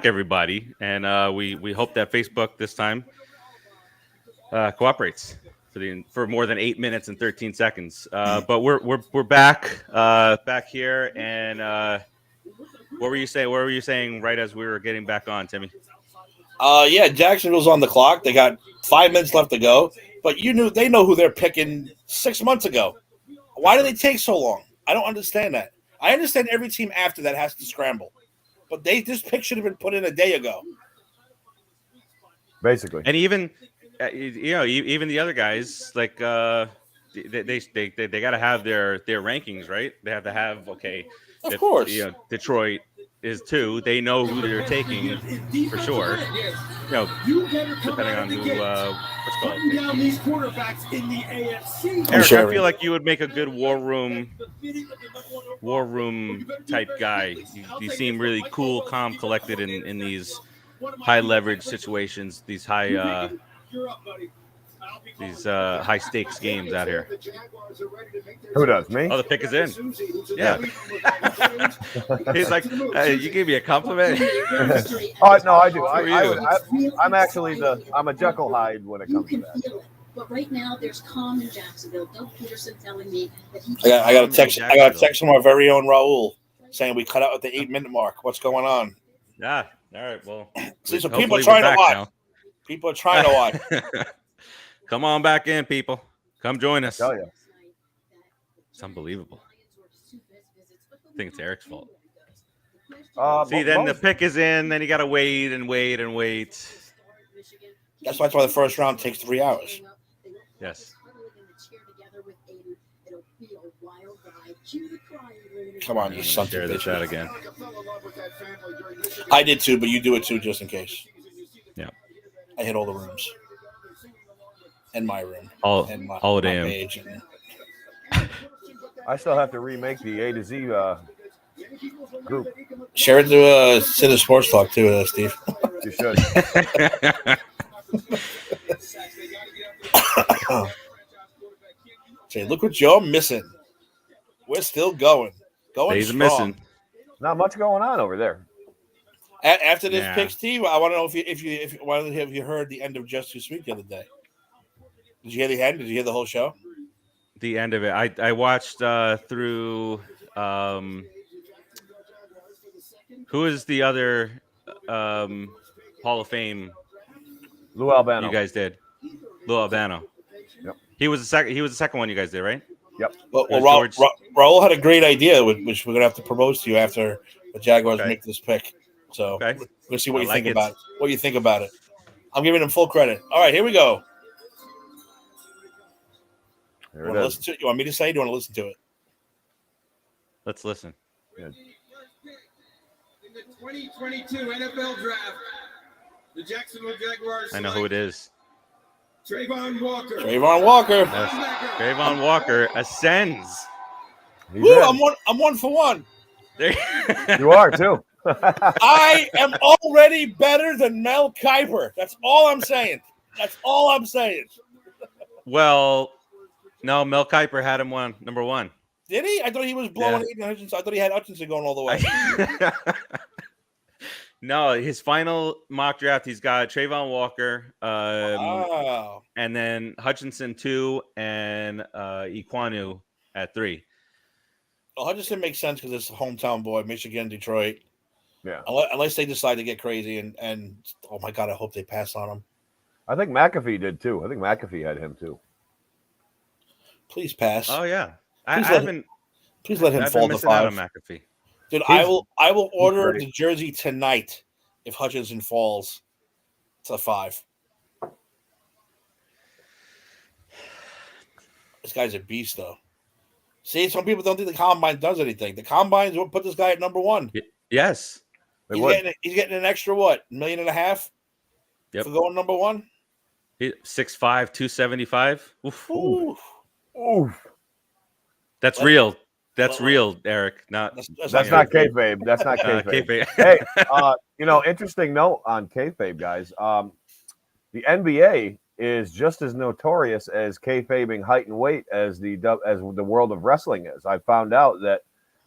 everybody, and we hope that Facebook this time cooperates for more than 8 minutes and 13 seconds. But we're back here, and what were you saying? What were you saying right as we were getting back on, Timmy? Yeah, Jacksonville's on the clock. They got 5 minutes left to go, but they know who they're picking 6 months ago. Why do they take so long? I don't understand that. I understand every team after that has to scramble, but this pick should have been put in a day ago. Basically, and even even the other guys like they got to have their rankings, right? They have to have Of course. Detroit is 2. They know who they're taking for sure. Depending on who what's called. Eric, I feel like you would make a good war room type guy. You seem really cool, calm, collected in these high leverage situations, these high stakes games out here. Who does, me? Oh, the pick is in. Yeah. He's like, hey, you gave me a compliment. Oh no, I do. I'm actually I'm a Jekyll Hyde when it comes to that. But right now, there's calm in Jacksonville. Doug Peterson telling me that he. I got a text. I got a text from our very own Raul saying we cut out at the 8-minute mark. What's going on? Yeah. All right. Well, so people are trying to watch. Now. People are trying to watch. Come on back in, people. Come join us. Oh yeah. It's unbelievable. I think it's Eric's fault. See, then the pick is in. Then you got to wait and wait and wait. That's why the first round takes 3 hours. Yes. Come on, you son share this out again. I did too, but you do it too, just in case. Yeah. I hit all the rooms. In my room. All of them. I still have to remake the A to Z group. Share it to Center Sports Talk too, Steve. You should. Say, look what you're missing. We're still going. He's strong. missing. Not much going on over there. After this pick, Steve, I want to know if you heard the end of Just Too Sweet the other day. Did you hear the end? Did you hear the whole show? The end of it. I watched through. Who is the other Hall of Fame? Lou Albano. You guys did. Lou Albano. Yep. He was the second. He was the second one you guys did, right? Yep. Well, Raul had a great idea, which we're gonna have to propose to you after the Jaguars make this pick. So we'll see what you think about it. What you think about it? I'm giving him full credit. All right, here we go. You want me to say? Do you want to listen to it? Let's listen. Good. In the 2022 NFL Draft, the Jacksonville Jaguars. I know who it is. Trayvon Walker. Yes. Trayvon Walker ascends. Woo, I'm one for one. You are too. I am already better than Mel Kiper. That's all I'm saying. Well, no, Mel Kiper had him number 1. Did he? I thought he was blowing Aiden Hutchinson. I thought he had Hutchinson going all the way. No, his final mock draft, he's got Trayvon Walker, and then Hutchinson 2, and Ekwonu at 3. Well, Hutchinson makes sense because it's a hometown boy, Michigan, Detroit. Yeah. Unless they decide to get crazy and oh my God, I hope they pass on him. I think McAfee did too. I think McAfee had him too. Please pass. Oh yeah. Please let him fall to 5. Out on McAfee. Dude, I will order the jersey tonight if Hutchinson falls to 5. This guy's a beast, though. See, some people don't think the Combine does anything. The Combine's what put this guy at number 1. Yes. He's getting an extra, what, $1.5 million for going number 1? 6'5", 275. Oof. Oof. That's real. That's real, Eric. That's not kayfabe. That's not kayfabe. Hey, interesting note on kayfabe, guys. The NBA is just as notorious as kayfabing height and weight as the world of wrestling is. I found out that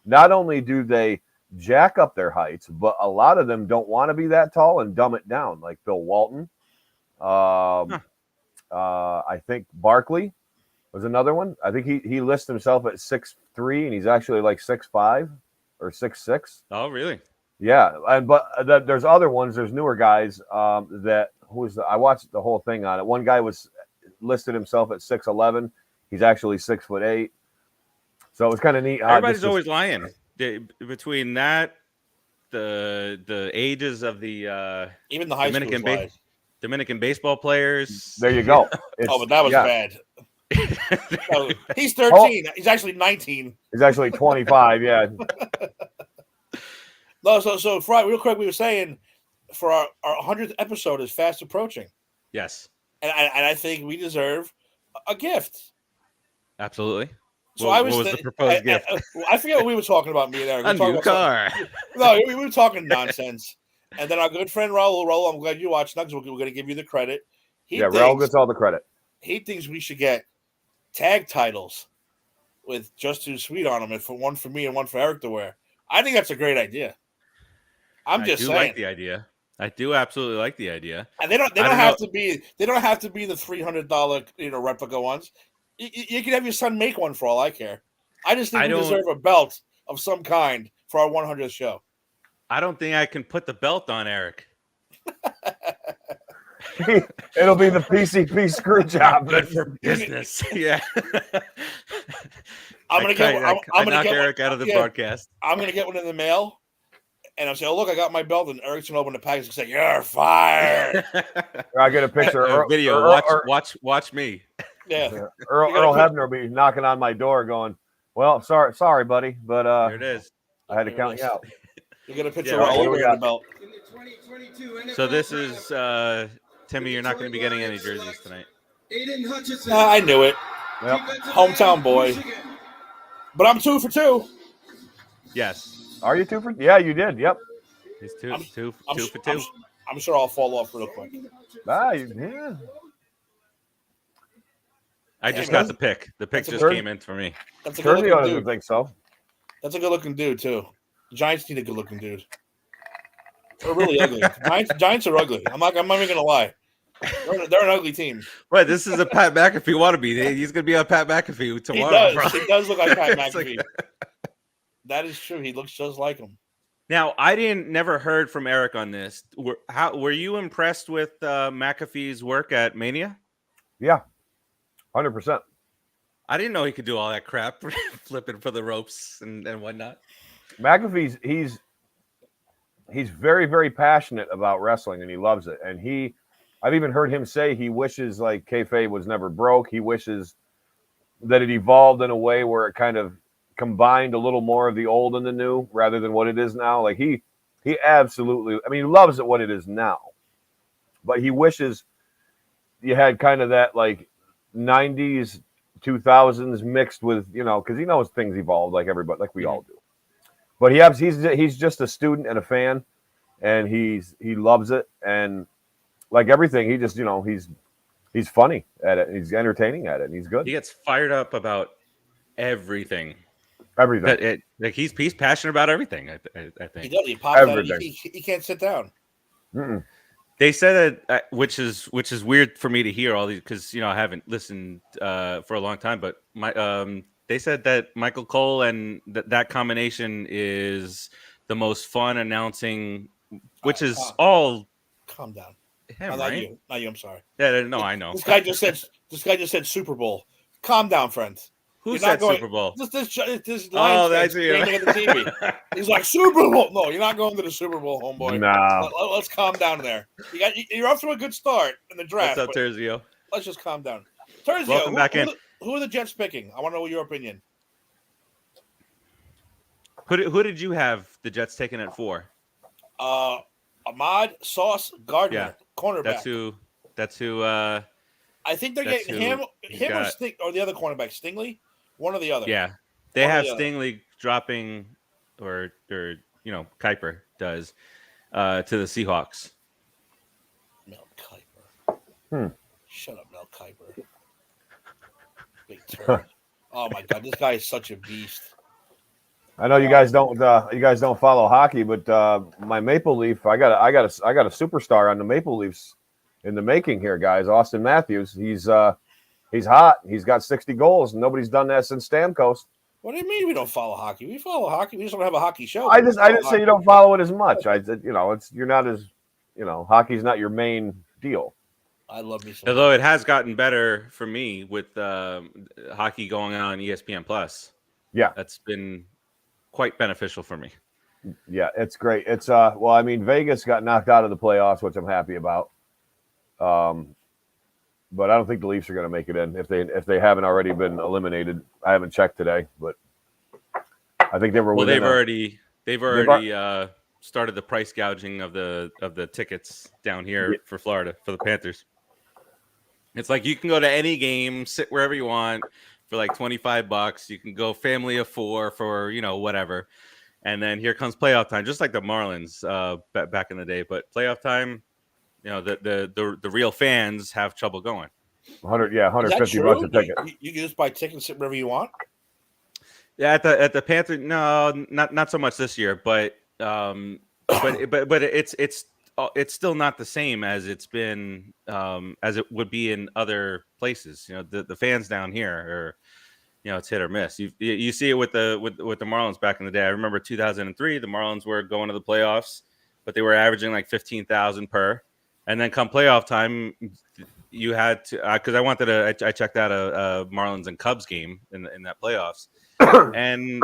not only do they jack up their heights, but a lot of them don't want to be that tall and dumb it down, like Bill Walton. I think Barkley was another one. I think he lists himself at 6'3", and he's actually like 6'5" or 6'6". Oh, really? Yeah, there's other ones. There's newer guys I watched the whole thing on it. One guy was listed himself at 6'11". He's actually 6'8". So it was kind of neat. Everybody's always lying between that, the ages of the even the high Dominican baseball players. There you go. But that was bad. No, he's 13. He's actually 19. He's actually 25. Yeah. No, so real quick, we were saying for our 100th episode is fast approaching. Yes, and I think we deserve a gift. Absolutely. So what was the proposed gift? I forget what we were talking about. Me and Eric. A new car. No, we were talking nonsense. And then our good friend Raul, I'm glad you watched Nuggets. We're going to give you the credit. Raul gets all the credit. He thinks we should get tag titles with Just Too Sweet on them, and one for me and one for Eric to wear. I think that's a great idea. I do like the idea. I do absolutely like the idea. And they don't have to be the $300 replica ones. You can have your son make one for all I care. I just think we deserve a belt of some kind for our 100th show. I don't think I can put the belt on Eric. It'll be the PCP screw job. Good for business. Yeah. I'm gonna get Eric out of the broadcast. I'm gonna get one in the mail, and I'll say, "Oh, look, I got my belt." And Eric's gonna open the package and say, "You're fired." I get a picture. Video. Watch me. Yeah. Earl Hebner will be knocking on my door, going, "Well, sorry, buddy, but there it is. I had to count you out." You get a picture of the belt. So this is Timmy. You're not going to be getting any jerseys tonight. Aiden Hutchinson. I knew it. Yep. Hometown boy. But I'm 2 for 2. Yes. Are you 2 for? Yeah, you did. Yep. He's two for 2. I'm sure I'll fall off real quick. Yeah. I just got the pick. The pick just came in for me. That's a good looking dude. I think so. That's a good looking dude too. The Giants need a good looking dude. They're really ugly. Giants are ugly. I'm not even gonna lie. They're an ugly team. Right, this is a Pat McAfee wannabe. He's gonna be on Pat McAfee tomorrow. He does look like Pat McAfee. That is true. He looks just like him. Now, I never heard from Eric on this. Were you impressed with McAfee's work at Mania? Yeah, 100%. I didn't know he could do all that crap, flipping for the ropes and whatnot. McAfee's he's very, very passionate about wrestling, and he loves it. And I've even heard him say he wishes like kayfabe was never broke. He wishes that it evolved in a way where it kind of combined a little more of the old and the new rather than what it is now. Like he absolutely, he loves it what it is now, but he wishes you had kind of that like 90s, 2000s mixed with, because he knows things evolved like everybody, like we all do. But he's just a student and a fan, and he loves it, and like everything, he just he's funny at it, he's entertaining at it, and he's good. He gets fired up about everything. Everything. Like he's passionate about everything. I think he does. He pops everything. Out. He can't sit down. Mm-mm. They said that, which is weird for me to hear all these because I haven't listened for a long time. But they said that Michael Cole and that combination is the most fun announcing, which is all. Calm down. Him, not right? you. Not you. I'm sorry. Yeah, no, I know. This guy just said Super Bowl. Calm down, friends. Who said Super Bowl? This that's screaming at the TV. He's like, Super Bowl. No, you're not going to the Super Bowl, homeboy. No. Let's calm down there. You're off to a good start in the draft. What's up, Terzio? Let's just calm down. Terzio, welcome back in. Who are the Jets picking? I want to know your opinion. Who did you have the Jets taking it for? Ahmad Sauce Gardner, cornerback. That's who. I think they're getting him or the other cornerback, Stingley. One or the other. Yeah, they have Stingley dropping, or Kuiper does to the Seahawks. Mel Kiper. Shut up, Mel Kiper. Big turd. Oh my God, this guy is such a beast. I know you guys don't follow hockey, but my Maple Leaf, I got a superstar on the Maple Leafs in the making here, guys. Austin Matthews, he's hot. He's got 60 goals. Nobody's done that since Stamkos. What do you mean we don't follow hockey? We follow hockey. We just don't have a hockey show. I just say you don't follow it as much. You're not as, hockey's not your main deal. I love me some. Although it has gotten better for me with hockey going on ESPN Plus. Yeah, that's been quite beneficial for me. Yeah, it's great. It's Vegas got knocked out of the playoffs, which I'm happy about. But I don't think the Leafs are going to make it in if they haven't already been eliminated. I haven't checked today, but I think they were. Well, they've already started the price gouging of the tickets down here for Florida for the Panthers. It's like you can go to any game, sit wherever you want for like $25. You can go family of 4 for whatever, and then here comes playoff time, just like the Marlins back in the day. But playoff time, the real fans have trouble going. $150 a ticket. You can just buy tickets, sit wherever you want. Yeah, at the Panthers, no, not so much this year, but it's still not the same as it's been as it would be in other places. The fans down here are, it's hit or miss. You see it with the Marlins back in the day. I remember 2003, the Marlins were going to the playoffs, but they were averaging like 15,000 per. And then come playoff time, you had to because I checked out a Marlins and Cubs game in that playoffs, and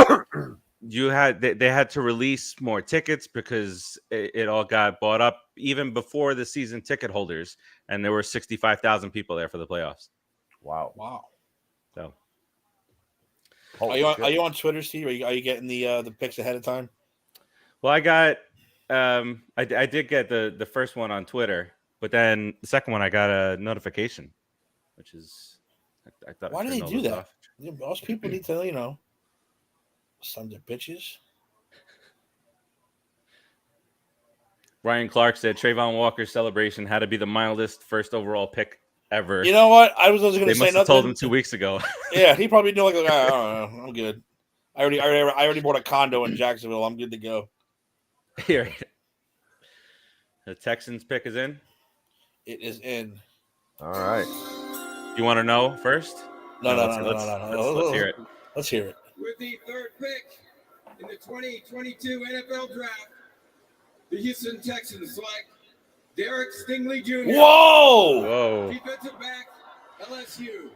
they had to release more tickets because it all got bought up even before the season ticket holders, and there were 65,000 people there for the playoffs. Wow. So, are you on Twitter, Steve? Are you getting the picks ahead of time? Well, I got. I did get the first one on Twitter, but then the second one I got a notification, which is I thought. Why do they do that? Off. Most people need to, some of their bitches. Ryan Clark said Trayvon Walker's celebration had to be the mildest first overall pick ever. You know what? I was going to say nothing. They must have told him 2 weeks ago. Yeah, he probably knew. I don't know. I'm good. I already bought a condo in Jacksonville. I'm good to go. Here, the Texans pick is in. It is in. All right. You want to know first? No. Let's hear it. Let's hear it. With the third pick in the 2022 NFL Draft, the Houston Texans select Derek Stingley Jr. Whoa! Defensive back, LSU.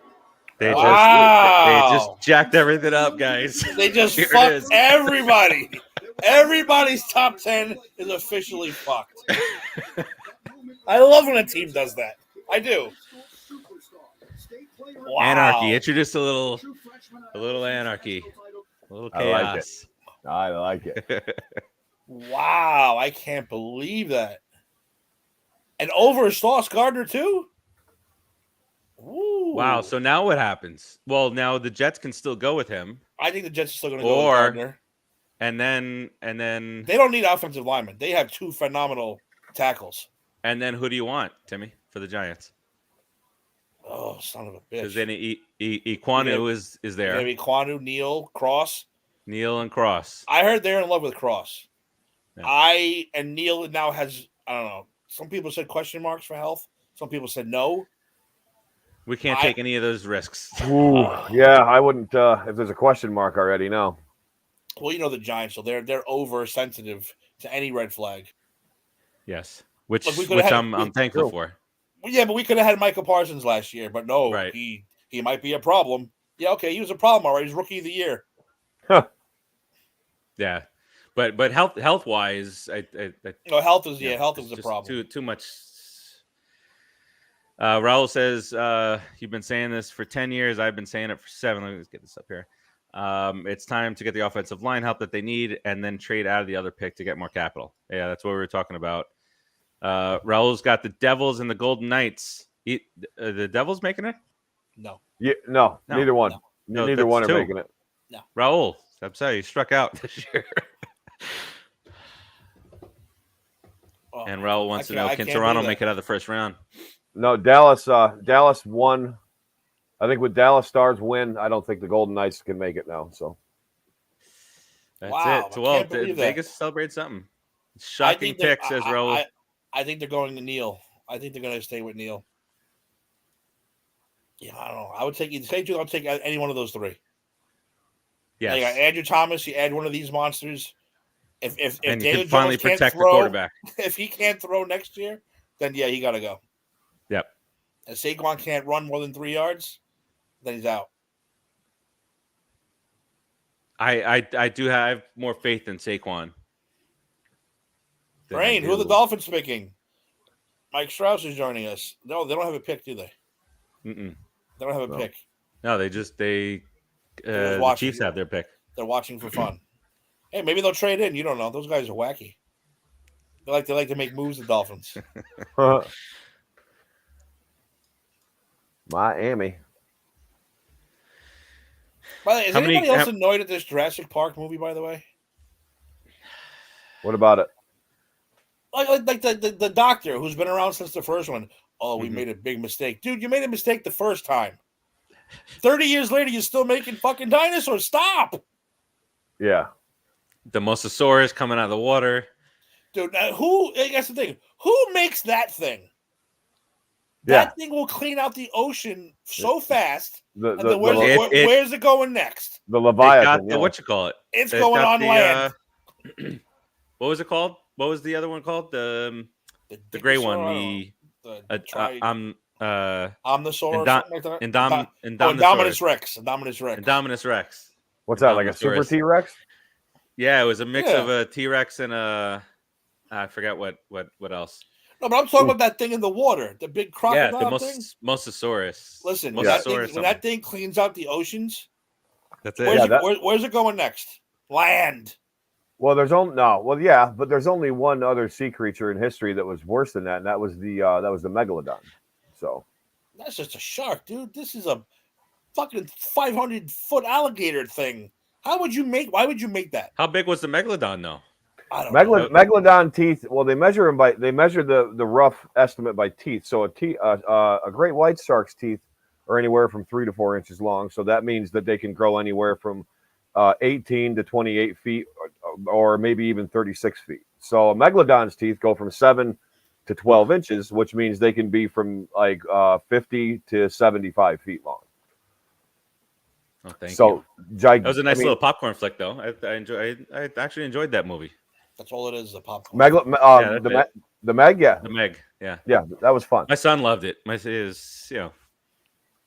They just jacked everything up, guys. They just fucked everybody. Everybody's top 10 is officially fucked. I love when a team does that. I do. Wow. Anarchy. Introduce a little anarchy. A little chaos. I like it. Wow. I can't believe that. And over Sauce Gardner, too? Ooh. Wow. So now what happens? Well, now the Jets can still go with him. I think the Jets are still going to go with Gardner. And then they don't need offensive linemen. They have 2 phenomenal tackles. And then who do you want, Timmy, for the Giants? Oh, son of a bitch! Because then Equanu is there. Maybe Equanu, Neal, Cross. Neal and Cross. I heard they're in love with Cross. Yeah. And Neal now has, I don't know. Some people said question marks for health. Some people said no. We can't take any of those risks. Ooh, yeah, I wouldn't. If there's a question mark already, no. Well, the Giants, so they're oversensitive to any red flag. Yes, which I'm thankful for. Well, yeah, but we could have had Michael Parsons last year, but no, right. He might be a problem. Yeah, okay, he was a problem, all right. He's rookie of the year. Huh. Yeah, but health wise, health is a problem. Too much. Raul says you've been saying this for 10 years. I've been saying it for 7. Let me just get this up here. It's time to get the offensive line help that they need and then trade out of the other pick to get more capital. Yeah, that's what we were talking about. Raul's got the Devils and the Golden Knights. The Devils making it? No. Yeah, no, neither one. No, neither one are making it. No. Raul, I'm sorry, you struck out this year. And Raul wants to know, can Toronto make it out of the first round? No, Dallas won. I think with Dallas Stars win, I don't think the Golden Knights can make it now. So That's Wow, it. I Well, can't believe that. Vegas celebrates something. Shocking pick, says Raul. I think they're going to Neil. I think they're going to stay with Neil. Yeah, I don't know. I would take I'll take any one of those three. Yes. Now you got Andrew Thomas. You add one of these monsters. If and Daniel can finally Jones can't protect throw, the quarterback. If he can't throw next year, then yeah, he got to go. Yep. And Saquon can't run more than 3 yards, then he's out. I do have more faith in Saquon. Brain, who are the Dolphins picking? Mike Strauss is joining us. No, they don't have a pick, do they? Mm-mm. They don't have a pick. No, the Chiefs have their pick. They're watching for fun. Hey, maybe they'll trade in. You don't know. Those guys are wacky. They like to make moves. The Dolphins. Miami. By the way, is anybody else annoyed at this Jurassic Park movie? By the way, what about it? Like the doctor who's been around since the first one. Oh, we made a big mistake, dude. You made a mistake the first time. 30 years later, you're still making fucking dinosaurs. Stop. Yeah. The Mosasaurus coming out of the water. Dude, that's the thing. Who makes that thing? That thing will clean out the ocean so fast. Where's it going next? The Leviathan. What you call it? It's going on land. What was it called? What was the other one called? The gray one. Omnisaur. Indominus Rex. Indominus Rex. What's that? Like a super T-Rex? Yeah, it was a mix of a T-Rex and I forgot what else. No, but I'm talking about that thing in the water, the big crocodile thing. Mosasaurus. Listen, when that thing cleans out the oceans, that's it. Where's it going next? Land. Well, there's only one other sea creature in history that was worse than that, and that was the megalodon. So that's just a shark, dude. This is a fucking 500-foot alligator thing. Why would you make that? How big was the megalodon, though? I don't know. Megalodon teeth. Well, they measure the rough estimate by teeth. So a great white shark's teeth are anywhere from 3 to 4 inches long. So that means that they can grow anywhere from 18 to 28 feet, or maybe even 36 feet. So a megalodon's teeth go from 7 to 12 inches, which means they can be from like 50 to 75 feet long. Oh, thank you. That was a nice little popcorn flick, though. I actually enjoyed that movie. That's all it is, the popcorn. The Meg, yeah. The Meg, yeah. Yeah, that was fun. My son loved it. It's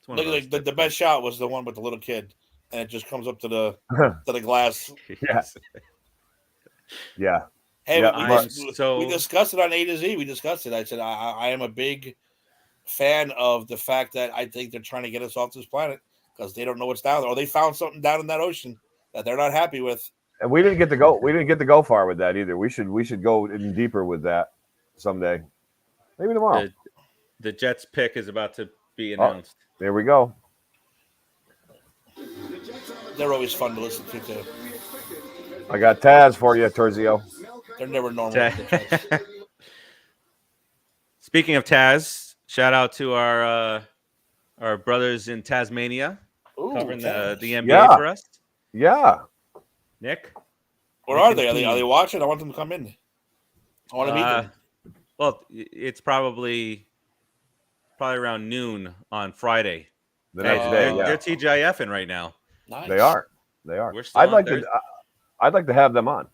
one of the best shot was the one with the little kid, and it just comes up to the glass. Yes. Yeah. Hey, we discussed it on A to Z. We discussed it. I said I am a big fan of the fact that I think they're trying to get us off this planet because they don't know what's down there, or they found something down in that ocean that they're not happy with. And we didn't get to go. We didn't get to go far with that either. We should go in deeper with that someday. Maybe tomorrow. The Jets pick is about to be announced. There we go. They're always fun to listen to too. I got Taz for you, Terzio. They're never normal. Speaking of Taz, shout out to our brothers in Tasmania covering the NBA for us. Yeah. Nick, where are they? Are they watching? I want them to come in. I want to meet them. Well, it's probably around noon on Friday. The next day, they're TGIFing right now. Nice. They are. We're still I'd like to have them on.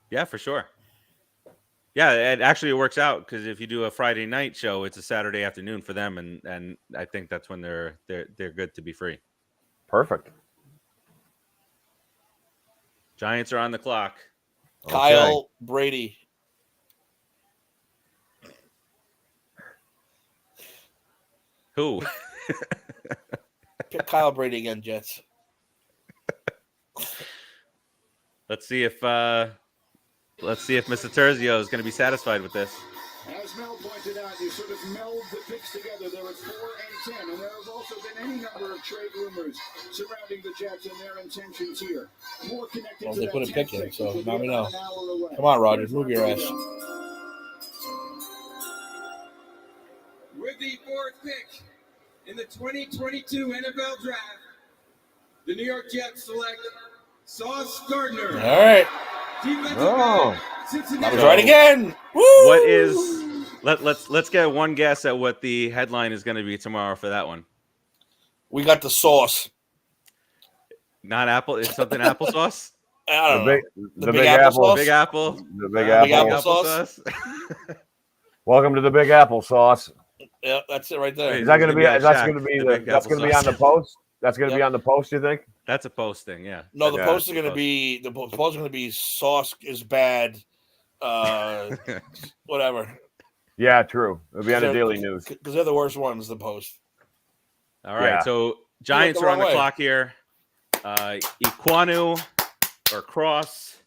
Yeah, for sure. Yeah, it actually works out because if you do a Friday night show, it's a Saturday afternoon for them, and I think that's when they're good to be free. Perfect. Giants are on the clock. Kyle Brady. Who? Pick Kyle Brady again, Jets. Let's see if Mr. Terzio is going to be satisfied with this. As Mel pointed out, you sort of meld the picks together. There were 4 and 10, and there have also been any number of trade rumors surrounding the Jets and their intentions here. More connected to they that put a pick in, so now we know. Come Come on, Roger, move your ass. With the 4th pick in the 2022 NFL Draft, the New York Jets select Sauce Gardner. All right. Defensive Oh. end, I Cincinnati. was right again. Woo! What is let's get one guess at what the headline is going to be tomorrow for that one. We got the sauce. Not apple. It's something applesauce. I don't know. The big apple. Big apple. The big Big apple. applesauce. Welcome to the big apple sauce. Yeah, that's it right there. Is that going to be? Gonna be That's Shaq, going to be the the. big That's going to be applesauce. on the post. That's going to be Yep. on the post. You think? That's a post thing. Yeah. No, the Yeah. post is going to be sauce is bad. Whatever. Yeah, true. It'll be on the Daily News. Because they're the worst ones. The post. All right. Yeah. So Giants the are on the wrong way. clock here. Iquanu or Cross.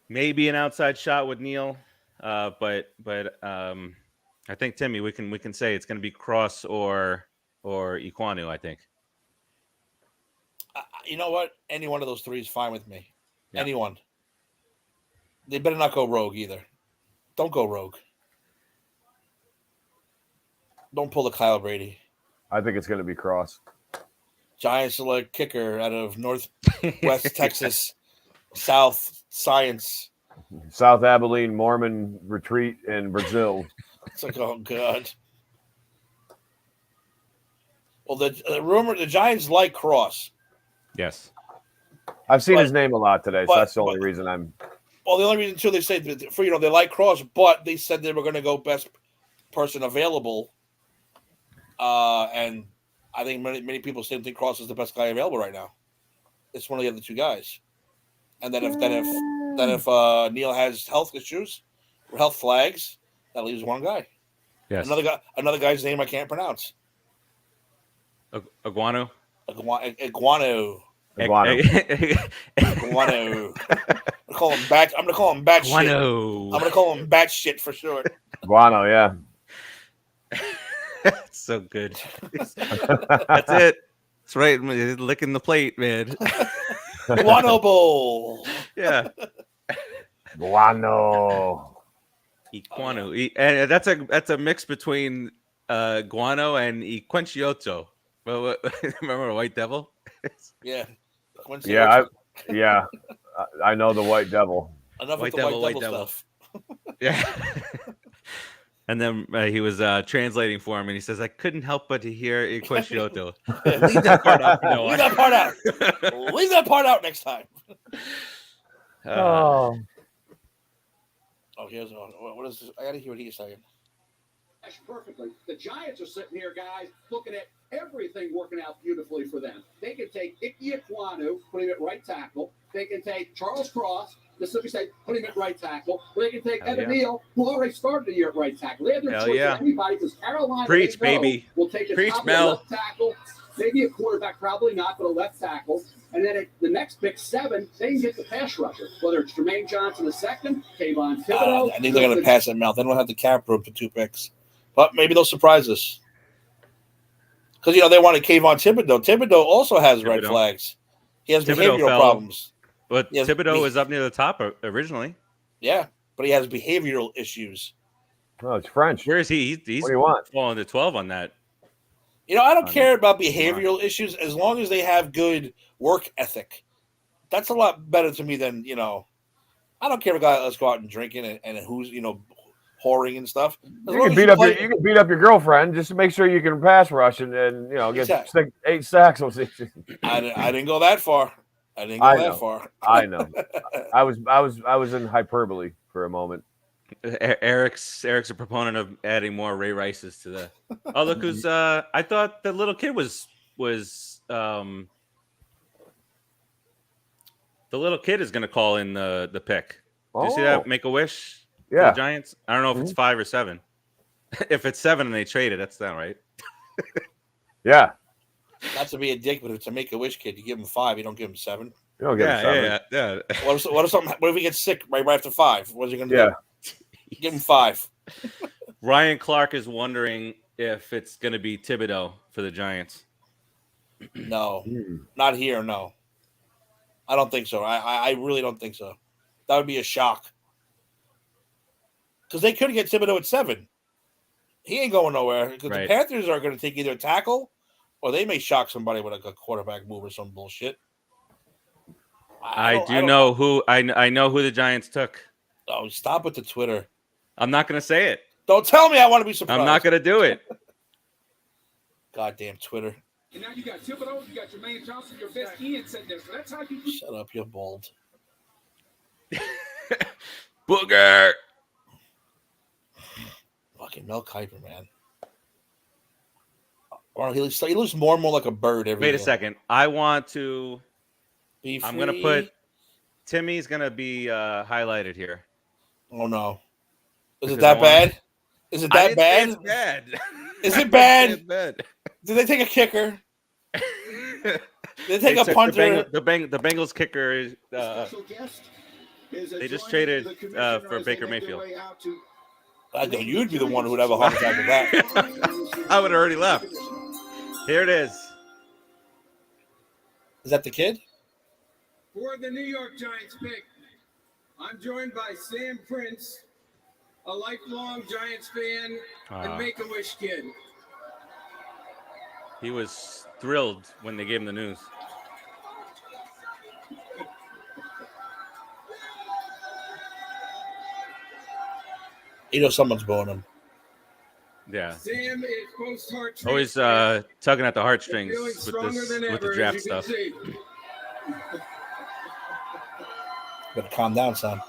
Maybe an outside shot with Neal. But I think Timmy, we can say it's going to be Cross or Iquanu. I think. You know what? Any one of those three is fine with me. Yeah. Anyone. They better not go rogue either. Don't go rogue. Don't pull the Kyle Brady. I think it's going to be Cross. Giants select kicker out of Northwest Texas, South Science. South Abilene Mormon retreat in Brazil. It's like, oh god. Well, the Giants like Cross. Yes. I've seen his name a lot today, so that's the only but- reason I'm. Well, the only reason too they say that they like Cross, but they said they were going to go best person available, and I think many people still think Cross is the best guy available right now. It's one of the other two guys, and then if Neal has health issues or health flags, that leaves one guy. Yes. Another guy's name I can't pronounce. Iguano. Iguano. Iguano. I'm gonna call him bat shit. Guano. I'm gonna call him bat shit for short. Guano, yeah. So good. That's it. That's right. Licking the plate, man. Guano Bowl. Yeah. Guano. Iquanu. And that's a mix between guano and Iquenchioto. Remember White Devil? Yeah. Yeah. I know the White Devil. Enough White with the Devil, White White Devil Devil. stuff. Yeah. And then he was translating for him, and he says, "I couldn't help but to hear Iquenchioto." Leave that part out. No, Leave that part out. Leave that part out next time. Oh. Here's what is this? I gotta hear what he's saying. Perfectly. The Giants are sitting here, guys, looking at everything working out beautifully for them. They can take Ike Ekwonu, put him at right tackle. They can take Charles Cross, Mississippi State, put him at right tackle. They can take Evan Neal, who already started the year at right tackle. They have their choice of anybody because Carolina Preach, baby. will take a Preach, top Mel. left tackle, maybe a quarterback, probably not, but a left tackle. And then at the next pick 7, they can get the pass rusher, whether it's Jermaine Johnson the second, Kayvon Thibodeau. I think they're gonna pass it Mel. They don't have the cap room for 2 picks. But maybe they'll surprise us. Because, they wanted Kayvon Thibodeau. Thibodeau also has red flags. He has behavioral problems. But Thibodeau was up near the top originally. Yeah, but he has behavioral issues. Oh, it's French. Where is he? He's What do you want? falling to 12 on that. I don't care about behavioral issues as long as they have good work ethic. That's a lot better to me than, I don't care if a guy let's go out and drinking and who's, whoring and stuff. You can beat up your girlfriend just to make sure you can pass rush and get 8 sacks. I didn't go that far. I didn't go that far. I know. I was in hyperbole for a moment. Eric's a proponent of adding more Ray Rices to the. Oh, look who's! I thought the little kid was. The little kid is going to call in the pick. Do you see that? Make a wish. Yeah. For the Giants. I don't know if it's 5 or 7. If it's 7 and they trade it, that's not right. Yeah. Not to be a dick, but if it's a Make-A-Wish kid, you give him 5, you don't give him 7. You don't get him 7. Yeah. What if he gets sick right after 5? What's he going to do? Give him 5. Ryan Clark is wondering if it's going to be Thibodeau for the Giants. No, not here. No, I don't think so. I really don't think so. That would be a shock. Because they could get Thibodeau at 7. He ain't going nowhere. Because the Panthers are going to take either a tackle or they may shock somebody with a quarterback move or some bullshit. I know who the Giants took. Oh, stop with the Twitter. I'm not going to say it. Don't tell me. I want to be surprised. I'm not going to do it. Goddamn Twitter. And now you got Thibodeau, you got Jermaine Johnson, your best Ian sitting there. So that's how you. Shut up, you're bald. Booger. Fucking Mel Kiper, man. Well, he looks more and more like a bird every Wait year. a second. I want to. Be free. I'm going to put. Timmy's going to be highlighted here. Oh, no. Is it that bad? Is it that bad? It's bad. Is it bad? It's bad. Did they take a kicker? Did they take a punter? The Bengals kicker is. They just traded for Baker Mayfield. I know you'd be the one who would have a heart attack with that. I would have already left. Here it is. Is that the kid? For the New York Giants pick, I'm joined by Sam Prince, a lifelong Giants fan and Make-A-Wish kid. He was thrilled when they gave him the news. You know someone's booing him. Yeah. Sam is post-heart Always tugging at the heartstrings with the draft stuff. Better calm down, son.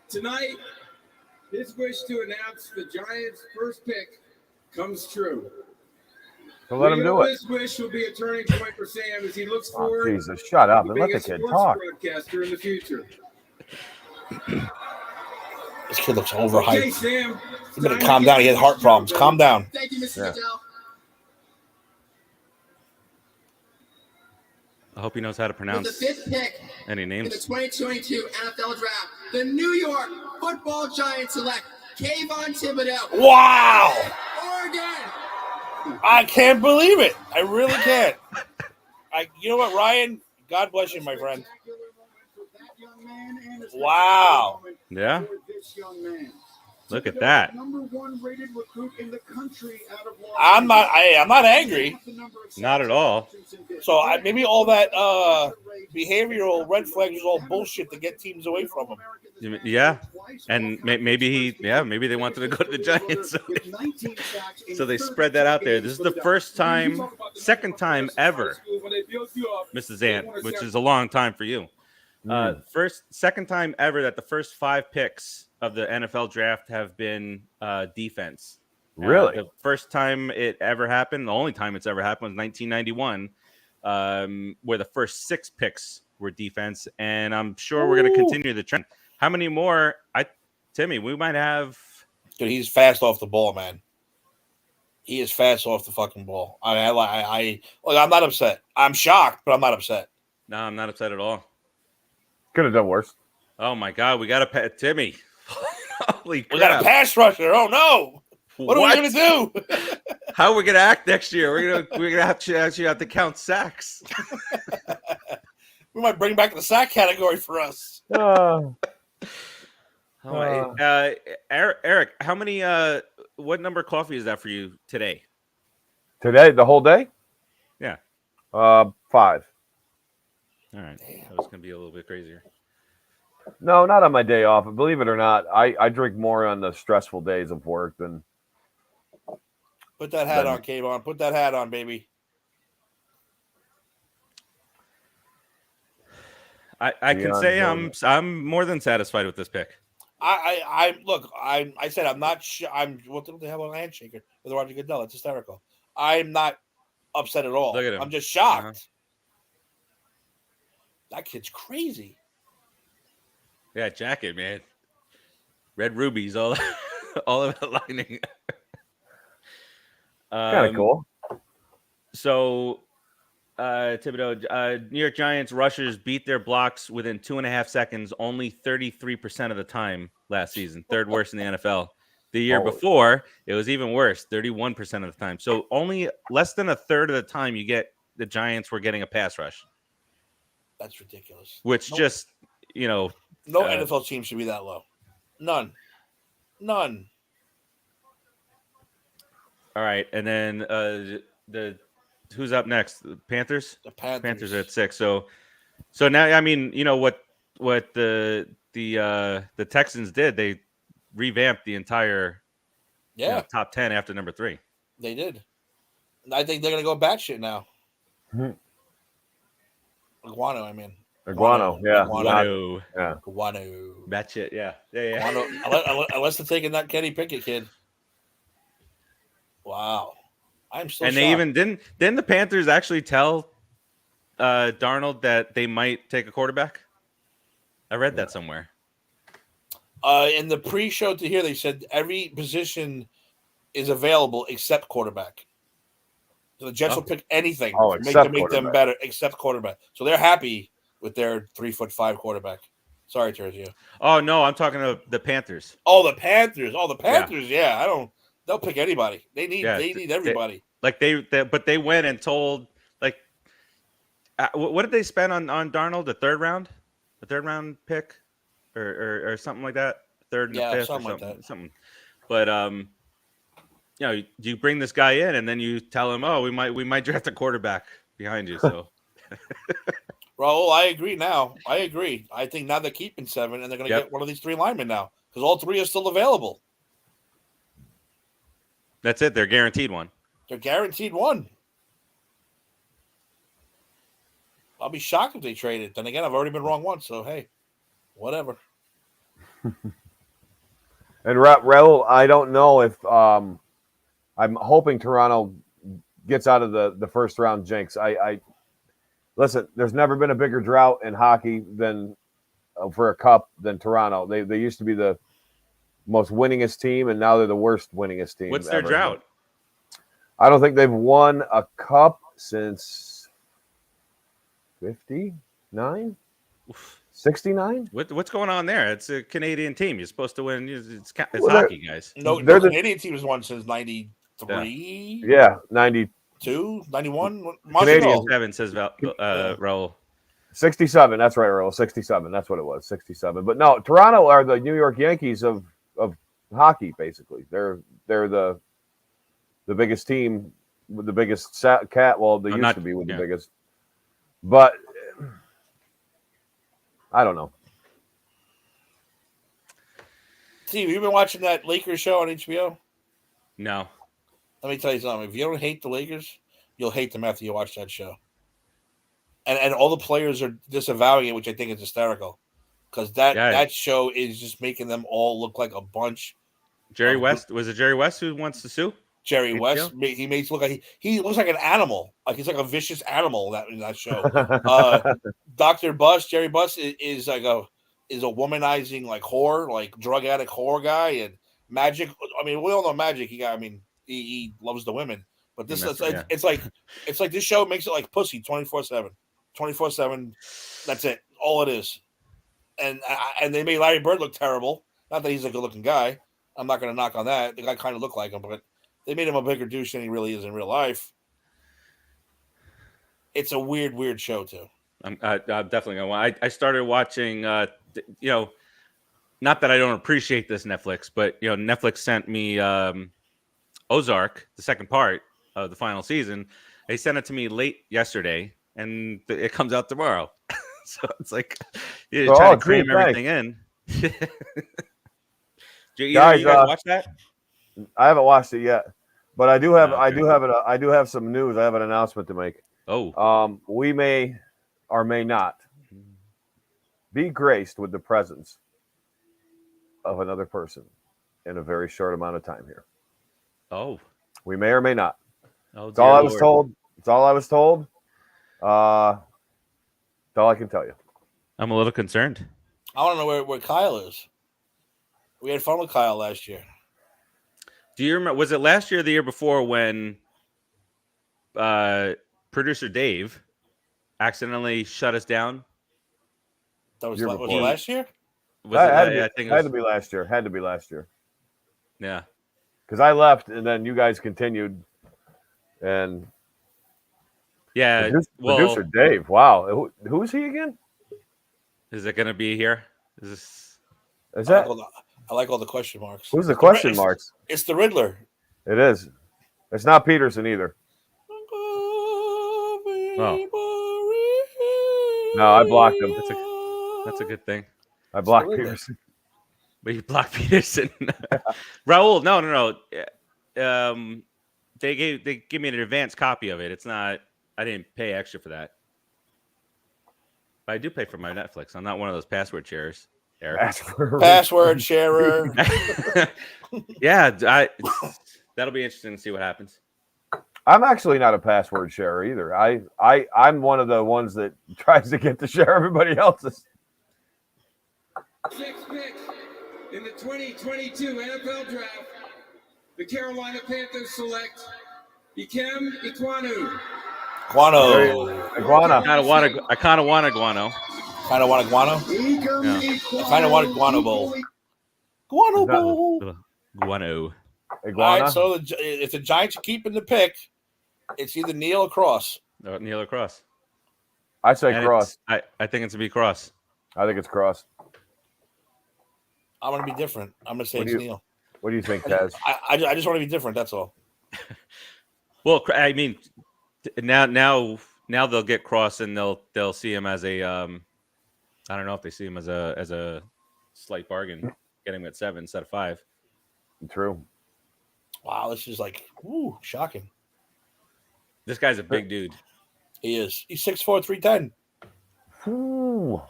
Tonight, his wish to announce the Giants' first pick comes true. So let him do it. This wish will be a turning point for Sam as he looks forward Jesus, shut up to and let being the a kid sports talk. broadcaster in the future. This kid looks overhyped. Okay, Sam. You better calm down. He has heart problems. Calm down. Thank you, Mr. Goodell. I hope he knows how to pronounce With the fifth pick any in the names. 2022 NFL Draft, the New York Football Giants select Kayvon Thibodeau. Wow! Oregon. I can't believe it. I really can't. You know what, Ryan? God bless you, my friend. Wow. Yeah. Look at that. I'm not angry. Not at all. So maybe all that behavioral red flags was all bullshit to get teams away from him. Yeah. And maybe they wanted to go to the Giants. So they spread that out there. This is the second time ever, Mrs. Ant, which is a long time for you. Second time ever that the first 5 picks of the NFL draft have been defense. Really? The first time it ever happened, the only time it's ever happened was 1991, where the first 6 picks were defense. And I'm sure we're going to continue the trend. How many more? Timmy, we might have. Dude, he's fast off the ball, man. He is fast off the fucking ball. I'm not upset. I'm shocked, but I'm not upset. No, I'm not upset at all. Could have done worse. Oh my God, we got a Timmy. Holy crap. We got a pass rusher. Oh no. What are we gonna do? How are we gonna act next year? We're gonna actually have to count sacks. We might bring back the sack category for us. Eric, how many what number coffee is that for you today? Today, the whole day? Yeah. 5. All right. That was gonna be a little bit crazier. No, not on my day off. Believe it or not, I drink more on the stressful days of work than. Put that hat on, Kayvon. Put that hat on, baby. I can say I'm more than satisfied with this pick. I said I'm not. What the hell, a handshaker with Roger Goodell? It's hysterical. I'm not upset at all. Look at him. I'm just shocked. That kid's crazy. Yeah, jacket, man. Red rubies, all about lining. Kind of cool. So, Thibodeau, New York Giants rushers beat their blocks within 2.5 seconds, only 33% of the time last season. Third worst in the NFL. The year before, it was even worse, 31% of the time. So only less than a third of the time the Giants were getting a pass rush. That's ridiculous. Which no NFL team should be that low. None. All right, and then the who's up next? The Panthers. The Panthers. Panthers are at 6. So now, I mean, you know what the Texans did? They revamped the entire top 10 after number 3. They did. I think they're gonna go batshit now. Iguano, I mean. Iguano, yeah. Iguano. Yeah. Iguano. Batshit, yeah. Unless they're taking that Kenny Pickett kid. Wow. I'm so And shocked. they even didn't the Panthers actually tell Darnold that they might take a quarterback? I read that somewhere. In the pre-show to here, they said every position is available except quarterback. So the Jets will pick anything to make them better, except quarterback. So they're happy with their 3'5" quarterback. Sorry, Terzio. Oh no, I'm talking to the Panthers. Oh, the Panthers. Yeah. I don't. They'll pick anybody. They need everybody. But they went and told what did they spend on Darnold? The third round pick, or something like that. Third and fifth, something or like that. Something. But you bring this guy in and then you tell him, oh, we might draft a quarterback behind you. So, Raul, I agree now. I think now they're keeping 7 and they're going to get one of these 3 linemen now because all 3 are still available. That's it. They're guaranteed one. They're guaranteed one. I'll be shocked if they trade it. Then again, I've already been wrong once, so hey, whatever. And Raul, I don't know if I'm hoping Toronto gets out of the first round jinx. I listen. There's never been a bigger drought in hockey than for a cup than Toronto. They used to be the most winningest team, and now they're the worst winningest team. What's their drought? I don't think they've won a cup since 59, 69. What's going on there? It's a Canadian team. You're supposed to win. It's hockey, guys. No, the Canadian team has won since 93. Yeah, 92, 91. Canadian 7 says Raul. 67. That's right, Raul. 67. That's what it was. 67. But no, Toronto are the New York Yankees of hockey. Basically, they're the biggest team with the biggest cat. Well, they used to be with the biggest. But I don't know. Steve, you been watching that Lakers show on HBO? No. Let me tell you something. If you don't hate the Lakers, you'll hate them after you watch that show. And all the players are disavowing it, which I think is hysterical. Because that show is just making them all look like a bunch. Jerry West? Was it Jerry West who wants to sue? Jerry West, he makes it look like he looks like an animal, like he's like a vicious animal in that show. Dr. Buss, Jerry Buss is a womanizing like whore, like drug addict whore guy, and Magic. I mean, we all know Magic. He loves the women, but this it's like this show makes it like pussy 24/7, 24/7. That's it, all it is. And they made Larry Bird look terrible. Not that he's a good looking guy. I'm not going to knock on that. The guy kind of looked like him, but they made him a bigger douche than he really is in real life. It's a weird show too. I'm definitely going to watch. I started watching, not that I don't appreciate this Netflix, but, Netflix sent me Ozark, the second part of the final season. They sent it to me late yesterday, and it comes out tomorrow. So it's like you're trying to cram everything in. You guys watch that? I haven't watched it yet, but I do have some news. I have an announcement to make. Oh, we may or may not be graced with the presence of another person in a very short amount of time here. Oh, we may or may not. Oh, it's all I was told. It's all I was told. That's all I can tell you. I'm a little concerned. I want to know where Kyle is. We had fun with Kyle last year. Do you remember? Was it last year or the year before when producer Dave accidentally shut us down? That was last year? I think it had to be last year. Had to be last year. Yeah. Because I left and then you guys continued. And yeah, producer Dave. Wow. Who's he again? Is it going to be here? I like all the question marks. Who's the question marks? It's the Riddler. It is. It's not Peterson either. No, I blocked him. That's a good thing. I blocked Peterson. But you blocked Peterson. Raul, no. They give me an advanced copy of it. It's not. I didn't pay extra for that. But I do pay for my Netflix. I'm not one of those password sharers. Password sharer. Yeah, that'll be interesting to see what happens. I'm actually not a password sharer either. I'm one of the ones that tries to get to share everybody else's. 6 picks in the 2022 NFL Draft, the Carolina Panthers select Ikem Ekwonu. Iguana. I kind of want a guano. Kind of want a guano? Yeah. I kind of want a guano bowl. Guano bowl. Guano. Iguana. All right, so if the Giants are keeping the pick, it's either Neil or Cross. Neil or Cross. I say Cross. I think it's to be Cross. I think it's Cross. I'm going to be different. I'm going to say it's Neil. What do you think, Taz? I just want to be different. That's all. Well, I mean, now they'll get Cross and they'll see him as a I don't know if they see him as a slight bargain, getting him at 7 instead of 5. True. Wow, this is like shocking. This guy's a big dude. He is. He's 6'4", 310. Ooh.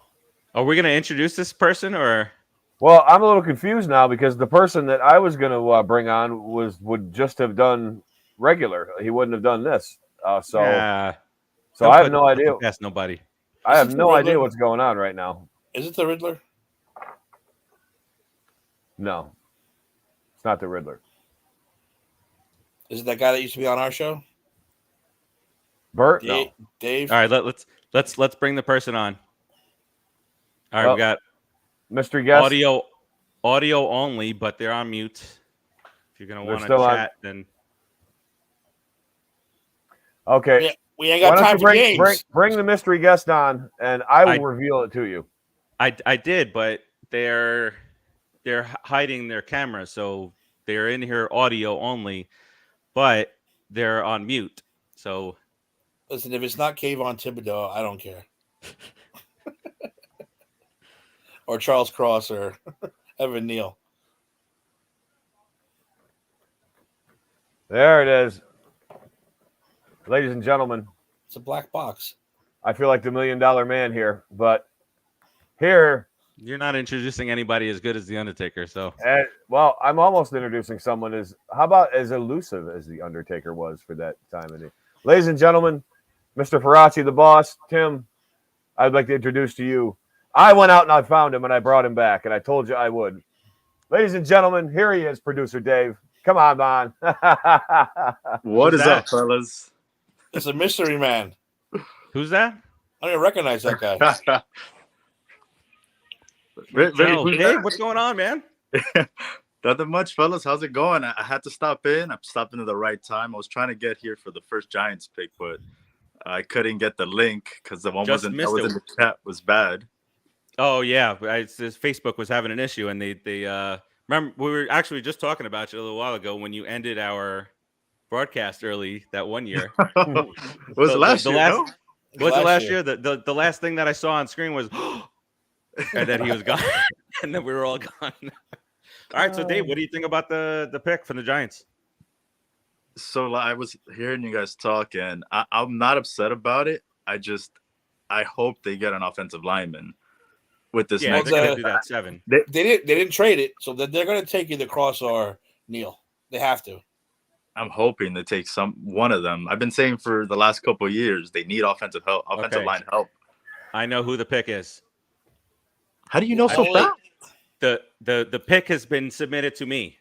Are we gonna introduce this person or? Well, I'm a little confused now because the person that I was going to bring on would just have done regular. He wouldn't have done this. So I have no idea. That's nobody. I have no idea what's going on right now. Is it the Riddler? No, it's not the Riddler. Is it that guy that used to be on our show? Bert? No. Dave? All right, let's bring the person on. All right, we got mystery guest. Audio only, but they're on mute. If you're gonna want to chat, then okay. Yeah, we ain't got time for games. Bring the mystery guest on, and I will reveal it to you. I did, but they're hiding their camera, so they're in here audio only, but they're on mute. So listen, if it's not Kayvon Thibodeau, I don't care. Or Charles Cross or Evan Neal. There it is. Ladies and gentlemen. It's a black box. I feel like the $1 Million Man here, but here. You're not introducing anybody as good as The Undertaker, so. Well, I'm almost introducing someone as elusive as The Undertaker was for that time. Ladies and gentlemen, Mr. Faraci, the boss, Tim, I'd like to introduce to you. I went out and I found him and I brought him back, and I told you I would. Ladies and gentlemen, here he is, producer Dave. Come on, man. What is up, fellas? It's a mystery man. Who's that? I don't even recognize that guy. Dave, what's going on, man? Nothing much, fellas. How's it going? I had to stop in. I stopped in at the right time. I was trying to get here for the first Giants pick, but I couldn't get the link because the one that was in the chat was bad. Oh yeah, Facebook was having an issue, and they remember we were actually just talking about you a little while ago when you ended our broadcast early that one year. Was it last year? Was it last year? The last thing that I saw on screen was, and then he was gone, and then we were all gone. All right, so Dave, what do you think about the pick from the Giants? So I was hearing you guys talk, and I'm not upset about it. I hope they get an offensive lineman with this next. They're gonna do that 7. They didn't trade it, so they're going to take either Cross or Neal. They have to. I'm hoping they take one of them. I've been saying for the last couple of years they need offensive line help. I know who the pick is. How do you know so fast? The pick has been submitted to me.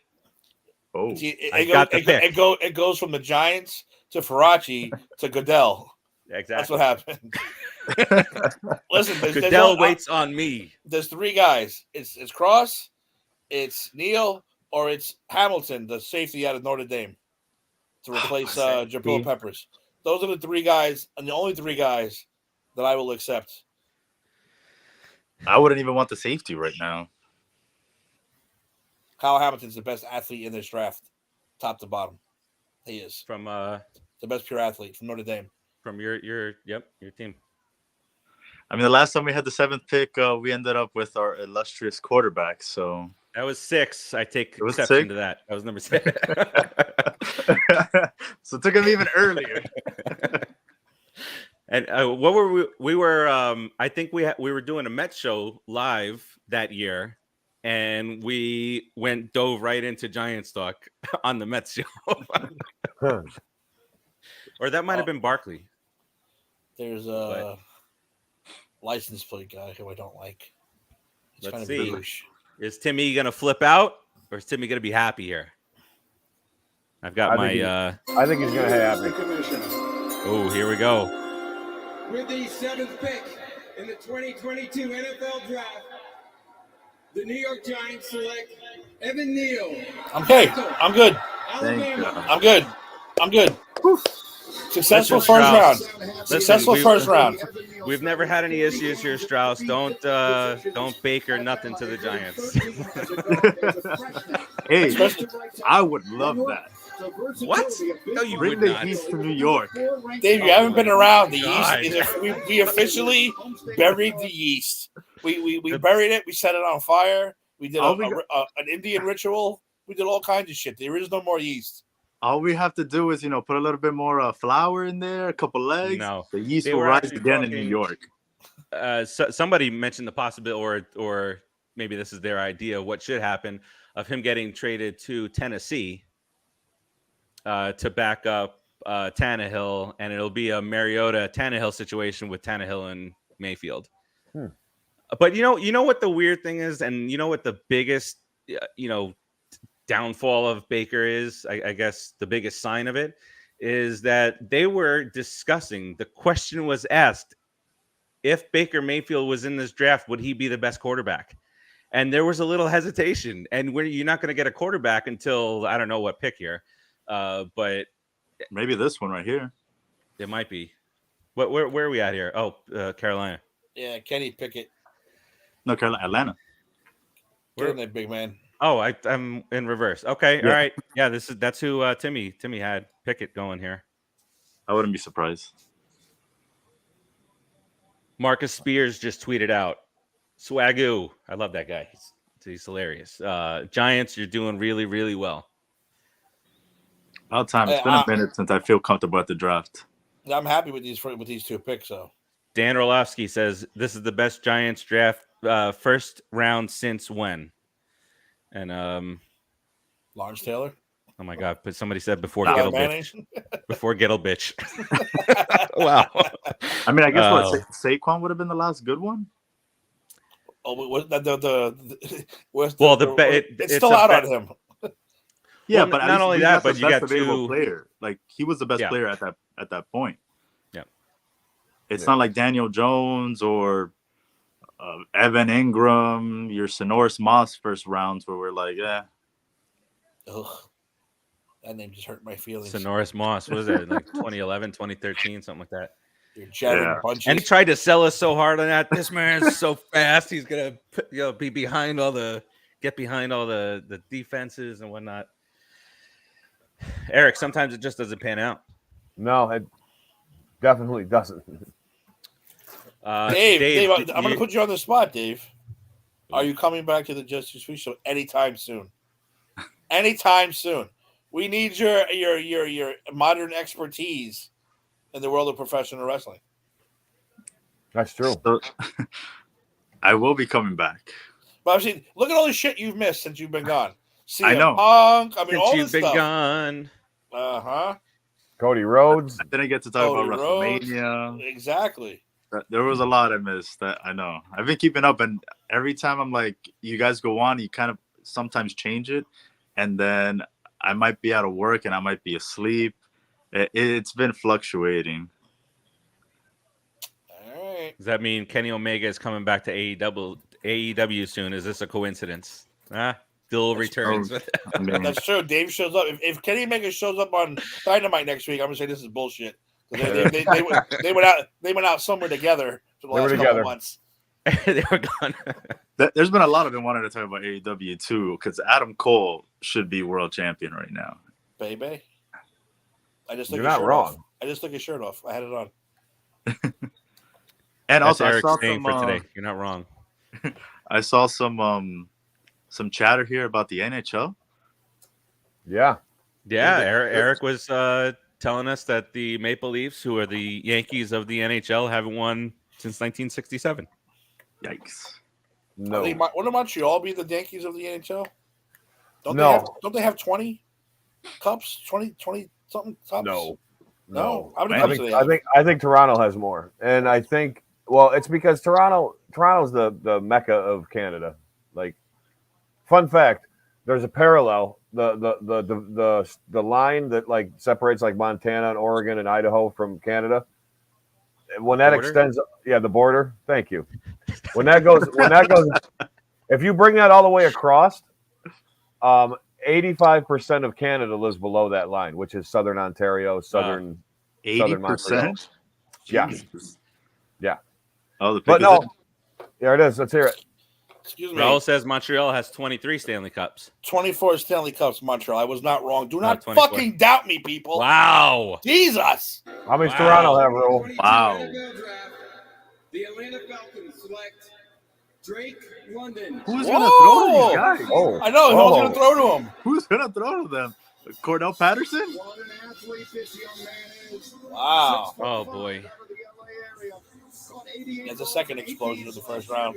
Oh, it goes from the Giants to Faraci to Goodell. Exactly. That's what happened. Listen, Goodell waits on me. There's 3 guys. It's Cross, it's Neal, or it's Hamilton, the safety out of Notre Dame, to replace Jabril Peppers. Those are the 3 guys, and the only 3 guys that I will accept. I wouldn't even want the safety right now. Kyle Hamilton's the best athlete in this draft, top to bottom. He is from the best pure athlete from Notre Dame. from your team. I mean, the last time we had the 7th pick, we ended up with our illustrious quarterback. So that was 6. I take exception 6? to that. That was number 6. So it took him even earlier. And what were we? We were. I think we were doing a Mets show live that year, and we dove right into Giants talk on the Mets show. Or that might have been Barkley. There's a license plate guy who I don't like. It's Let's kind see. of douche. Is Timmy gonna flip out, or is Timmy gonna be happy here? I've got I think he's gonna have it. Oh, here we go. With the 7th pick in the 2022 NFL Draft, the New York Giants select Evan Neal. Okay, I'm good. Alabama. I'm good. Successful first round. Successful first round. We've never had any issues here, Strauss. Don't Baker nothing to the Giants. Hey, I would love that. What? No, you Bring would the not. East to New York. Dave, you haven't been around. The God. yeast. We officially buried the yeast. We buried it. We set it on fire. We did an Indian ritual. We did all kinds of shit. There is no more yeast. All we have to do is, put a little bit more flour in there, a couple eggs. No, the yeast will rise again in New York. Somebody mentioned the possibility, or maybe this is their idea, what should happen, of him getting traded to Tennessee to back up Tannehill, and it'll be a Mariota-Tannehill situation with Tannehill and Mayfield. But you know what the weird thing is, and you know what the biggest downfall of Baker is, I guess the biggest sign of it is that they were discussing, the question was asked, if Baker Mayfield was in this draft, would he be the best quarterback? And there was a little hesitation, and you're not going to get a quarterback until, I don't know what pick here, but maybe this one right here. It might be. Where are we at here? Oh, Carolina. Yeah, Kenny Pickett. No, Carolina, Atlanta. Get in there, big man. Oh, I'm in reverse. Okay, yeah. All right. Yeah, that's who Timmy had Pickett going here. I wouldn't be surprised. Marcus Spears just tweeted out, "Swagoo." I love that guy. He's hilarious. Giants, you're doing really, really well. About time. It's been a minute since I feel comfortable at the draft. I'm happy with these 2 picks, though. Dan Orlovsky says this is the best Giants draft first round since when? And Lawrence Taylor. Oh my God! But somebody said before Gettle bitch. Before Gettle bitch. Wow. I mean, I guess Saquon would have been the last good one. Oh, what it's it's still out on him. Yeah, well, but not only that, but you got available player. Like he was the best player at that point. Yeah. It's not like Daniel Jones or Evan Ingram, your Sonoris Moss first rounds where we're like, Ugh. That name just hurt my feelings. Sonoris Moss, what was that? Like 2011, 2013, something like that. And he tried to sell us so hard on that. This man's so fast. He's gonna be behind all the defenses and whatnot. Eric, sometimes it just doesn't pan out. No, it definitely doesn't. Dave, I'm going to put you on the spot, Dave. Are you coming back to the Justice Free Show anytime soon? Anytime soon. We need your modern expertise in the world of professional wrestling. That's true. So, I will be coming back. But I'm look at all the shit you've missed since you've been gone. I know. Punk, I mean, since all you've this been stuff. Gone. Cody Rhodes. I didn't get to talk about WrestleMania. Exactly. There was a lot I missed. That I know. I've been keeping up, and every time I'm like, you guys go on, you kind of sometimes change it, and then I might be out of work and I might be asleep. It's been fluctuating. All right. Does that mean Kenny Omega is coming back to AEW soon? Is this a coincidence? Still returns. I mean, that's true. Dave shows up. If Kenny Omega shows up on Dynamite next week, I'm gonna say this is bullshit. They went out somewhere together for the last couple months. They were gone. There's been a lot of them wanting to talk about AEW too, because Adam Cole should be world champion right now. Baby, I just think you're not wrong. I just took his shirt off. I had it on. And That's also, Eric's I saw saying some. for today. You're not wrong. I saw some chatter here about the NHL. Yeah. Yeah, Eric was telling us that the Maple Leafs, who are the Yankees of the NHL, haven't won since 1967. Yikes! No. Wouldn't Montreal be the Yankees of the NHL? Don't they have 20 cups? 20 something cups? No. How many cups do they have? I think Toronto has more, and I think it's because Toronto's the mecca of Canada. Like, fun fact, there's a parallel. The line that like separates like Montana and Oregon and Idaho from Canada. When that extends, the border. Thank you. When that goes, if you bring that all the way across, 85% of Canada lives below that line, which is southern Ontario, southern 80%. Yeah. Oh, but no, there it is. Let's hear it. Excuse me. Raul says Montreal has 23 Stanley Cups. 24 Stanley Cups, Montreal. I was not wrong. Do not fucking doubt me, people. Wow. Jesus. How many Toronto have, Raul? Wow. The Atlanta Falcons select Drake London. Who's gonna throw to these guys? Oh, I know. Who's gonna throw to him? Who's gonna throw to them? Cordell Patterson? What an athlete this young man is. Wow. Oh boy. It's a second explosion of the first round.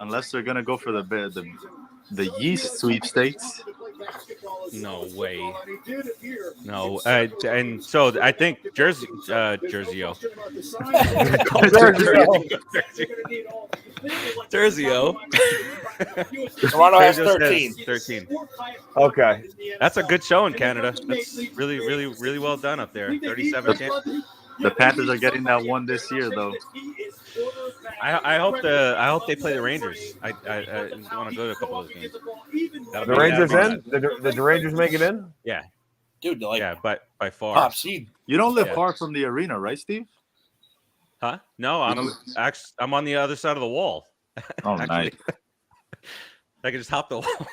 Unless they're gonna go for the yeast sweepstakes. No way. No, and so I think Jersey. Jersey-O. Toronto has 13. 13. Okay. That's a good show in Canada. That's really, really, really well done up there. 37 champions. The Panthers are getting that one this year, though. I hope they play the Rangers. I want to go to a couple of those games. The Rangers in? Did the Rangers make it in? Yeah. Dude, but by far. Top seed. You don't live far from the arena, right, Steve? Huh? No, I'm on the other side of the wall. Oh, nice. I can just hop the wall.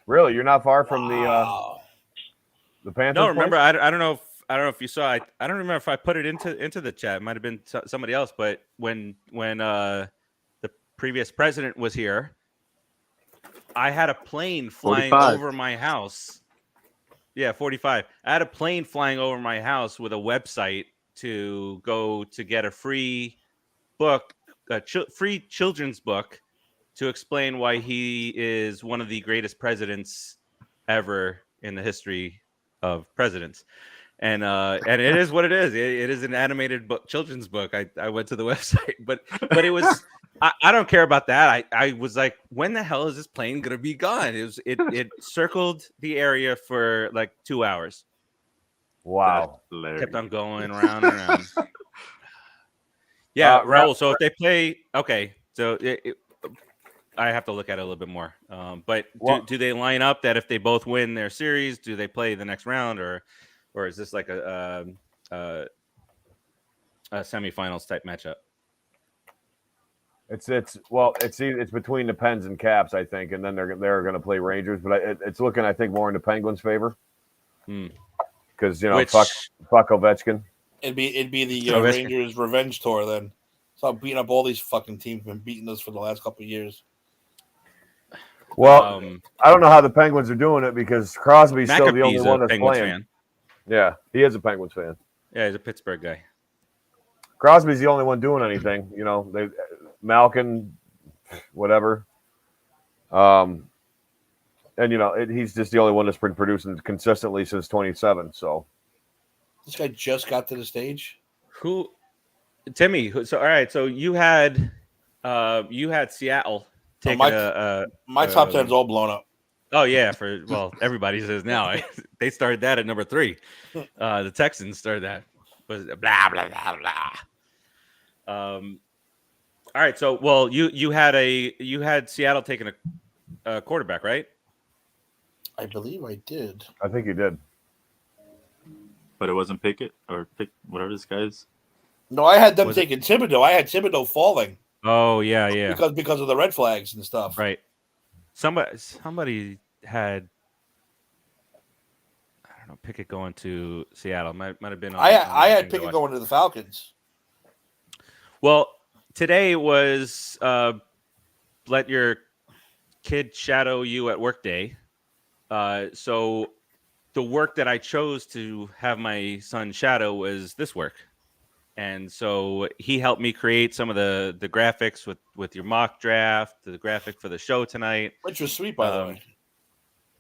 Really? You're not far from the Panthers? No, remember, I don't know if you saw. I don't remember if I put it into the chat. It might have been somebody else. But when the previous president was here, I had a plane flying 45. over my house. Yeah, 45. I had a plane flying over my house with a website to go to get a free book, free children's book, to explain why he is one of the greatest presidents ever in the history of presidents. And it is what it is. It is an animated book, children's book. I went to the website, but it was. I don't care about that. I was like, when the hell is this plane gonna be gone? It circled the area for like 2 hours. Wow. Kept on going around and around. Yeah, Raul. So if they play, okay. So I have to look at it a little bit more. But do they line up that if they both win their series, do they play the next round, or is this like a semifinals type matchup? It's between the Pens and Caps, I think, and then they're going to play Rangers. But it's looking, I think, more in the Penguins' favor because fuck Ovechkin. It'd be the Rangers' revenge tour then. So I'm beating up all these fucking teams. Been beating us for the last couple of years. Well, I don't know how the Penguins are doing it because Crosby's still the only one that's Penguins playing. Fan. Yeah, he is a Penguins fan. Yeah, he's a Pittsburgh guy. Crosby's the only one doing anything. Malkin, whatever. And he's just the only one that's been producing consistently since 27. So this guy just got to the stage. Who, Timmy? So all right. So you had Seattle taking my top 10's all blown up. Oh yeah, everybody says now. They started that at number 3. The Texans started that. Was blah blah blah blah. All right, so you had Seattle taking a quarterback, right? I believe I did. I think you did, but it wasn't Pickett or whatever this guy's. No, I had them taking Thibodeau. I had Thibodeau falling. Oh yeah. Because of the red flags and stuff. Right. Somebody had. I don't don't know, Pickett going to Seattle. Might have been on. I had Pickett going to the Falcons. Well, today was let your kid shadow you at work day. So the work that I chose to have my son shadow was this work. And so he helped me create some of the graphics with your mock draft, the graphic for the show tonight. Which was sweet, by the way.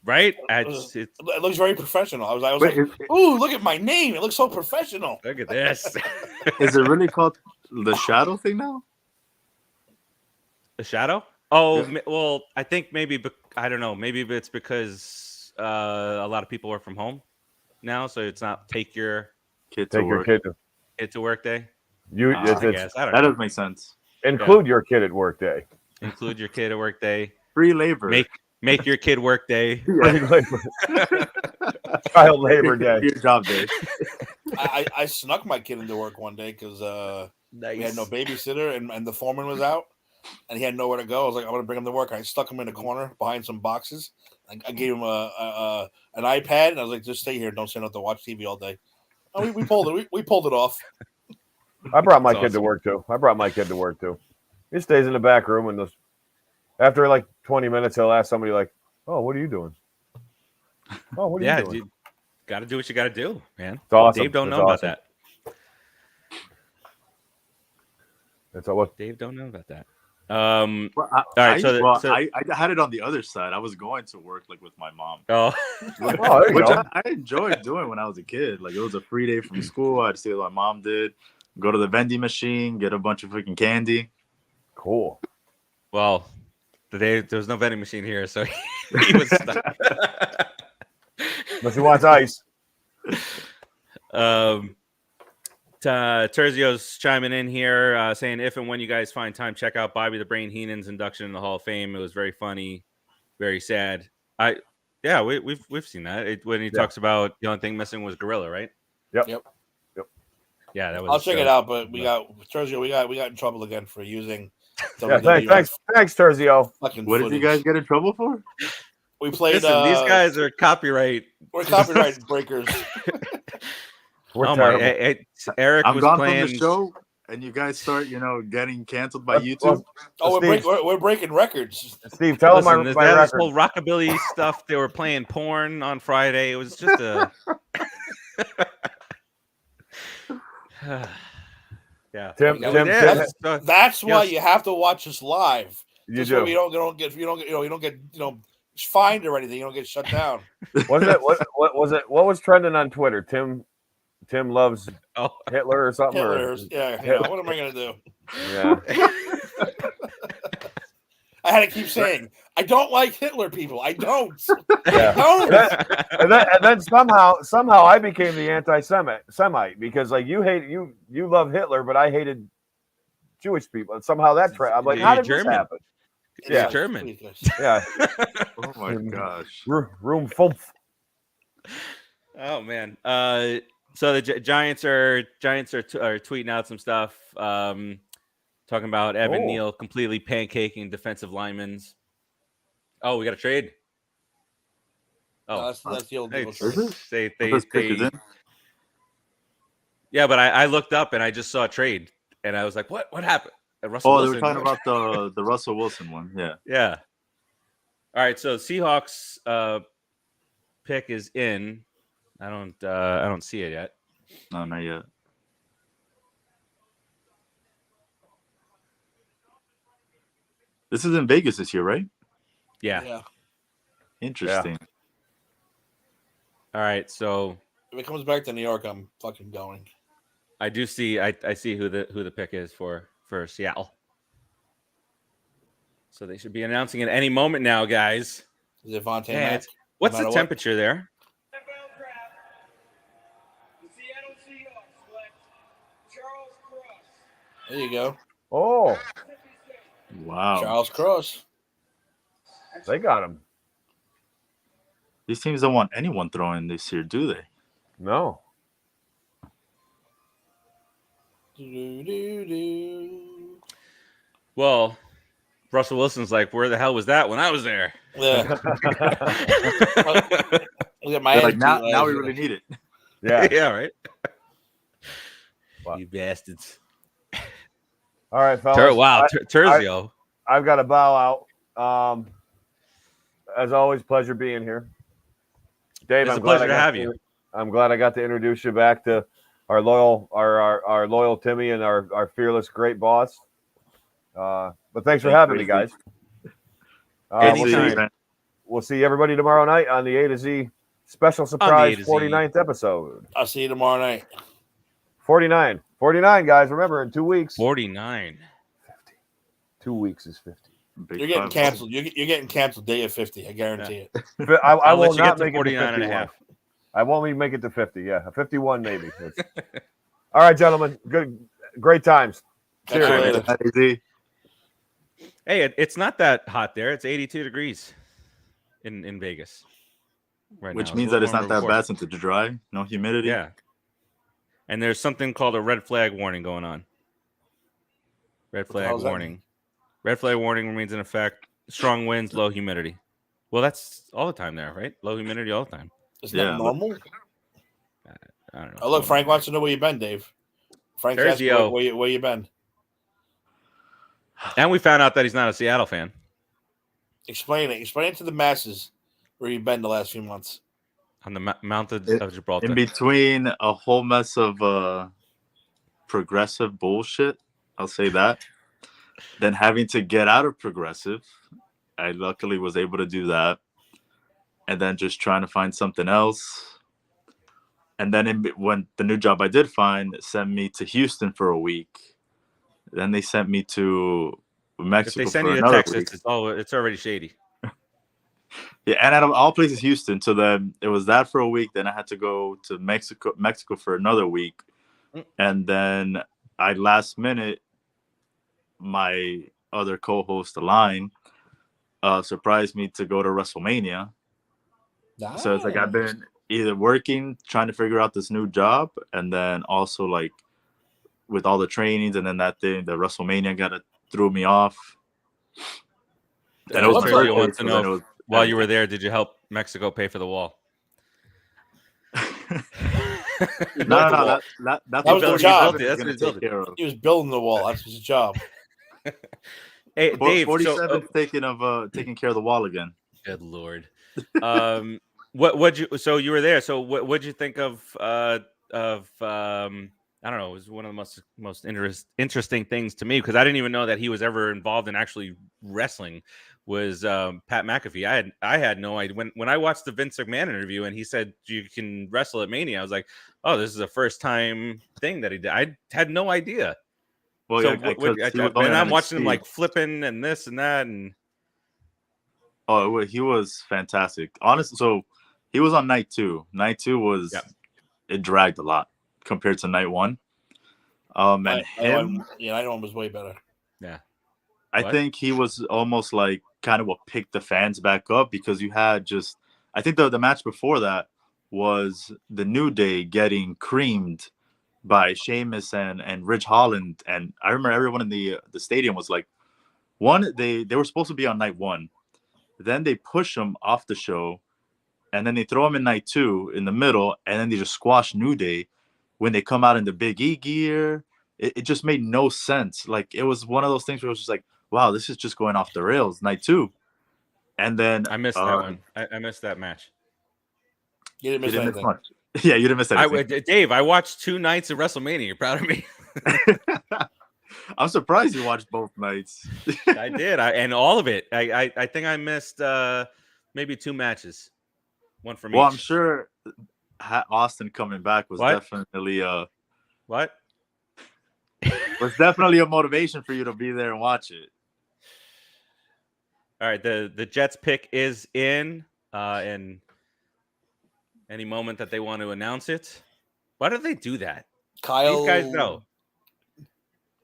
Right? It looks very professional. I was like, ooh, look at my name. It looks so professional. Look at this. Is it really called the shadow thing now? The shadow? Oh, yeah. Well, I think maybe, I don't know. Maybe it's because a lot of people work from home now. So it's not take your kid to work day. I guess. I don't know. That does make sense. Include your kid at work day. Include your kid at work day. Free labor. Make your kid work day. Child labor day. Your job day. I snuck my kid into work one day because we had no babysitter and the foreman was out and he had nowhere to go. I was like, I'm going to bring him to work. I stuck him in a corner behind some boxes. I gave him an iPad and I was like, just stay here. Don't say nothing to watch TV all day. Oh, we pulled it. We pulled it off. I brought my kid to work too. He stays in the back room and after like 20 minutes, he'll ask somebody like, "Oh, what are you doing?" "Oh, what are you doing?" Dude, got to do what you got to do, man. It's awesome. Dave don't know about that. That's all. What Dave don't know about that. All right. I had it on the other side. I was going to work like with my mom. Oh, which I enjoyed doing when I was a kid. Like it was a free day from school. I'd see what my mom did. Go to the vending machine, get a bunch of freaking candy. Cool. Well, there was no vending machine here, so he was stuck. Unless he wants ice. Terzio's chiming in here, saying if and when you guys find time, check out Bobby the Brain Heenan's induction in the Hall of Fame. It was very funny, very sad. We've seen that when he talks about the only thing missing was Gorilla, right? Yep. Yeah, that was. I'll check it out, but we got Terzio. We got in trouble again for using. Thanks, Terzio. What did you guys get in trouble for? We played. Listen, these guys are copyright. We're copyright breakers. Eric I'm was gone playing from the show, and you guys start, getting canceled by YouTube. We're breaking records. Steve, tell them my this record. Whole rockabilly stuff. They were playing porn on Friday. It was just a. Yeah, Tim, that's why you have to watch us live. You do. You don't get fined or anything. You don't get shut down. What was trending on Twitter? Tim loves Hitler or something. What am I gonna do? Yeah. I had to keep saying, I don't like Hitler people. I don't. Yeah. And then somehow I became the anti-Semite because like you love Hitler, but I hated Jewish people. And somehow that I'm like, how did this happen? Yeah, German. Yeah. Oh my gosh. Room fumph. Oh man. So the Giants are tweeting out some stuff. Talking about Evan Neal completely pancaking defensive linemen. Oh, we got a trade. Oh, that's the old deal. Yeah, but I looked up and I just saw a trade, and I was like, "What happened?" Russell Wilson. They were talking about the Russell Wilson one. Yeah. Yeah. All right, so Seahawks pick is in. I don't see it yet. No, not yet. This is in Vegas this year, right? Yeah. Interesting. Yeah. All right, so if it comes back to New York, I'm fucking going. I do see. I see who the pick is for Seattle. So they should be announcing it any moment now, guys. Is it Vontae Mack? What's the temperature there? There you go. Oh. Wow. Charles Cross. They got him. These teams don't want anyone throwing this year, do they? No. Well, Russell Wilson's like, where the hell was that when I was there? Yeah. Look at my like now we really need it. Yeah. Yeah, right. Wow. You bastards. All right, fellas. Wow, Terzio. I've got to bow out. As always, pleasure being here. Dave, It's a pleasure to have you. I'm glad I got to introduce you back to our loyal Timmy and our fearless great boss. But thanks for having me, guys. We'll see everybody tomorrow night on the A to Z special surprise 49th episode. I'll see you tomorrow night. 49, guys. Remember, in 2 weeks. 49. 50. 2 weeks is 50. You're getting canceled. You're getting canceled day of 50. I guarantee it. I will not make it to 49 and a half. I won't even make it to 50. Yeah, 51 maybe. All right, gentlemen. Great times. Cheers. Hey, it's not that hot there. It's 82 degrees in Vegas right Which now. means that it's not that bad since it's dry. No humidity. Yeah. And there's something called a red flag warning going on. Red flag warning. Red flag warning remains in effect. Strong winds, low humidity. Well, that's all the time there, right? Low humidity all the time. Isn't that normal? I don't know. Oh, look, Frank wants to know where you been, Dave. Frank's asking where you been. And we found out that he's not a Seattle fan. Explain it. Explain it to the masses where you've been the last few months. On the mountains of Gibraltar. In between a whole mess of progressive bullshit, I'll say that. Then having to get out of progressive, I luckily was able to do that. And then just trying to find something else. And then when the new job I did find sent me to Houston for a week. Then they sent me to Mexico. If they send you to Texas, it's already shady. Yeah, and out of all places, Houston. So then it was that for a week. Then I had to go to Mexico for another week. And then last minute, my other co-host, Align, surprised me to go to WrestleMania. Nice. So it's like I've been either working, trying to figure out this new job, and then also like with all the trainings, and then that thing, the WrestleMania threw me off. And it was crazy. Want to know while you were there, did you help Mexico pay for the wall? No, that was the job. He was building the wall. That's his job. Hey, Dave, 47 taking care of the wall again. Good Lord. So you were there. So what'd you think of I don't know, it was one of the most interesting things to me, because I didn't even know that he was ever involved in actually wrestling, was Pat McAfee. I had no idea. When I watched the Vince McMahon interview and he said you can wrestle at Mania, I was like, oh, this is a first time thing that he did. I had no idea. Well, so yeah, and I'm watching him like flipping and this and that, and he was fantastic. Honestly, so he was on night 2. Night 2 was it dragged a lot compared to night 1. And night 1 was way better. Yeah, I think he was almost like kind of what picked the fans back up, because you had I think the match before that was the New Day getting creamed by Sheamus and Ridge Holland, and I remember everyone in the stadium was like, they were supposed to be on night 1, then they push them off the show, and then they throw them in night 2 in the middle, and then they just squash New Day when they come out in the Big E gear. It just made no sense. Like, it was one of those things where it was just like, wow, this is just going off the rails. Night 2, and then I missed that one. I missed that match. You didn't miss anything. Much. Yeah, you didn't miss anything. Dave, I watched 2 nights of WrestleMania. You're proud of me? I'm surprised you watched both nights. I did. And all of it. I think I missed maybe 2 matches. One from each. Well, I'm sure Austin coming back was definitely what? Was definitely a motivation for you to be there and watch it. All right, the Jets pick is in any moment that they want to announce it. Why do they do that? Kyle, these guys know.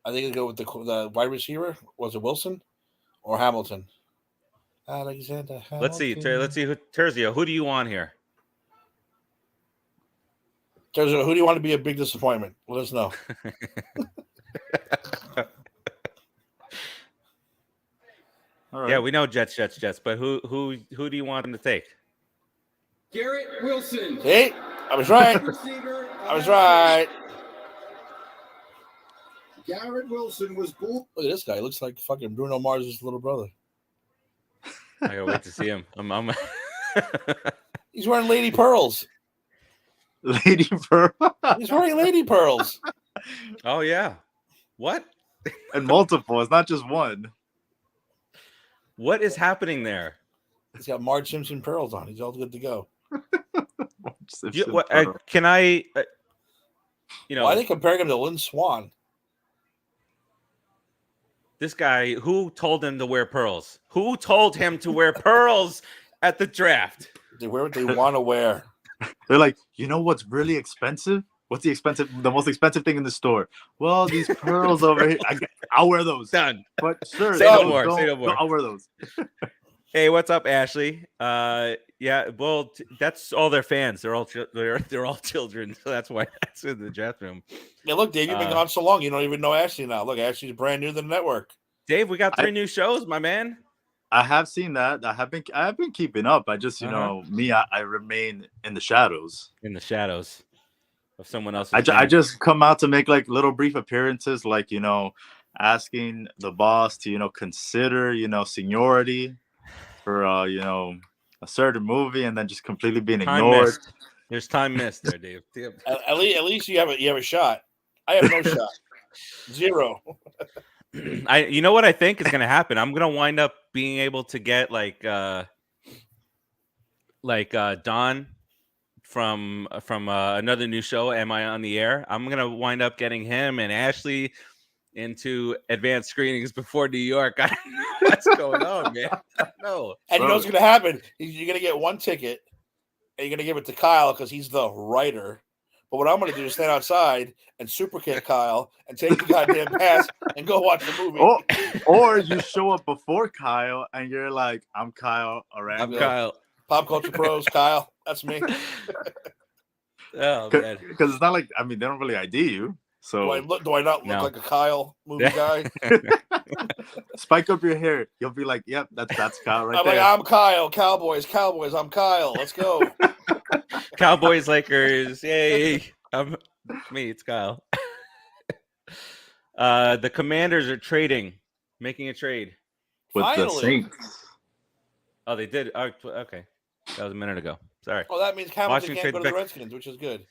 I think they go with the wide receiver. Was it Wilson or Hamilton? Alexander Hamilton. Let's see. Terzio, who do you want here? Terzio, who do you want to be a big disappointment? Let us know. All right. Yeah, we know Jets, but who do you want them to take? Garrett Wilson. See? I was right. Receiver. I was right. Garrett Wilson was born. Look at this guy. He looks like fucking Bruno Mars' little brother. I gotta wait to see him. I'm He's wearing lady pearls. Lady Pearl. He's wearing lady pearls. Oh yeah. What? And multiple. It's not just one. What is happening there? He's got Marge Simpson pearls on. He's all good to go. Can I? Why are they comparing him to Lynn Swan? This guy, who told him to wear pearls? Who told him to wear pearls at the draft? They wear what they want to wear. They're like, you know what's really expensive? What's the most expensive thing in the store? Well, these pearls over here. I'll wear those. Done. But sure, Say no more. Say no more. I'll wear those. Hey, what's up, Ashley? Yeah, well, that's all their fans. They're all children, so that's why that's in the draft room. Yeah, look, Dave, you've been gone so long, you don't even know Ashley now. Look, Ashley's brand new to the network. Dave, we got 3 new shows, my man. I have seen that. I have been keeping up. I just, I remain in the shadows. In the shadows of someone else. I just come out to make like little brief appearances, like, asking the boss to, consider, seniority for, a certain movie, and then just completely being ignored. Missed. There's time missed there, Dave. At least you have a shot. I have no shot. 0. You know what I think is going to happen? I'm going to wind up being able to get like Don from another new show, Am I on the Air? I'm going to wind up getting him and Ashley into advanced screenings before New York. I don't know what's going on, man. No. And you know what's going to happen? You're going to get 1 ticket, and you're going to give it to Kyle because he's the writer. But what I'm going to do is stand outside and super kick Kyle and take the goddamn pass and go watch the movie. Or you show up before Kyle and you're like, I'm Kyle. All right. I'm Kyle. Pop Culture Pros, Kyle. That's me. Oh, man. Because it's not like, they don't really ID you. So do I not look like a Kyle movie guy? Spike up your hair. You'll be like, yep, that's Kyle right I'm there. like, I'm Kyle. Cowboys. I'm Kyle. Let's go. Cowboys, Lakers. Yay. Me. It's Kyle. The Commanders are making a trade. With Finally. the Saints. Oh, they did. Oh, okay. That was a minute ago. Sorry. Oh, that means Hamilton can't go to the Redskins, which is good.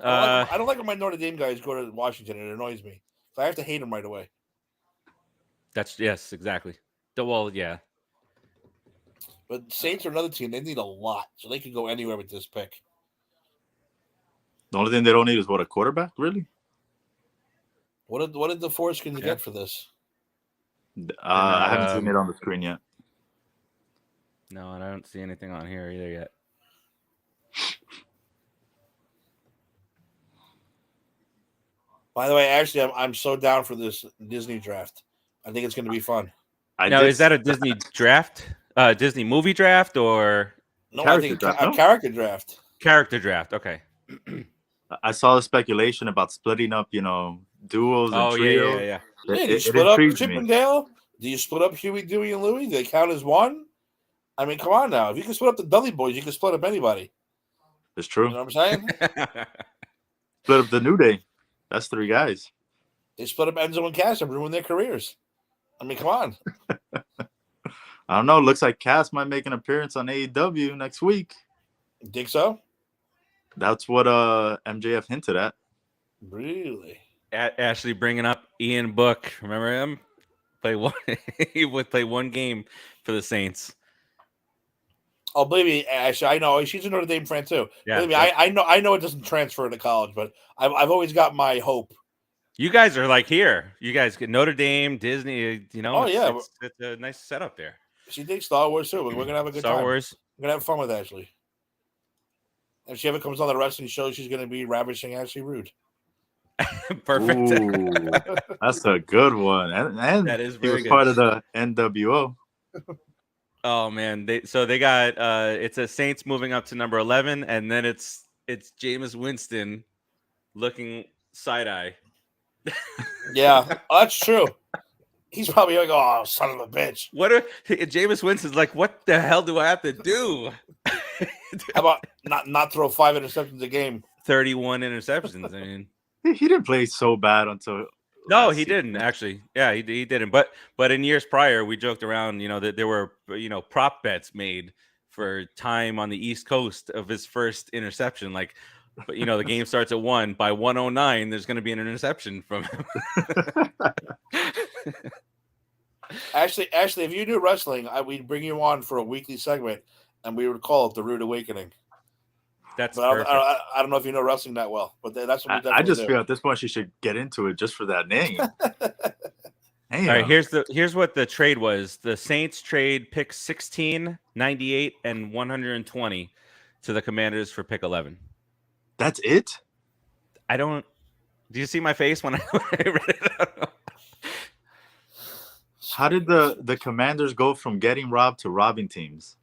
I don't like when my Notre Dame guys go to Washington. It annoys me. So I have to hate them right away. Yes, exactly. Well, yeah. But Saints are another team. They need a lot, so they can go anywhere with this pick. The only thing they don't need is a quarterback, really? What did the Foreskins get for this? I haven't seen it on the screen yet. No, and I don't see anything on here either yet. By the way, actually, I'm so down for this Disney draft. I think it's going to be fun. Is that a Disney draft? Disney movie draft or? No, I think a character draft. Character draft. Okay. I saw the speculation about splitting up, duos and trios. Yeah. Do you split up Chip and Dale? Do you split up Huey, Dewey, and Louie? Do they count as one? I mean, come on now. If you can split up the Dudley Boys, you can split up anybody. It's true. You know what I'm saying? Split up the New Day. That's 3 guys. They split up Enzo and Cass and ruined their careers. I mean, come on. I don't know. Looks like Cass might make an appearance on AEW next week. You think so? That's what MJF hinted at. Really? Ashley bringing up Ian Book. Remember him? He would play 1 game for the Saints. Oh, believe me, Ashley, I know she's a Notre Dame fan too. Yeah, believe me, I know it doesn't transfer to college, but I've always got my hope. You guys are like here. You guys get Notre Dame, Disney. Oh yeah, it's a nice setup there. She thinks Star Wars too. We're gonna have a good time. Star Wars. We're gonna have fun with Ashley. If she ever comes on the wrestling show, she's gonna be ravishing Ashley Rude. Perfect. Ooh, that's a good one. And that is he very was good. Part of the NWO. Oh man, they got it's a Saints moving up to number 11, and then it's Jameis Winston looking side eye. Yeah, that's true. He's probably like, "Oh, son of a bitch!" Jameis Winston's like, "What the hell do I have to do?" How about not throw 5 interceptions a game? 31 interceptions. I mean, he didn't play so bad until. No, he didn't actually. Yeah, he didn't. But in years prior, we joked around, that there were, prop bets made for time on the East Coast of his first interception. Like, but the game starts at 1. By 1:09, there's going to be an interception from him. Actually, if you knew wrestling, we'd bring you on for a weekly segment, and we would call it the Rude Awakening. That's perfect. I don't know if you know wrestling that well, but that's what we I just feel at this point she should get into it just for that name. All right, here's what the trade was. The Saints trade pick 16, 98, and 120 to the Commanders for pick 11. That's it? Do you see my face when I read it? How did the Commanders go from getting robbed to robbing teams?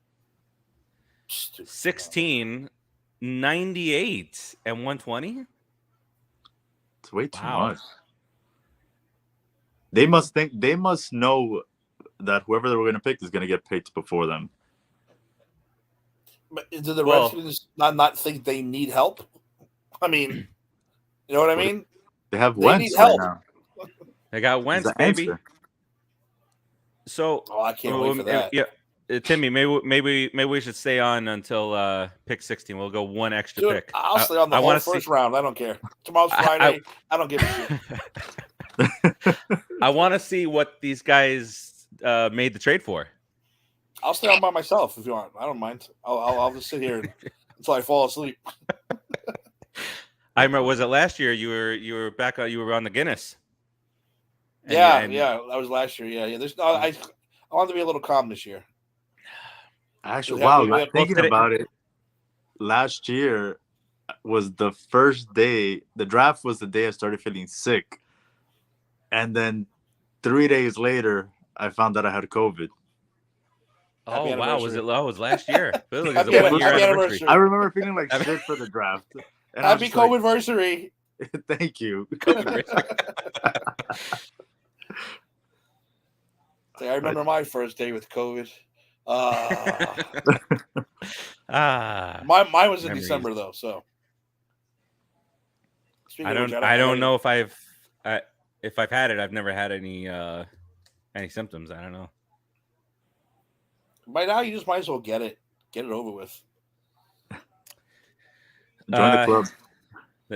16, 98, and 120? It's way too much. They must know that whoever they were going to pick is going to get picked before them. But do the Redskins not think they need help? I mean, you know what I mean? They have Wentz right now. They got Wentz, baby. Answer. So, I can't wait for that. Yeah, Timmy, maybe we should stay on until pick 16. We'll go one extra pick. I'll stay on the whole first round. I don't care. Tomorrow's Friday. I don't give a shit. I want to see what these guys made the trade for. I'll stay on by myself if you want. I don't mind. I'll just sit here until I fall asleep. I remember, was it last year? You were back. You were on the Guinness. Yeah, that was last year. Yeah. There's I want to be a little calm this year. Actually, thinking about it, last year was the first day. The draft was the day I started feeling sick, and then 3 days later, I found out I had COVID. Oh wow! Was it? It was last year. Happy anniversary. I remember feeling like shit for the draft. And happy COVID-versary. Thank you. I remember my first day with COVID. Mine was in December though. So I don't know if I've had it. I've never had any symptoms. I don't know. By now, you just might as well get it over with. Join the club.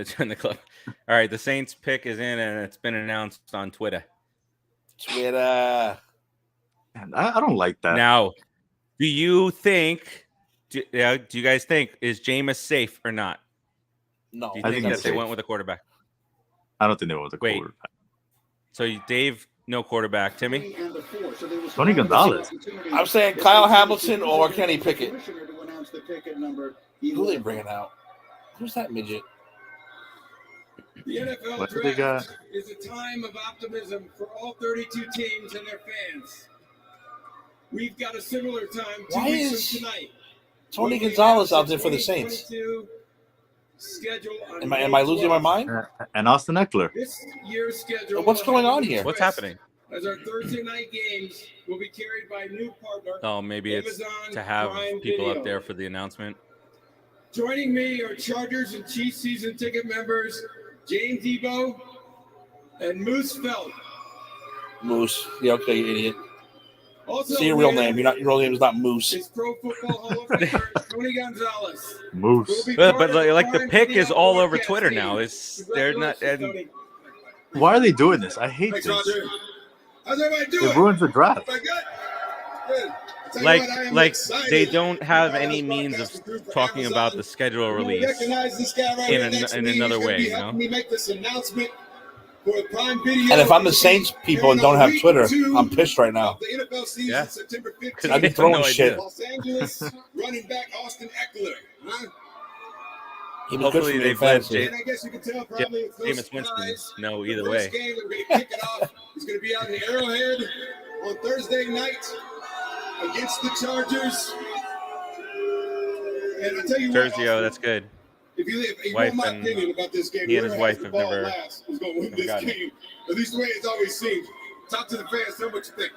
Join the club. All right, the Saints pick is in, and it's been announced on Twitter. And I don't like that. Now, do you guys think is Jameis safe or not? No, do you think that they went with a quarterback? I don't think they went with a quarterback. So Dave, no quarterback. Timmy, Tony Gonzalez. I'm saying Kyle Hamilton or Kenny Pickett. Who are they bringing out? Who's that midget? The NFL draft is a time of optimism for all 32 teams and their fans. We've got a similar time 2 weeks from tonight. Tony Gonzalez out there for the Saints? Am I losing my mind? And Austin Eckler. This year's schedule. What's going on here? What's happening? As our Thursday night games will be carried by a new partner. Oh, maybe it's to have people up there for the announcement. Joining me are Chargers and Chiefs season ticket members James Ebo and Moose Felt. Moose. Yeah, okay, you idiot. Also say your real name. Your real name is not Moose. It's Pro Football Hall of Famer Tony Gonzalez. Moose. But like the pick is all over Twitter now. They're not. And why are they doing this? I hate this. How's everybody doing? It ruins the draft. Good. Like they don't have any means of talking about the schedule release in another way, you know? And if I'm the Saints people and don't have Twitter, I'm pissed right now. Yeah. I'd be throwing shit. Los Angeles running back Austin Eckler, huh? Hopefully they've let I guess you can tell probably Jameis Winston know either way. Game that we're going to kick it off is going to be out in the Arrowhead on Thursday night against the Chargers. And I tell you what, Terzio, that's good. If you want my opinion about this game, he and his wife have never is going to win this game. At least the way it's always seemed. Talk to the fans. Tell them what you think.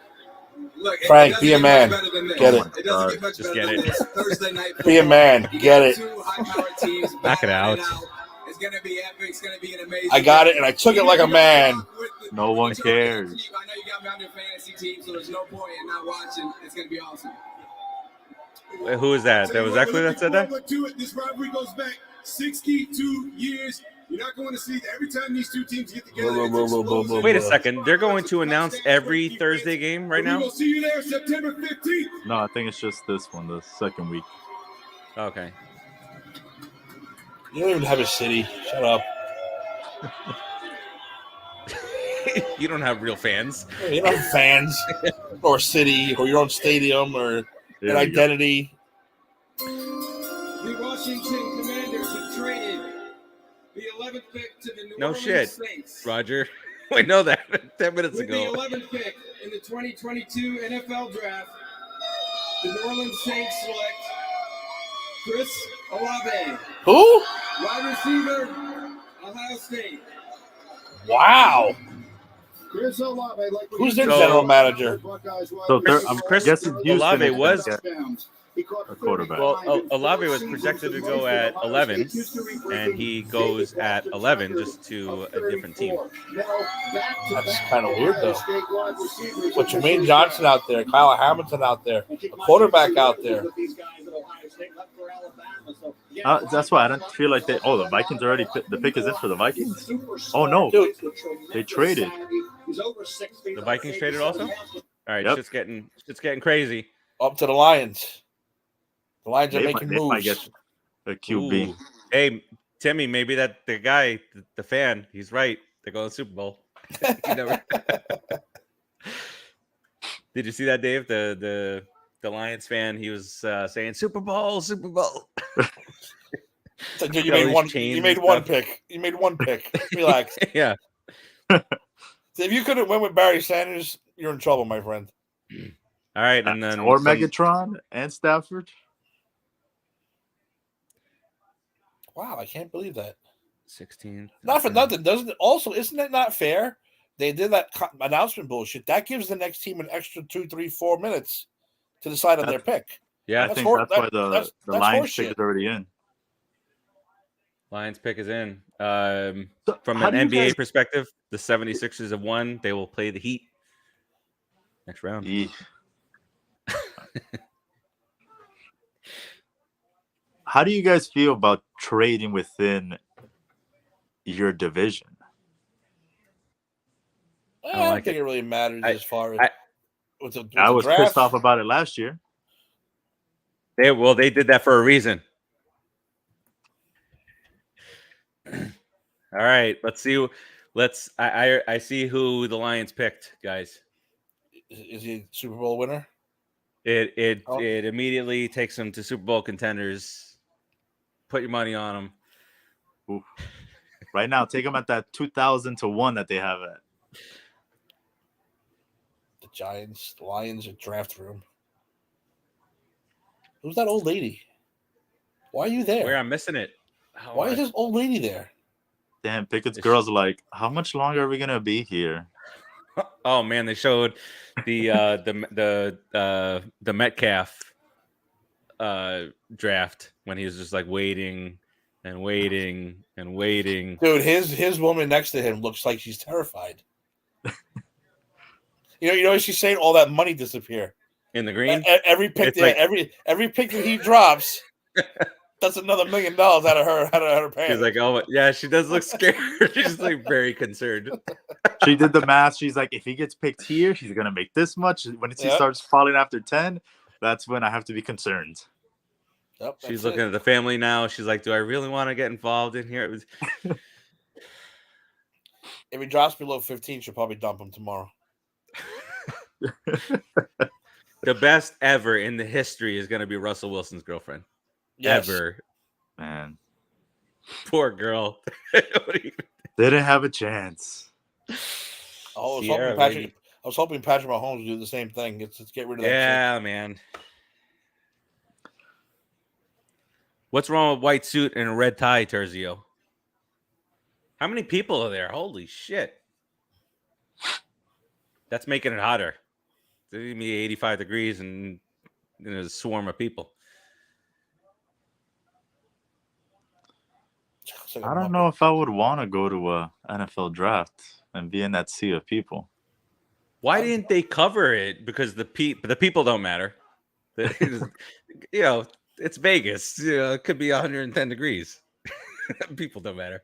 Look, Frank, be a man. Get it. It doesn't get much Just better get than it. this. Thursday night Be a football. man. You Get got it. two high-powered teams. Knock it out. It's going to be epic. It's going to be an amazing. I got it, and I took it like a man. No one cares. I know you got me on your fantasy team, so there's no point in not watching. It's going to be awesome. Wait, who is that? That was Eckler that said that? This rivalry goes back 62 years. You're not going to see every time these two teams get together. Wait a second. They're going to announce every Thursday game right now? We'll see you there September 15th. No, I think it's just this one, the second week. Okay. You don't even have a city. Shut up. You don't have real fans. You don't have fans or city or your own stadium or an identity. The Washington Commanders have traded the 11th pick to the New No Orleans shit, Saints. Roger. We know that 10 minutes With ago. the 11th pick in the 2022 NFL Draft, the New Orleans Saints select Chris Olave, Who? wide receiver, Ohio State. Wow. Chris Olave, like Who's their general manager? So I'm Chris guessing Houston Olave is was gonna get a quarterback. Well, Olave was projected to go at 11, and he goes at 11 just to a different team. That's kind of weird, though. But Jermaine Johnson out there, Kyle Hamilton out there, a quarterback out there. That's why I don't feel like they. Oh, the Vikings already. The pick is in for the Vikings. Oh no, Dude. they traded. The Vikings traded also? All right, Yep. shit's getting crazy. Up to the Lions. The Lions are They making might moves. get a QB. Ooh. Hey, Timmy, maybe that the guy, the fan, he's right. They're going to the Super Bowl. You never... Did you see that, Dave? The Lions fan, he was saying Super Bowl, Super Bowl. So, dude, you made one pick. You made one pick. Relax. Yeah. So if you could have went with Barry Sanders, you're in trouble, my friend. All right, and then or Megatron and Stafford. Wow, I can't believe that. 16. Not for nothing, doesn't it? Also, isn't it not fair? They did that announcement bullshit. That gives the next team an extra 2, 3, 4 minutes to decide on their pick. Yeah, I think that's why the Lions pick is already in. Lions pick is in. So From an NBA perspective, the 76ers have won. They will play the Heat next round. How do you guys feel about trading within your division? I don't think it really matters as far as with the I was draft. pissed off about it last year. They did that for a reason. All right, let's see. I see who the Lions picked, guys. Is he a Super Bowl winner? It immediately takes them to Super Bowl contenders. Put your money on them. Ooh. Right now, take them at that 2,000 to 1 that they have at. The Giants, the Lions, a draft room. Who's that old lady? Why are you there? Where I'm missing it. Why is this old lady there? Damn, Pickett's girls are like, how much longer are we gonna be here? Oh man, they showed the Metcalf draft when he was just like waiting and waiting and waiting. Dude, his woman next to him looks like she's terrified. You know, she's saying all that money disappear In the green? Every pick, every pick that he drops, that's another $1 million out of her pants. She's like, oh yeah, she does look scared. She's like very concerned. She did the math. She's like, if he gets picked here, she's gonna make this much. When he starts falling after 10, that's when I have to be concerned. Yep, she's looking at the family now. She's like, do I really want to get involved in here? If he drops below 15, she'll probably dump him tomorrow. The best ever in the history is going to be Russell Wilson's girlfriend. Yes. Ever. Man. Poor girl. Didn't have a chance. I was hoping Patrick Mahomes would do the same thing. Let's get rid of that. Yeah, man. What's wrong with white suit and a red tie, Terzio? How many people are there? Holy shit. That's making it hotter. It'd be 85 degrees and a swarm of people. I don't know if I would want to go to a NFL draft and be in that sea of people. Why didn't they cover it? Because the people don't matter. It's Vegas. It could be 110 degrees. People don't matter.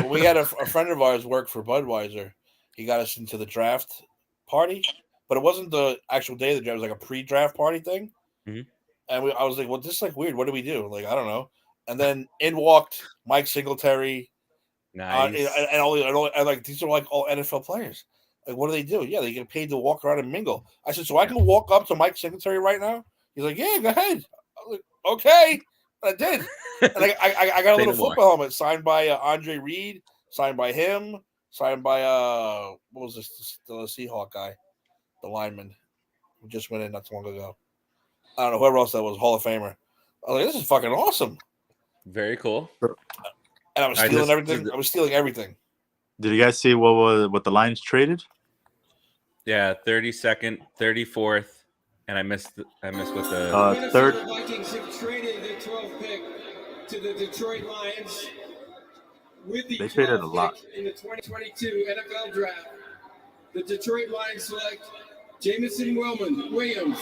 We had a friend of ours work for Budweiser. He got us into the draft party, but it wasn't the actual day of the draft. It was like a pre-draft party thing. Mm-hmm. And I was like, well, this is like weird. What do we do? Like, I don't know. And then in walked Mike Singletary. Nice. And like, these are like all NFL players. Like, what do they do? Yeah, they get paid to walk around and mingle. I said, so I can walk up to Mike Singletary right now? He's like, yeah, go ahead. I was like, okay. And I did. And I got a little football helmet signed by Andre Reed, signed by him, signed by what was this? The Seahawk guy, the lineman who just went in not too long ago. I don't know whoever else that was, Hall of Famer. I was like, this is fucking awesome. Very cool. And I was stealing everything. I was stealing everything. Did you guys see what the Lions traded? Yeah, 32nd, 34th, and I missed with the third. The Vikings have traded the 12th pick to the Detroit Lions with the 12th pick in the 2022 NFL Draft. The Detroit Lions select Jamison Williams,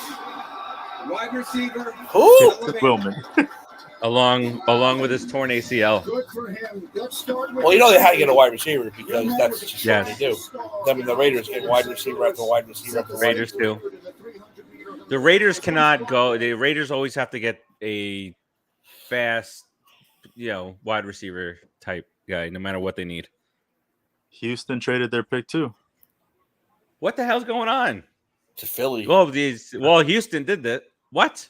wide receiver. Wilman. along with his torn ACL. Good for him. Well, they had to get a wide receiver because that's just what they do. Then the Raiders get wide receiver after wide receiver after wide receiver. Raiders too. The Raiders cannot go. The Raiders always have to get a fast, wide receiver type guy, no matter what they need. Houston traded their pick too. What the hell's going on? To Philly. Well, Houston did that. What?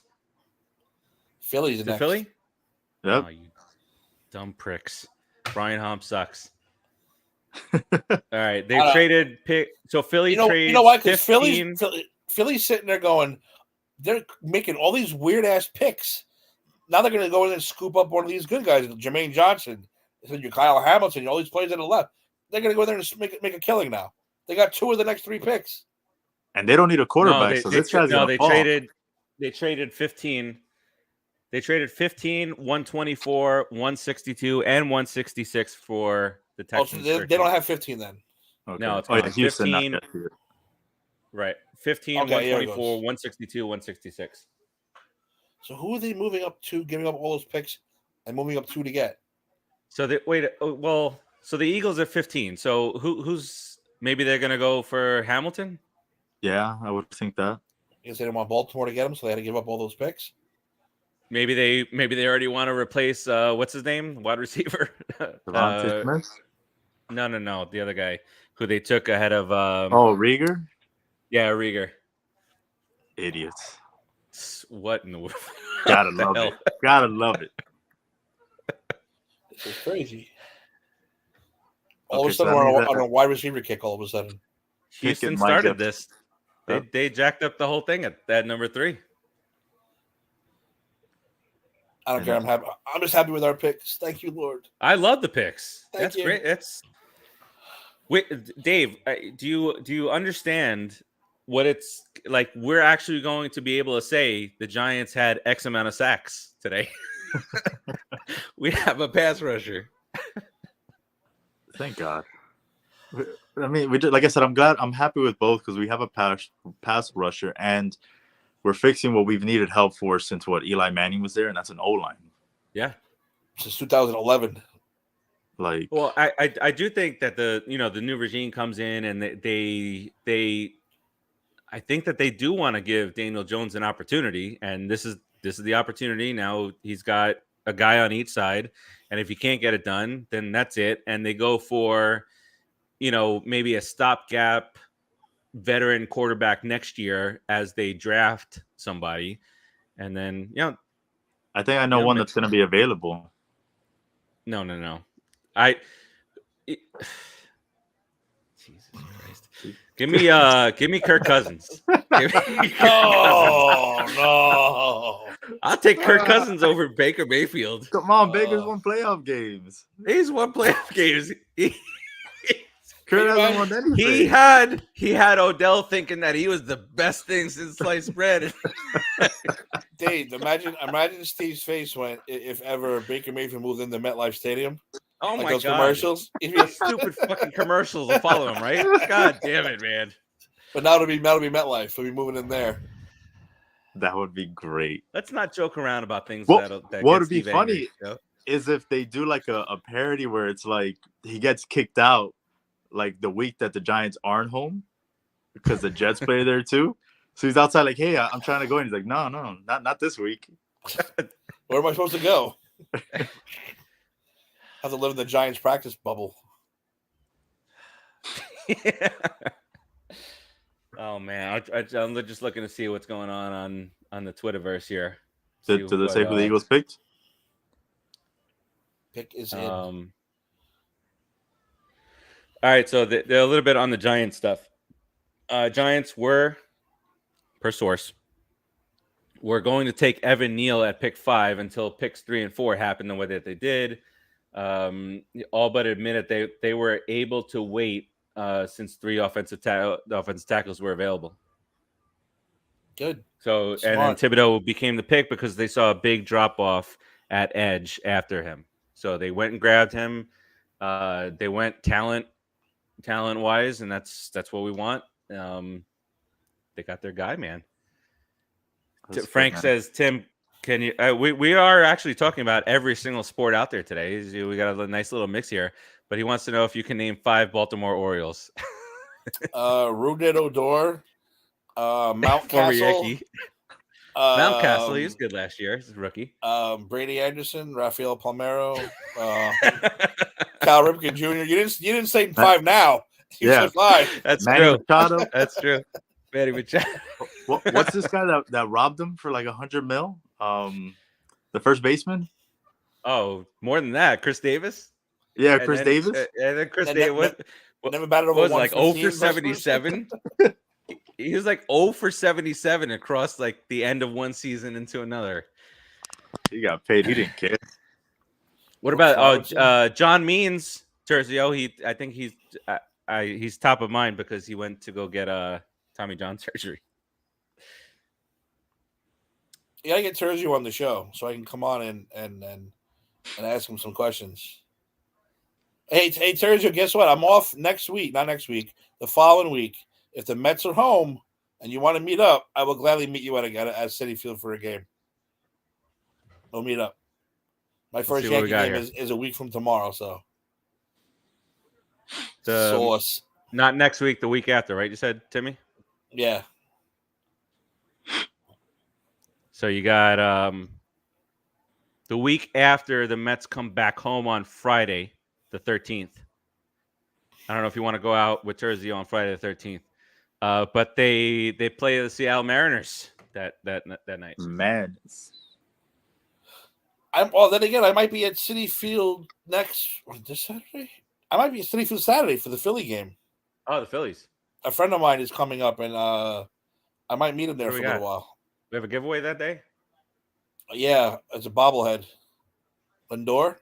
Philly's next. Philly? Yep. Oh, you dumb pricks. Brian Hom sucks. All right, they traded pick. So Philly trades. You know why? Because Philly's sitting there going, they're making all these weird ass picks. Now they're going to go in and scoop up one of these good guys, Jermaine Johnson, your Kyle Hamilton, all these players that are left. They're going to go there and make a killing now. They got 2 of the next 3 picks, and they don't need a quarterback. They traded 15. They traded 15, 124, 162, and 166 for the Texans. So they don't have 15 then. Okay. No, it's Houston. 15. Right. 15, 124, 162, 166. So who are they moving up to, giving up all those picks and moving up 2 to get? So so the Eagles are 15. So who's maybe they're going to go for Hamilton? Yeah, I would think that. Because they didn't want Baltimore to get him, so they had to give up all those picks. Maybe they already want to replace what's his name, wide receiver. No, the other guy who they took ahead of. Rieger. Yeah, Rieger. Idiots. What in the world? Gotta love it. Gotta love it. This is crazy. All of a sudden, we're on a wide receiver kick. All of a sudden, Houston started this. They jacked up the whole thing at number 3. I don't care. I'm happy. I'm just happy with our picks. Thank you, Lord. I love the picks. That's great. Wait, Dave, do you understand what it's like? We're actually going to be able to say the Giants had X amount of sacks today. We have a pass rusher. Thank God. I mean, like I said, I'm happy with both because we have a pass rusher and we're fixing what we've needed help for since Eli Manning was there, and that's an O-line. Yeah, since 2011. Well, I do think that the new regime comes in and they I think that they do want to give Daniel Jones an opportunity, and this is the opportunity. Now he's got a guy on each side, and if he can't get it done, then that's it. And they go for maybe a stopgap veteran quarterback next year as they draft somebody, and then I think I know one that's going to be available. No. Jesus Christ! Give me Kirk Cousins. No. I'll take Kirk Cousins over Baker Mayfield. Come on, Baker's won playoff games. He's won playoff games. Kurt hasn't won anything. He had Odell thinking that he was the best thing since sliced bread. Dave, imagine Steve's face when if ever Baker Mayfield moved into MetLife Stadium. Oh like my those God. Commercials. Those stupid fucking commercials will follow him, right? God damn it, man. But now it'll be MetLife. We'll be moving in there. That would be great. Let's not joke around about things that what would be funny is if they do like a parody where it's like he gets kicked out like the week that the Giants aren't home because the Jets play there too. So he's outside like, hey, I'm trying to go in. He's like, no, not this week. Where am I supposed to go? Have to live in the Giants practice bubble. Yeah. Oh man, I'm just looking to see what's going on the Twitterverse here. Did they say who the Eagles picked? Pick is in. All right, so they're a little bit on the Giants stuff. Giants were, per source, we're going to take Evan Neal at pick 5 until picks 3 and 4 happened the way that they did. All but admitted they were able to wait since 3 offensive tackles were available. Good. So Smart. And then Thibodeau became the pick because they saw a big drop off at edge after him. So they went and grabbed him. They went talent wise, and that's what we want. They got their guy, man. Frank says, Tim, can you? We are actually talking about every single sport out there today. We got a nice little mix here, but he wants to know if you can name 5 Baltimore Orioles. Rougned Odor, Mount Castle. Mount Castle, he was good last year. He's a rookie. Brady Anderson, Rafael Palmeiro, Cal Ripken Jr. You didn't say 5 now. You said 5. That's Manny true. Machado. That's true. Manny Machado. What's this guy that robbed him for like $100 million? The first baseman. Oh, more than that, Chris Davis. Yeah, Chris Davis. And then Chris Davis never batted over. Was like 0 for 77. He was like 0 for 77 across like the end of one season into another. He got paid. He didn't care. What about John Means, Terzio? I think he's top of mind because he went to go get Tommy John surgery. You gotta get Terzio on the show so I can come on and ask him some questions. Hey, Terzio, guess what? I'm off next week. Not next week. The following week. If the Mets are home and you want to meet up, I will gladly meet you at Citi Field for a game. We'll meet up. My first Yankee game is a week from tomorrow, so. Sauce. Not next week, the week after, right? You said, Timmy? Yeah. So you got the week after the Mets come back home on Friday, the 13th. I don't know if you want to go out with Terzio on Friday the 13th. But they play the Seattle Mariners that night. Man. Then again, I might be at Citi Field this Saturday. I might be at Citi Field Saturday for the Philly game. Oh, the Phillies. A friend of mine is coming up, and I might meet him there for a little while. We have a giveaway that day? Yeah, it's a bobblehead. Lindor.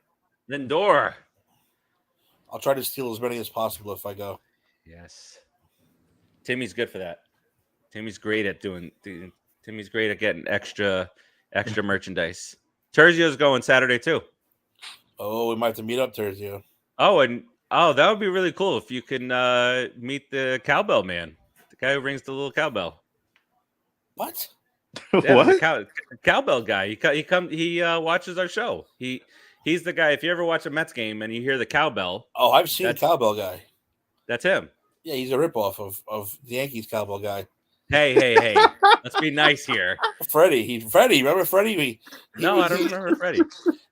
I'll try to steal as many as possible if I go. Yes. Timmy's good for that. Timmy's great at getting extra merchandise. Terzio's going Saturday too. Oh, we might have to meet up, Terzio. That would be really cool if you can meet the cowbell man, the guy who rings the little cowbell. What? Yeah, what? The cowbell guy. He watches our show. He's the guy. If you ever watch a Mets game and you hear the cowbell. Oh, I've seen cowbell guy. That's him. Yeah, he's a ripoff of the Yankees cowbell guy. Hey. Let's be nice here. Freddie. Remember Freddie? I don't remember Freddie.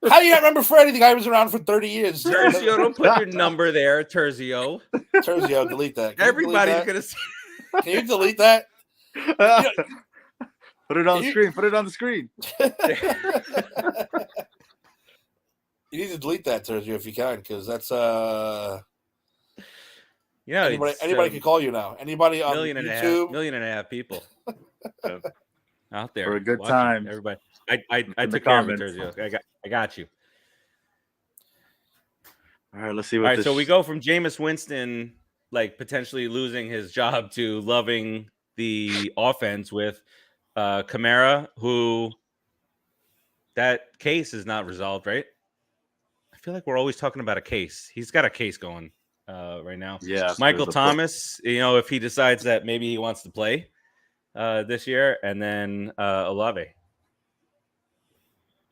How do you not remember Freddie? The guy was around for 30 years. Terzio, don't put your number there, Terzio. Terzio, delete that. Everybody's going to see. Can you delete that? Put it on the screen. Put it on the screen. You need to delete that, Terzio, if you can, because that's anybody can call you now. Anybody on YouTube? Million and a half people out there for a good time. Everybody, I took care of it, Terzio. I got you. All right, let's see what. All right, so we go from Jameis Winston like potentially losing his job to loving the offense with Kamara, who that case is not resolved, right? I feel like we're always talking about a case. He's got a case going right now. Yeah. Michael Thomas, if he decides that maybe he wants to play this year, and then Olave.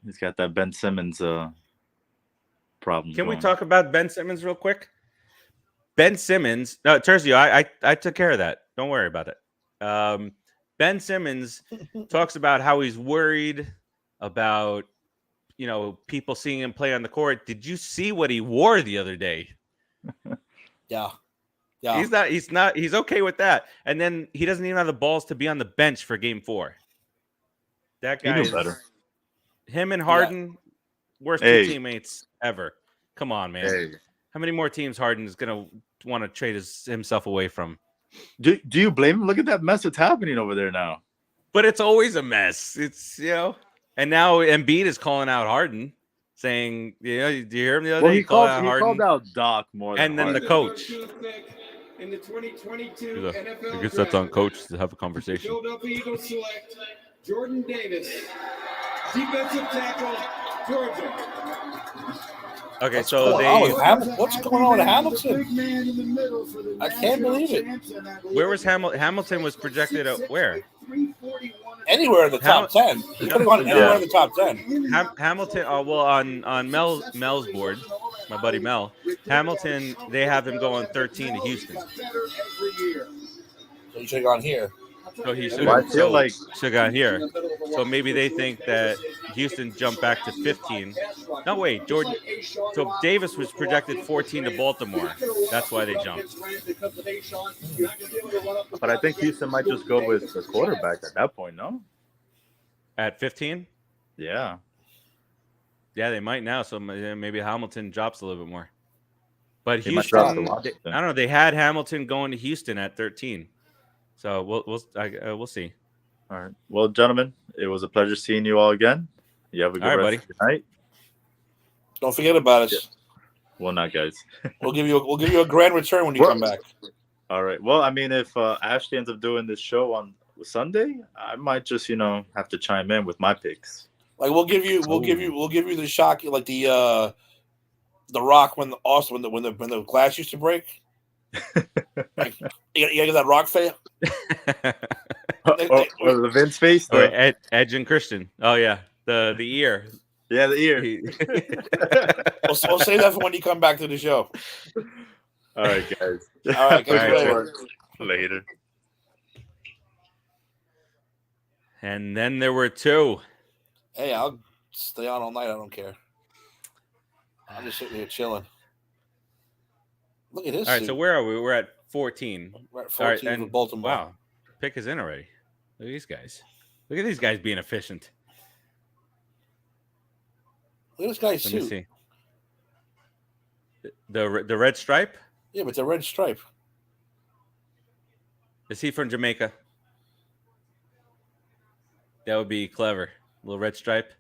He's got that Ben Simmons problem. Can we talk about Ben Simmons real quick? Ben Simmons, no, Terzio, I took care of that. Don't worry about it. Ben Simmons talks about how he's worried about people seeing him play on the court. Did you see what he wore the other day? Yeah. He's okay with that. And then he doesn't even have the balls to be on the bench for game 4. That guy is better. Him and Harden, worst two teammates ever. Come on, man. How many more teams Harden is going to want to trade himself away from? Do you blame him? Look at that mess that's happening over there now. But it's always a mess. It's, and now Embiid is calling out Harden, saying, do you hear him the other day? He called out Doc more than and then Harden. the coach. In the 2022 NFL I guess that's on coach to have a conversation. Philadelphia Eagles select Jordan Davis, defensive tackle, Georgia. Okay, what's so what's going on with Hamilton? I can't believe it. Where was Hamilton was projected at where? Anywhere in the top 10. He could have gone anywhere in the top 10. Hamilton, on Mel's board, my buddy Mel, Hamilton, they have him going 13 to Houston. So you should have gone here. So he should have gone here. So maybe they think that Houston jumped back to 15. No, wait, Jordan. So Davis was projected 14 to Baltimore. That's why they jumped. But I think Houston might just go with the quarterback at that point, no? At 15? Yeah. Yeah, they might now. So maybe Hamilton drops a little bit more. But Houston, I don't know. They had Hamilton going to Houston at 13. So we'll see. All right. Well, gentlemen, it was a pleasure seeing you all again. You have a good rest of your night. Don't forget about us. Yeah. Well, not guys. We'll give you a grand return when you come back. All right. Well, I mean, if Ashley ends up doing this show on Sunday, I might just have to chime in with my picks. Like we'll give you the shock, like the Rock when the glass used to break. Like, you gotta get that Rock face. Or the Vince face. Or Edge and Christian. Oh yeah, the ear. Yeah, the ear. We'll save that for when you come back to the show. All right, guys. All right, guys. Later. And then there were 2. Hey, I'll stay on all night. I don't care. I'm just sitting here chilling. Look at this. All right, so where are we? We're at 14. We're at 14 and Baltimore. Wow, pick is in already. Look at these guys. Look at these guys being efficient. Look at this guy's suit. Let me see. The red stripe? Yeah, but it's a red stripe. Is he from Jamaica? That would be clever. A little red stripe.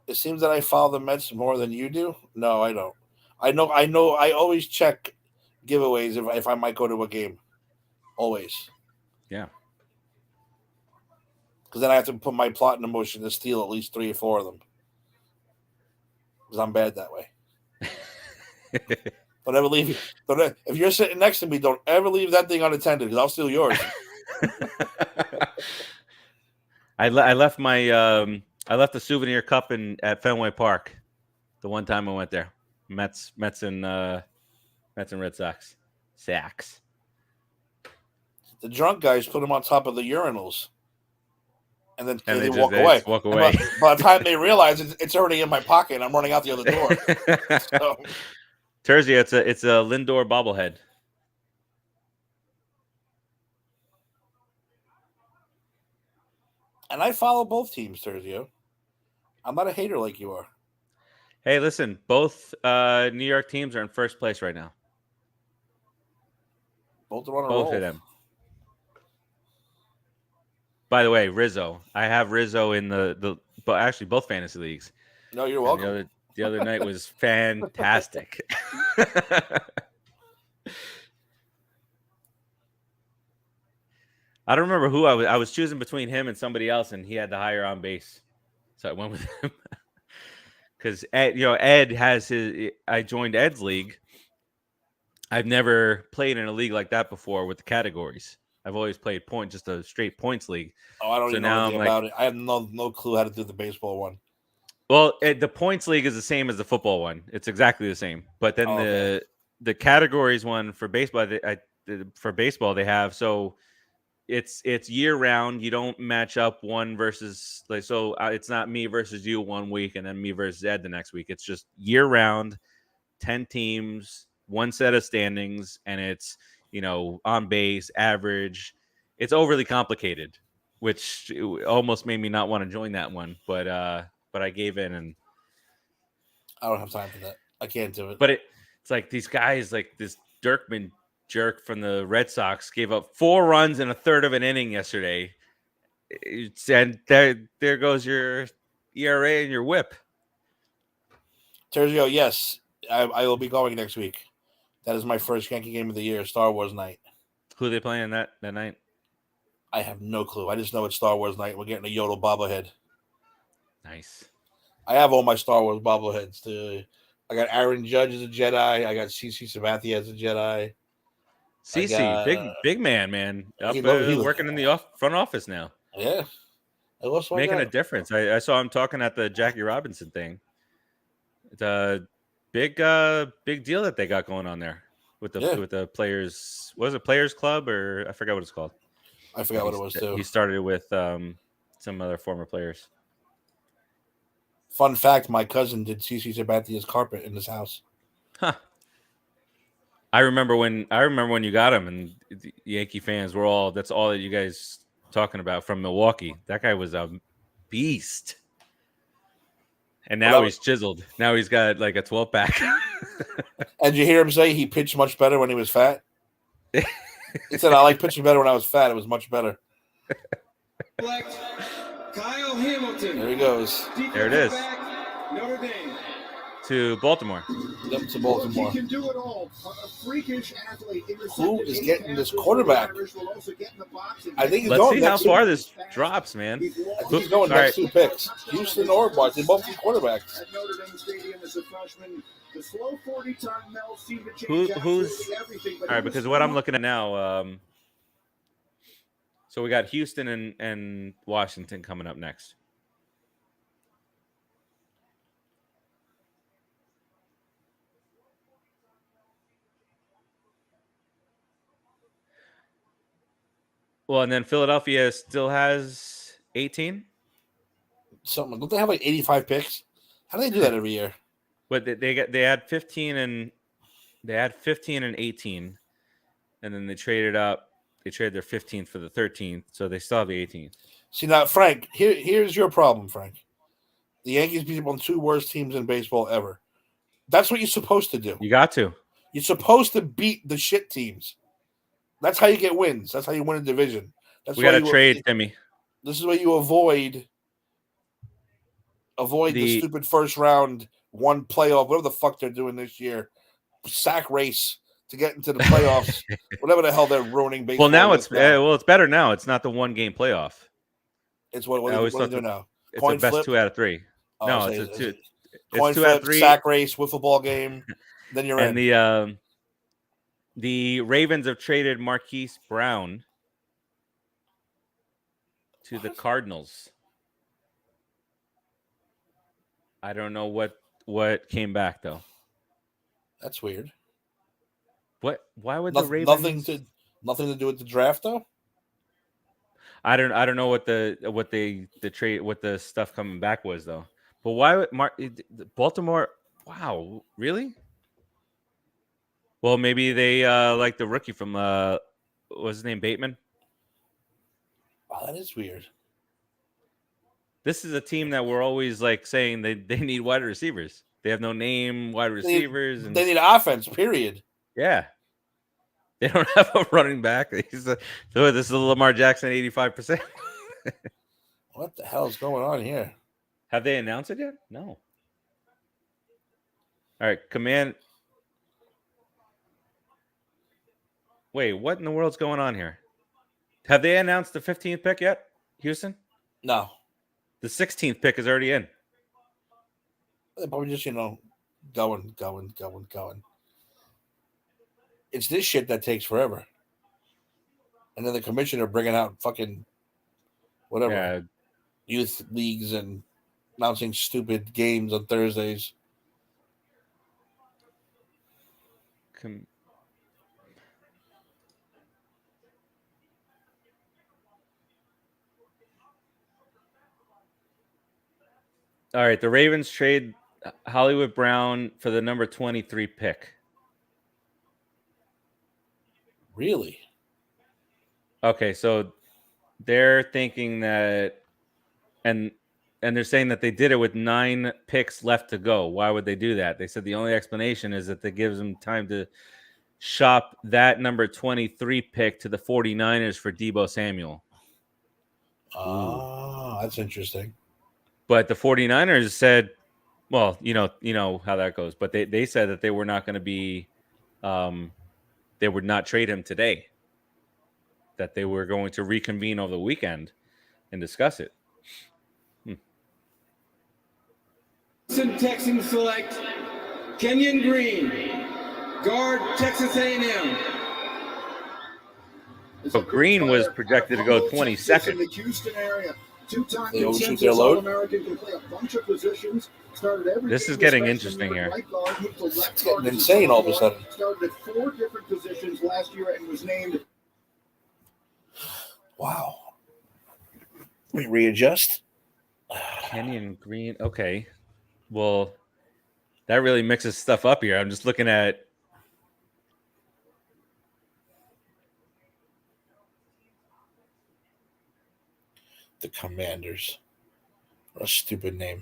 It seems that I follow the Mets more than you do. No, I don't. I know. I always check giveaways if I might go to a game. Always. Yeah. Because then I have to put my plot in motion to steal at least 3 or 4 of them. Because I'm bad that way. Don't ever leave. If you're sitting next to me, don't ever leave that thing unattended because I'll steal yours. I left my I left the souvenir cup at Fenway Park. The one time I went there, Mets and Red Sox. Sacks. The drunk guys put them on top of the urinals, and then they walk away. By the time they realize it's already in my pocket, and I'm running out the other door. So. Terzio, it's a Lindor bobblehead. And I follow both teams, Terzio. I'm not a hater like you are. Hey, listen, both New York teams are in first place right now. Both are on a roll. Both of them. By the way, Rizzo. I have Rizzo in but actually both fantasy leagues. No, you're welcome. the other night was fantastic. I don't remember who I was choosing between him and somebody else, and he had the higher on base, so I went with him. Because Ed has his. I joined Ed's league. I've never played in a league like that before with the categories. I've always played just a straight points league. Oh, I don't even know anything about it. I have no clue how to do the baseball one. Well, the points league is the same as the football one. It's exactly the same. But then the categories one for baseball, they have so it's year round. You don't match up one versus it's not me versus you one week and then me versus Ed the next week. It's just year round, 10 teams, one set of standings, and it's on base, average. It's overly complicated, which almost made me not want to join that one. But I gave in, and I don't have time for that. I can't do it. But it's like these guys, like this Dirkman jerk from the Red Sox, gave up 4 runs in a third of an inning yesterday. And there goes your ERA and your WHIP. Terzio, yes, I will be going next week. That is my first Yankee game of the year, Star Wars night. Who are they playing that night? I have no clue. I just know it's Star Wars night. We're getting a Yodel bobblehead. Nice. I have all my Star Wars bobbleheads. Too. I got Aaron Judge as a Jedi. I got CC Sabathia as a Jedi. CC, big man. Up working in the front office now. Yeah. Making a difference. I saw him talking at the Jackie Robinson thing. It's a big deal that they got going on there with the players. Was it Players Club or I forgot what it's called? I forgot what it was too. He started with some other former players. Fun fact: my cousin did CC Sabathia's carpet in his house. Huh. I remember when you got him, and the Yankee fans were all. That's all that you guys talking about from Milwaukee. That guy was a beast. And now he's chiseled. Now he's got like a 12-pack. And you hear him say he pitched much better when he was fat? He said, I like pitching better when I was fat. It was much better. Kyle Hamilton. There he goes. There it is. Notre Dame. To Baltimore. Yep, to Baltimore. He can do it all. A freakish athlete. Who is getting this quarterback? I think Let's see how far this drops, man. I think he's going next 2 picks. Houston or Bart. They both need quarterbacks. At Notre Dame Stadium as a freshman, the slow 40-ton Mel seemed to change who's everything. All right, because what I'm looking at now, so we got Houston and Washington coming up next. Well, and then Philadelphia still has 18. Something. Don't they have like 85 picks? How do they do that every year? But they had 15 and 18, and then they traded up. They traded their 15th for the 13th, so they still have the 18th. See now, Frank. Here's your problem, Frank. The Yankees beat up on 2 worst teams in baseball ever. That's what you're supposed to do. You got to. You're supposed to beat the shit teams. That's how you get wins. That's how you win a division. We got to trade, Timmy. This is where you avoid the stupid first round, one playoff, whatever the fuck they're doing this year, sack race to get into the playoffs, whatever the hell they're ruining baseball. Well, now it's better now. It's not the 1-game playoff. It's what they do now. It's the best 2 out of 3. Oh, no, it's 2. Coin flip, out of 3. Sack race, wiffle ball game. Then you're in. And the Ravens have traded Marquise Brown to the Cardinals. I don't know what came back though. That's weird. What? Why would the Ravens? Nothing to do with the draft though. I don't know what the trade, what the stuff coming back was though. But why would Baltimore? Wow, really? Well, maybe they like the rookie from what's his name, Bateman. Wow, that is weird. This is a team that we're always like saying they need wide receivers. They have no name wide receivers. They need offense, period. Yeah. They don't have a running back. This is a Lamar Jackson 85%. What the hell is going on here? Have they announced it yet? No. All right, command. Wait, what in the world's going on here? Have they announced the 15th pick yet, Houston? No. The 16th pick is already in. They're probably just, going. It's this shit that takes forever. And then the commissioner bringing out fucking whatever youth leagues and announcing stupid games on Thursdays. All right, the Ravens trade Hollywood Brown for the number 23 pick. Really? Okay, so they're thinking that, and they're saying that they did it with 9 picks left to go. Why would they do that? They said the only explanation is that it gives them time to shop that number 23 pick to the 49ers for Deebo Samuel. That's interesting. But the 49ers said, well, you know how that goes. But they said that they were not going to be, they would not trade him today. That they were going to reconvene over the weekend and discuss it. Texans select Kenyon Green, guard, Texas A&M. So Green was projected to go 22nd. In the Houston area. Two-time They overshoot consensus their load? All-American, can play a bunch of positions. Started every This game is getting as interesting here. right guard, moved to left It's guard getting as insane all of a point sudden. guard, started at 4 different positions last year and was named. Wow. Let me readjust. Kenyon Green. Okay. Well, that really mixes stuff up here. I'm just looking at. The Commanders. What a stupid name.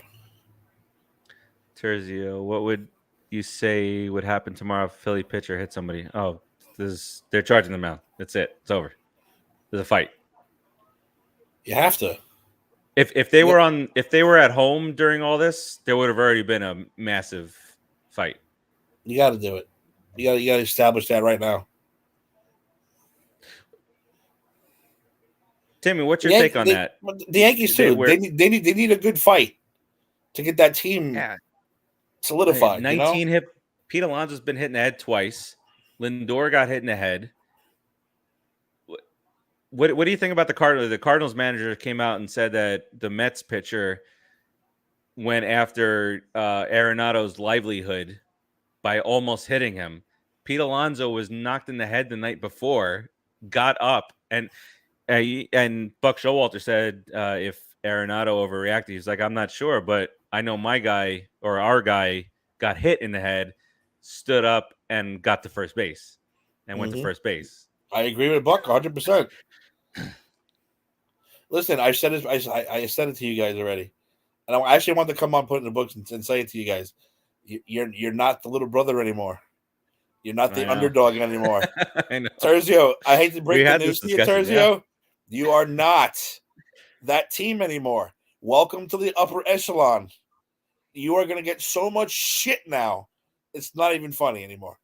Terzio, what would you say would happen tomorrow if a Philly pitcher hit somebody? Oh, they're charging them out. That's it. It's over. There's a fight. You have to. If they were at home during all this, there would have already been a massive fight. You got to do it. You got to establish that right now. Timmy, what's your take on that? The Yankees too. They need a good fight to get that team solidified. 19 hit. Pete Alonso's been hit in the head twice. Lindor got hit in the head. What do you think about the Cardinals? The Cardinals manager came out and said that the Mets pitcher went after Arenado's livelihood by almost hitting him. Pete Alonso was knocked in the head the night before, got up, and Buck Showalter said if Arenado overreacted, he's like, I'm not sure, but I know my guy or our guy got hit in the head, stood up, and got to first base and went to first base. I agree with Buck 100%. Listen, I said it. I said it to you guys already, and I actually want to come on, put it in the books, and say it to you guys. You're not the little brother anymore. You're not the underdog anymore. I know. Terzio, I hate to break the news to you, Terzio. Yeah. You are not that team anymore. Welcome to the upper echelon. You are going to get so much shit now. It's not even funny anymore.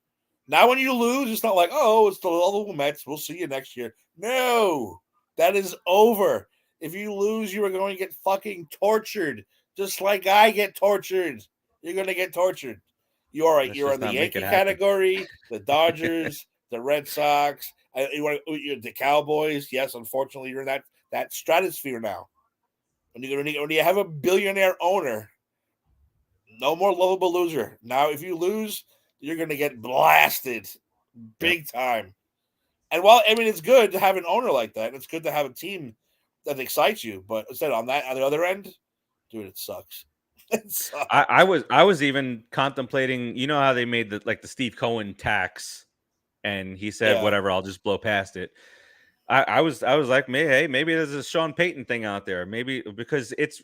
Now when you lose, it's not like, oh, it's the little Mets. We'll see you next year. No, that is over. If you lose, you are going to get fucking tortured, just like I get tortured. You're going to get tortured. You're in the Yankee category, the Dodgers, the Red Sox, the Cowboys. Yes, unfortunately, you're in that stratosphere now. When you have a billionaire owner, no more lovable loser. Now, if you lose, you're going to get blasted big time. And while it's good to have an owner like that, it's good to have a team that excites you. But instead, on the other end, dude, it sucks. It sucks. I was even contemplating. You know how they made the Steve Cohen tax, and he said, "Whatever, I'll just blow past it." I was like, maybe there's a Sean Payton thing out there. Maybe because it's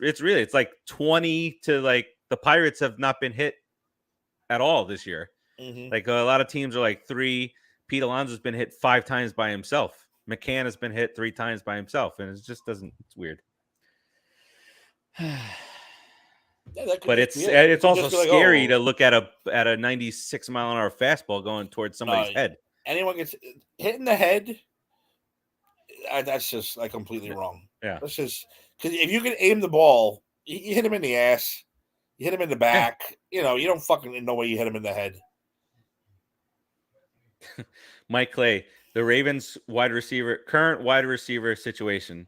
like 20 to the Pirates have not been hit at all this year. Mm-hmm. Like a lot of teams are like 3. Pete Alonso's been hit 5 times by himself. McCann has been hit 3 times by himself, and it just doesn't. It's weird. Yeah, But it's also scary to look at a 96 mile an hour fastball going towards somebody's head. Anyone gets hit in the head, that's just like completely wrong. Yeah, that's just because if you can aim the ball, you hit him in the ass, you hit him in the back. You don't fucking know where you hit him in the head. Mike Clay, the Ravens current wide receiver situation.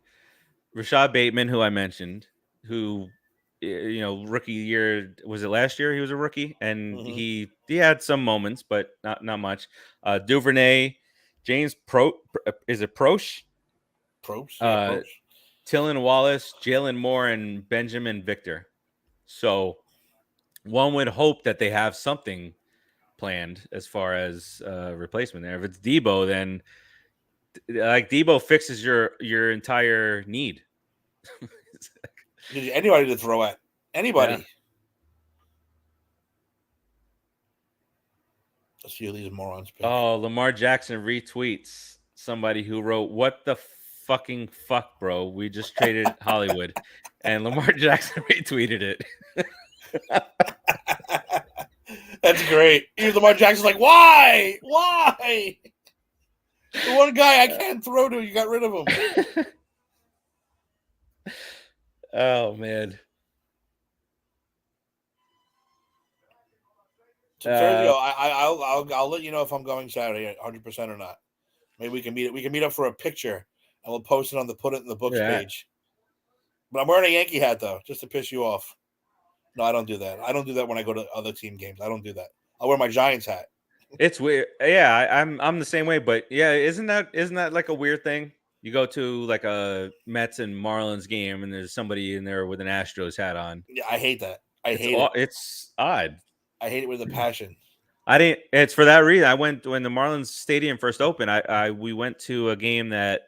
Rashad Bateman, who I mentioned, who rookie year, was it last year? He was a rookie, and he had some moments, but not much. Duvernay, James is it Proche? Probst. Probst. Tylan Wallace, Jalen Moore, and Benjamin Victor. So one would hope that they have something planned as far as replacement there. If it's Debo, then like Debo fixes your entire need. Anybody to throw at. Anybody. Yeah. Let's see who these morons pick. Oh, Lamar Jackson retweets somebody who wrote, "What the fucking fuck, bro? We just traded Hollywood." And Lamar Jackson retweeted it. That's great. Even Lamar Jackson's like, why? Why? The one guy I can't throw to, you got rid of him. Oh, man. So Sergio, I'll let you know if I'm going Saturday, 100% or not. Maybe we can meet. We can meet up for a picture, and we'll post it on the Put It in the Books page. But I'm wearing a Yankee hat though, just to piss you off. No, I don't do that. I don't do that when I go to other team games. I don't do that. I wear my Giants hat. It's weird. Yeah, I'm the same way. But yeah, isn't that like a weird thing? You go to like a Mets and Marlins game, and there's somebody in there with an Astros hat on. Yeah, I hate that. It's odd. I hate it with a passion. It's for that reason. I went when the Marlins Stadium first opened. We went to a game that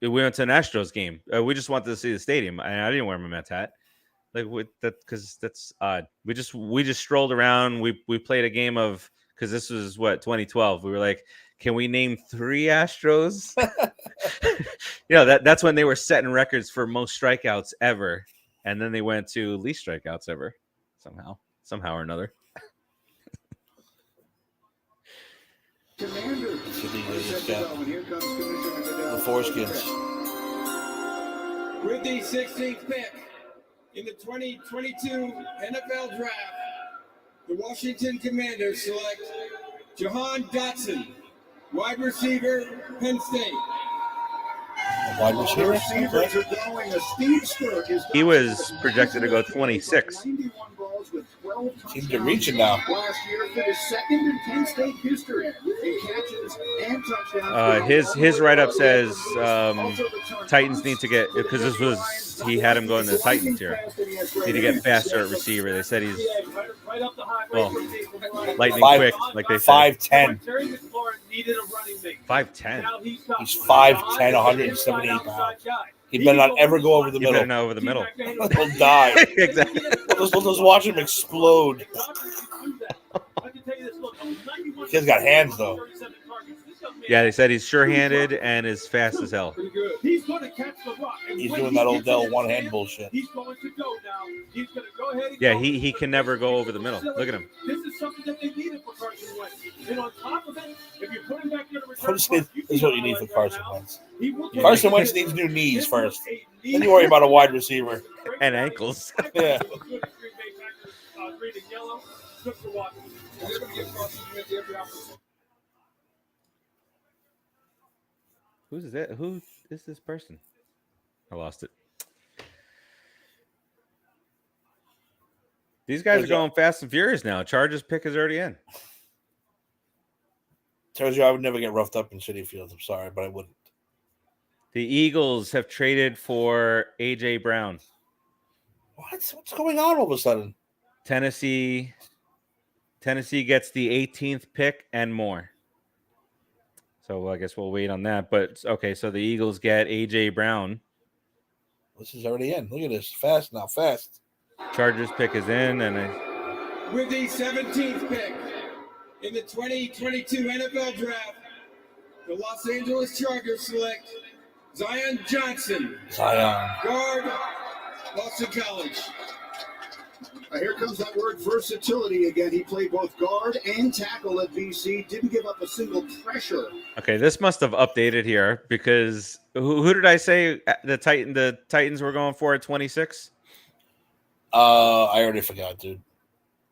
we went to an Astros game. We just wanted to see the stadium, and I didn't wear my Mets hat. Like with that, because that's odd. We just strolled around. We played a game of, because this was 2012. We were like, can we name 3 Astros? That's when they were setting records for most strikeouts ever, and then they went to least strikeouts ever somehow or another. Commander. The foreskins. With the 16th pick in the 2022 NFL Draft, the Washington Commanders select Jahan Dotson, wide receiver, Penn State. Wide receiver? He was projected to go 26. Seems to reach it now. Last year finished second in Penn State history in catches and touchdowns. His write-up says Titans need to get, because he had him going to the Titans here. Need to get faster at receiver. They said he's lightning quick, like they said. 5'10". 5'10". He's 5'10", 178 pounds. He better not ever go over the middle. Better not over the middle. He'll die. Exactly. We'll just watch him explode. He's got hands, though. Yeah, they said he's sure-handed and is fast as hell. He's going to catch the rock. He's doing that Odell one-hand bullshit. He's going to go now. He's going to go ahead and yeah, he can never go over the middle. Look at him. This is something that they needed for Carson Wentz. And on top of it, if you put him back there to return, this is what you need for Carson Wentz. Carson Wentz needs new knees first. Then you worry about a wide receiver. And ankles. Yeah. Who's that? Who is this person? I lost it. These guys are going fast and furious now. Chargers pick is already in. Tells you I would never get roughed up in Citi Field. I'm sorry, but I wouldn't. The Eagles have traded for A.J. Brown. What's going on all of a sudden? Tennessee gets the 18th pick and more. So I guess we'll wait on that. But okay, so the Eagles get A.J. Brown. This is already in. Look at this. Fast now. Fast. Chargers pick is in. With the 17th pick in the 2022 NFL Draft, the Los Angeles Chargers select Zion Johnson. Zion. Guard, Boston College. Here comes that word versatility again. He played both guard and tackle at BC. Didn't give up a single pressure. Okay, this must have updated here because who did I say the Titans were going for at 26? I already forgot, dude.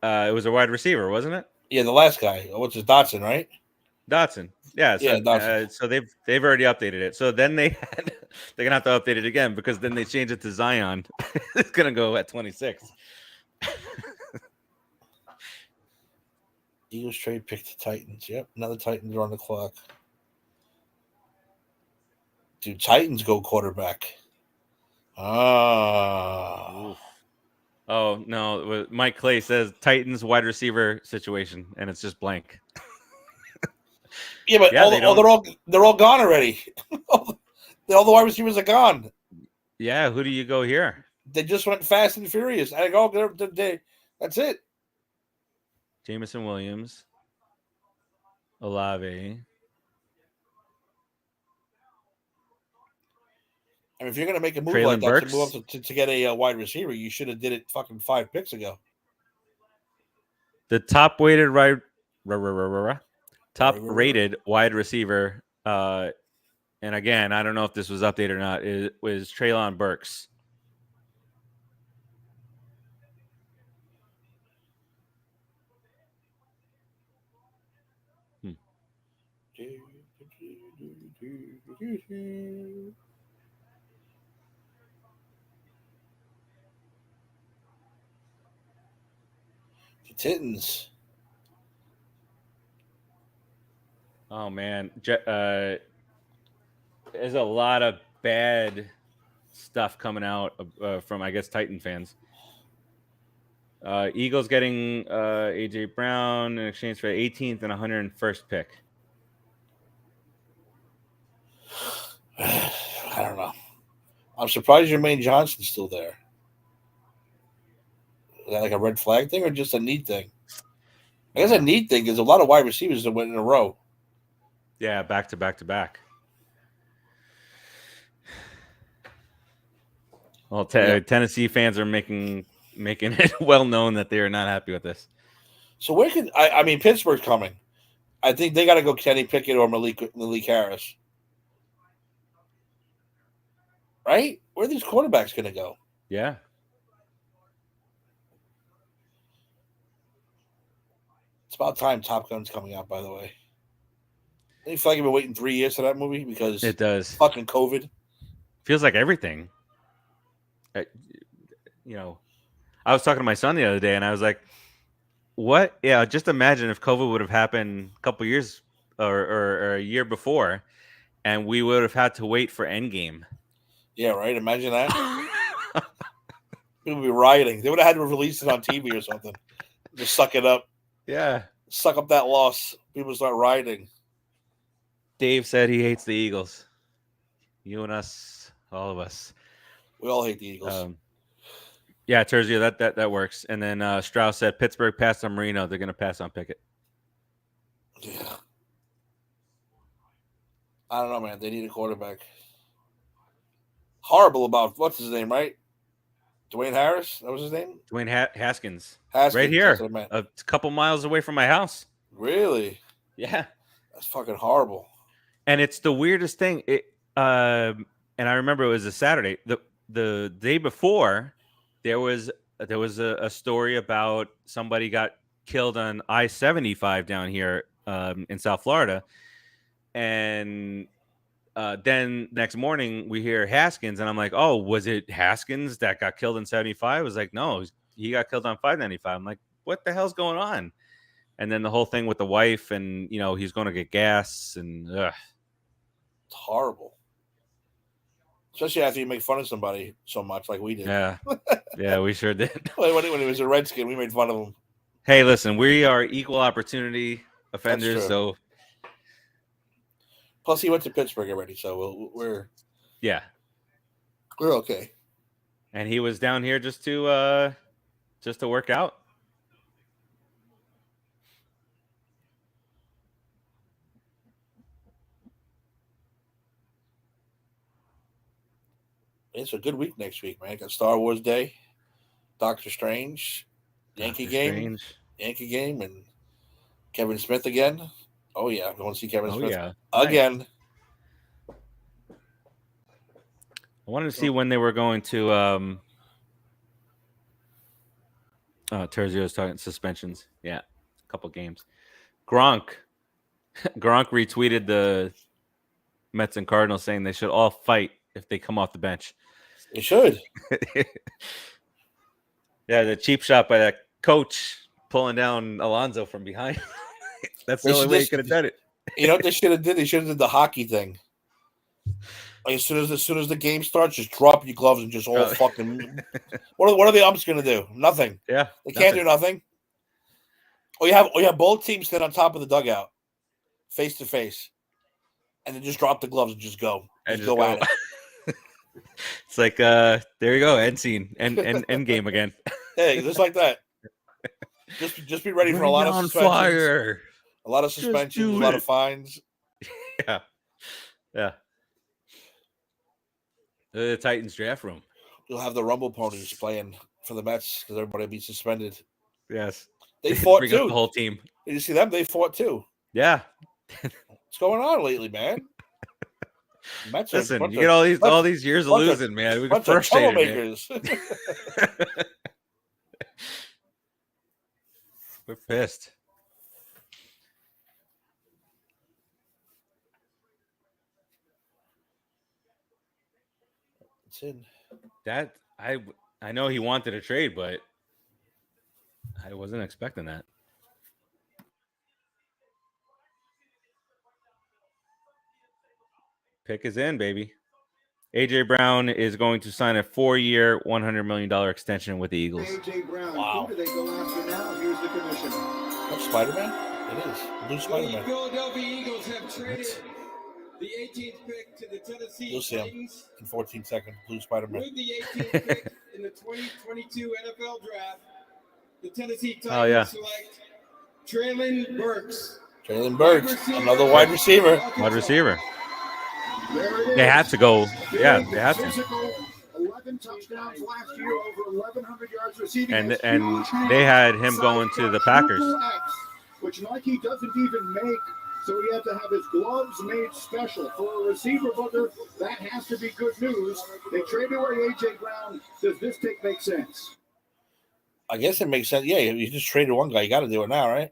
It was a wide receiver, wasn't it? Yeah, the last guy. What's his Dotson, right? Dotson. Yeah, so, Dotson. So they've already updated it. So then they're gonna have to update it again because then they changed it to Zion. It's gonna go at 26. Eagles trade pick the Titans. Yep, now the Titans are on the clock. Dude, Titans go quarterback. Oh no! Mike Clay says Titans wide receiver situation, and it's just blank. Yeah, but they're all gone already. All the wide receivers are gone. Yeah, who do you go here? They just went fast and furious. I go, that's it. Jameson Williams, Olave. I mean, if you're going to make a move Traylon like that Burks. to move up to get a wide receiver, you should have did it fucking 5 picks ago. The top weighted top rated wide receiver, and again, I don't know if this was updated or not. It was Traylon Burks. The Titans. Oh man, there's a lot of bad stuff coming out from, I guess, Titan fans. Eagles getting AJ Brown in exchange for 18th and 101st pick. I don't know. I'm surprised Jermaine Johnson's still there. Is that like a red flag thing or just a neat thing? I guess a neat thing is a lot of wide receivers that went in a row. Yeah, back to back to back. Well, Tennessee fans are making it well known that they are not happy with this. So where could I mean Pittsburgh's coming? I think they got to go Kenny Pickett or Malik Harris, right? Where are these quarterbacks going to go? Yeah. It's about time Top Gun's coming out, by the way. I feel like I've been waiting 3 years for that movie because it does. Fucking COVID. Feels like everything. I was talking to my son the other day, and I was like, "What? Yeah, just imagine if COVID would have happened a couple years or a year before, and we would have had to wait for Endgame." Yeah, right. Imagine that. People would be rioting. They would have had to release it on TV or something. Just suck it up. Yeah, suck up that loss. People start rioting. Dave said he hates the Eagles. You and us, all of us. We all hate the Eagles. Yeah, Terzio, that works. And then Strauss said Pittsburgh passed on Marino. They're going to pass on Pickett. Yeah. I don't know, man. They need a quarterback. Horrible about what's his name, right? Dwayne Harris. That was his name. Dwayne Haskins. Haskins, right here, a couple miles away from my house. Really? Yeah. That's fucking horrible. And it's the weirdest thing. And I remember it was a Saturday. The day before, there was a story about somebody got killed on I-75 down here in South Florida, and then next morning we hear Haskins, and I'm like, oh, was it Haskins that got killed in 75? I was like, no, he got killed on 595. I'm like, what the hell's going on? And then the whole thing with the wife, and he's going to get gas, and it's horrible. Especially after you make fun of somebody so much, like we did. Yeah, yeah, we sure did. When he was a Redskin, we made fun of him. Hey, listen, we are equal opportunity offenders, so. Plus, he went to Pittsburgh already, so we're okay. And he was down here just to work out. It's a good week next week, man. Got Star Wars Day, Doctor Strange, Yankee Doctor game, and Kevin Smith again. Oh yeah, I want to see Kevin Smith again. Nice. I wanted to see when they were going to. Terzio's talking suspensions. Yeah, a couple games. Gronk retweeted the Mets and Cardinals saying they should all fight if they come off the bench. They should. Yeah, the cheap shot by that coach pulling down Alonso from behind. That's the only way he could have done it. You know what they should have did? They should have did the hockey thing. Like as soon as the game starts, just drop your gloves and just all fucking. What are the umps gonna do? Nothing. Yeah, they can't do nothing. Or you have both teams sit on top of the dugout, face to face, and then just drop the gloves and just go. Just go at it. It's like there you go, end scene, end game again. Hey, just like that. Just be ready for a lot of suspensions. Fire. A lot of suspensions, a lot of fines. Yeah. The Titans draft room. You'll have the Rumble ponies playing for the Mets because everybody will be suspended. Yes. They fought bring too. Up the whole team. Did you see them? They fought too. Yeah. What's going on lately, man? Mets Listen, you get all these years of losing, man. We get frustrated. We're pissed. It's in. That I know he wanted a trade, but I wasn't expecting that. Pick is in, baby. AJ Brown is going to sign a 4-year, $100 million extension with the Eagles. AJ Brown. Wow. Who do they go after now? Here's the commission. That's Spider-Man? It is. Blue Spider-Man. The Philadelphia Eagles have traded the 18th pick to the Tennessee Titans in 14 seconds. Blue Spider-Man. With the 18th pick in the 2022 NFL Draft, the Tennessee Titans select Treylon Burks. Treylon Burks, another wide receiver. Wide receiver. They had to go. Yeah, they had to. 11 touchdowns last year, over 1,100 yards receiving. And they had him going to the Packers. Which Nike doesn't even make, so he had to have his gloves made special. For a receiver, Booker, that has to be good news. They traded away A.J. Brown. Does this pick make sense? I guess it makes sense. Yeah, you just traded one guy. You got to do it now, right?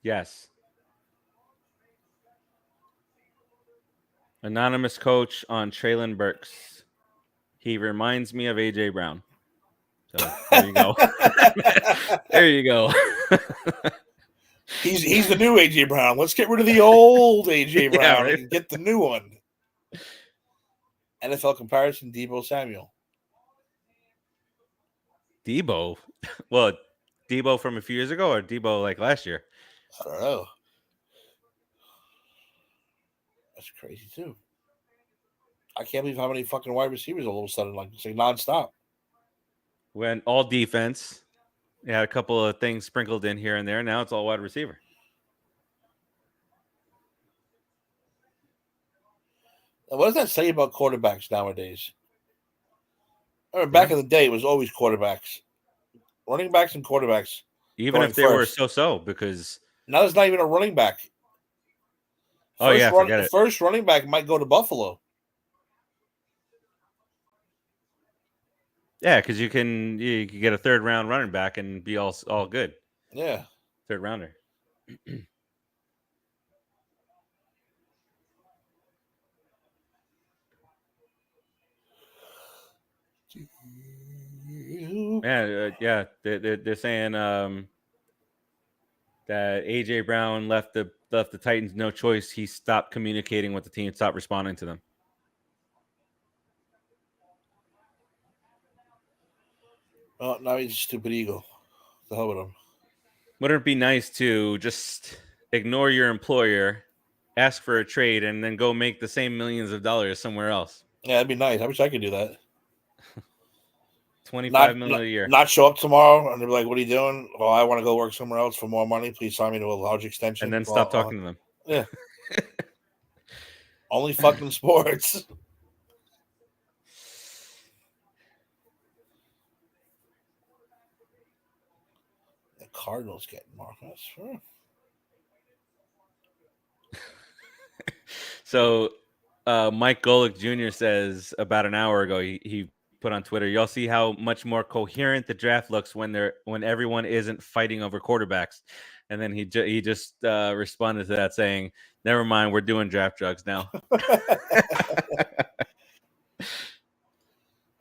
Yes. Anonymous coach on Treylon Burks. He reminds me of AJ Brown. So there you go. There you go. He's the new AJ Brown. Let's get rid of the old AJ Brown and get the new one. NFL comparison: Deebo Samuel. Deebo? Well, Deebo from a few years ago or Deebo like last year? I don't know. That's crazy too. I can't believe how many fucking wide receivers all of a sudden, like it's like nonstop. When all defense, they had a couple of things sprinkled in here and there. Now it's all wide receiver. And what does that say about quarterbacks nowadays? I remember back in the day, it was always quarterbacks, running backs and quarterbacks. Even if they were so, because now there's not even a running back. Forget it. First running back might go to Buffalo. Yeah, because you can get a third round running back and be all good. Yeah, third rounder. Yeah, they're saying that AJ Brown left the Titans no choice. He stopped communicating with the team, stopped responding to them. Oh, now he's a stupid Eagle. The hell with him. Wouldn't it be nice to just ignore your employer, ask for a trade, and then go make the same millions of dollars somewhere else? Yeah, that'd be nice. I wish I could do that. $25 million a year. Not show up tomorrow and they're like, "What are you doing?" "Well, I want to go work somewhere else for more money. Please sign me to a large extension." And then stop talking to them. Yeah. Only fucking sports. Cardinals getting Marcus. Sure. So Mike Golick Jr. says about an hour ago, he put on Twitter, y'all see how much more coherent the draft looks when everyone isn't fighting over quarterbacks. And then he just responded to that saying, never mind, we're doing draft drugs now.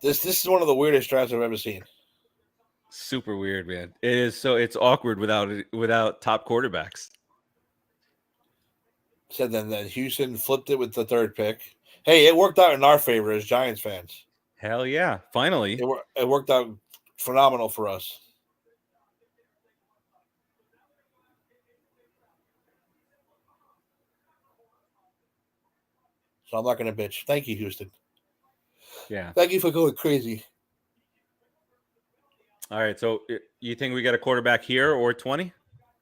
This is one of the weirdest drafts I've ever seen. Super weird, man. It is. So it's awkward without top quarterbacks. Said then that Houston flipped it with the third pick. Hey, it worked out in our favor as Giants fans. Hell yeah. Finally. It worked out phenomenal for us. So I'm not going to bitch. Thank you, Houston. Yeah. Thank you for going crazy. All right. So you think we got a quarterback here or 20?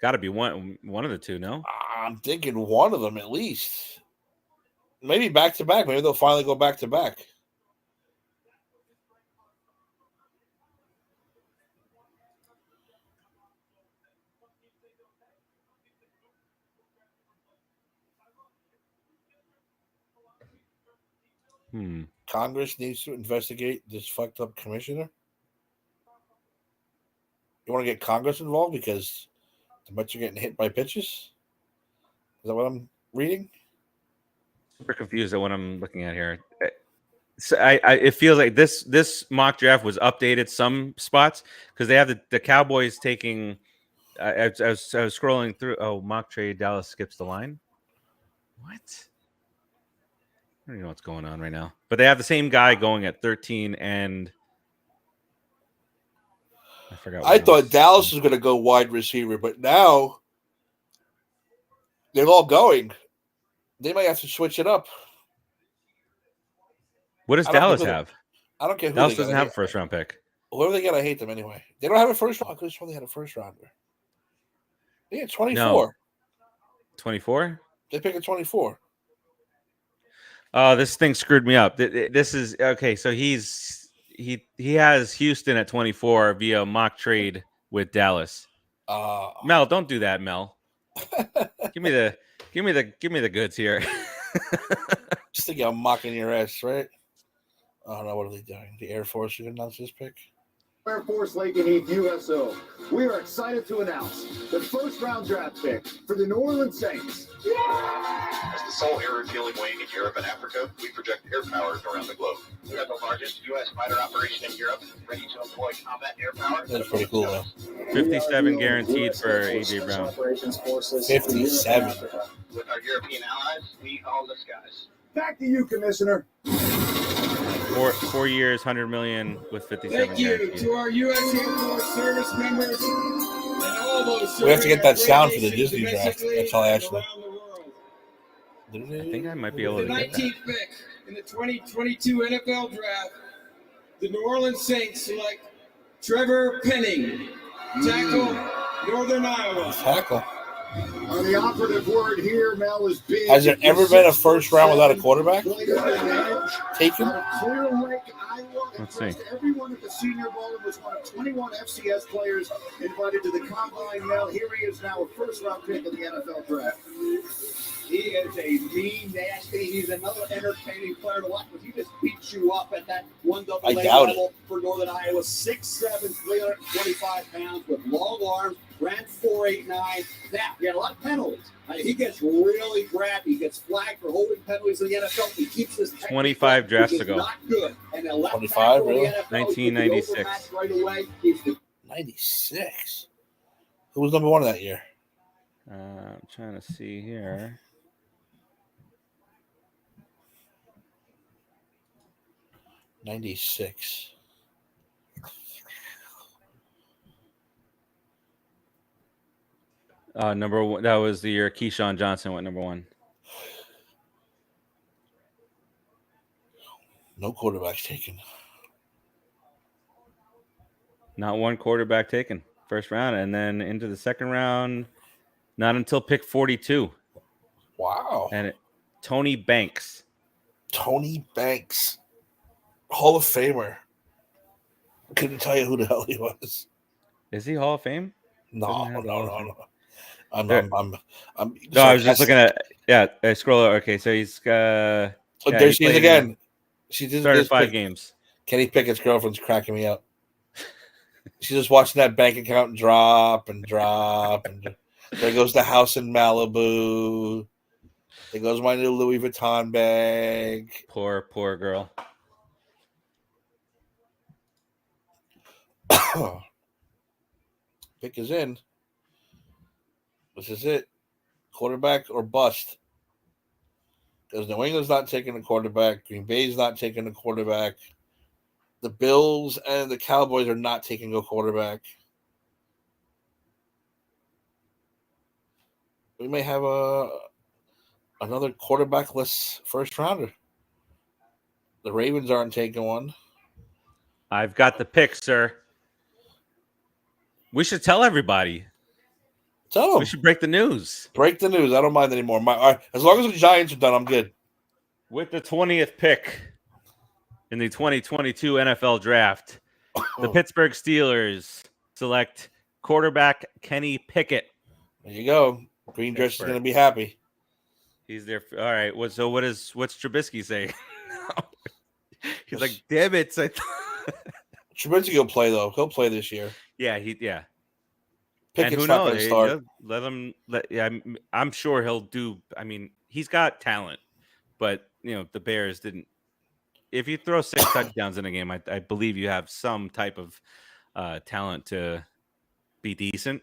Got to be one of the two, no? I'm thinking one of them at least. Maybe back to back. Maybe they'll finally go back to back. Congress needs to investigate this fucked up commissioner. You want to get Congress involved because the Mets are getting hit by pitches? Is that what I'm reading? Super confused at what I'm looking at here. So it feels like this mock draft was updated some spots because they have the Cowboys taking. I was scrolling through. Oh, mock trade. Dallas skips the line. What? I don't even know what's going on right now. But they have the same guy going at 13 and I forgot. I thought Dallas was going to go wide receiver, but now they're all going. They might have to switch it up. What does Dallas have? I don't care who Dallas doesn't have a first round pick. Whoever they get, I hate them anyway. They don't have a first round. I could have sworn they had a first rounder. They had 24. No. 24? They picked a 24. Oh, this thing screwed me up. This is okay. So he has Houston at 24 via mock trade with Dallas. Mel, don't do that, Mel. give me the goods here. Just think I'm mocking your ass, right? Oh no, what are they doing? The Air Force should announce this pick. Air Force Lake and Heath USO. We are excited to announce the first round draft pick for the New Orleans Saints. As the sole air-refueling wing in Europe and Africa, we project air power around the globe. We are the largest U.S. fighter operation in Europe, ready to employ combat air power. That's pretty cool, though. 57 guaranteed for A.J. Brown. 57. With our European allies, we own the skies. Back to you, Commissioner. 4 years, 100 million with 57. Thank you guaranteed. to our U.S. Air Force service members and all those. We have to get that sound for the Disney draft. That's how I actually. I think I might be able The to get 19th pick in the 2022 NFL Draft, the New Orleans Saints select Trevor Penning, tackle, Northern Iowa. Tackle. The operative word here, Mel, is big. Has there ever been a first round without a quarterback taken? Let's see. Everyone at the Senior Bowl was one of 21 FCS players invited to the Combine. Mel, here he is now, a first-round pick in the NFL Draft. He is a mean, nasty. He's another entertaining player to watch, but he just beats you up at that 1AA level for Northern Iowa. 6'7", 325 pounds with long arms, ran 4.89. Now, he had a lot of penalties. He gets really grabbed. He gets flagged for holding penalties in the NFL. He keeps his 25 drafts ago. Not good. And 25, really? 1996. Right away. 96. Who was number one that year? I'm trying to see here. 96. Number one. That was the year Keyshawn Johnson went number one. No quarterbacks taken. Not one quarterback taken first round, and then into the second round, not until pick 42. Wow. And Tony Banks. Tony Banks, Hall of Famer. Couldn't tell you who the hell he was. Is he Hall of Fame? No. I'm no, I was just looking at I scroll over. Okay, so he's there she is again. She did started 5 games. Kenny Pickett's girlfriend's cracking me up. She's just watching that bank account drop and drop, and there goes the house in Malibu. There goes my new Louis Vuitton bag. Poor girl. Pick is in. This is it. Quarterback or bust. Because New England's not taking a quarterback. Green Bay's not taking a quarterback. The Bills and the Cowboys are not taking a quarterback. We may have another quarterback-less first rounder. The Ravens aren't taking one. I've got the pick, sir. We should tell everybody. Tell them. We should break the news. Break the news. I don't mind anymore. As long as the Giants are done, I'm good. With the 20th pick in the 2022 NFL Draft, the Pittsburgh Steelers select quarterback Kenny Pickett. There you go. Green dress is going to be happy. He's there. All right. What's Trubisky saying? He's like, damn it. Trubisky will play, though. He'll play this year. Yeah. Pickett's and who not going to start. Let him. I'm sure he'll do. I mean, he's got talent, but the Bears didn't. If you throw 6 touchdowns in a game, I believe you have some type of talent to be decent.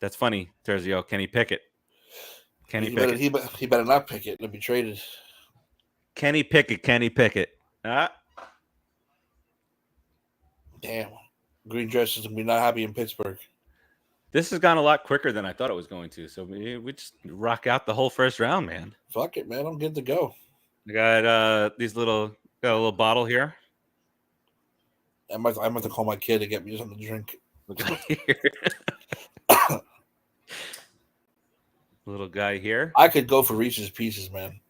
That's funny, Terzio. Kenny Pickett. He better not pick it. He'll be traded. Kenny Pickett. Damn. Green dress is going to be not happy in Pittsburgh. This has gone a lot quicker than I thought it was going to. So we just rock out the whole first round, man. Fuck it, man. I'm good to go. I got got a little bottle here. I might have to call my kid to get me something to drink. Little guy here. I could go for Reese's Pieces, man.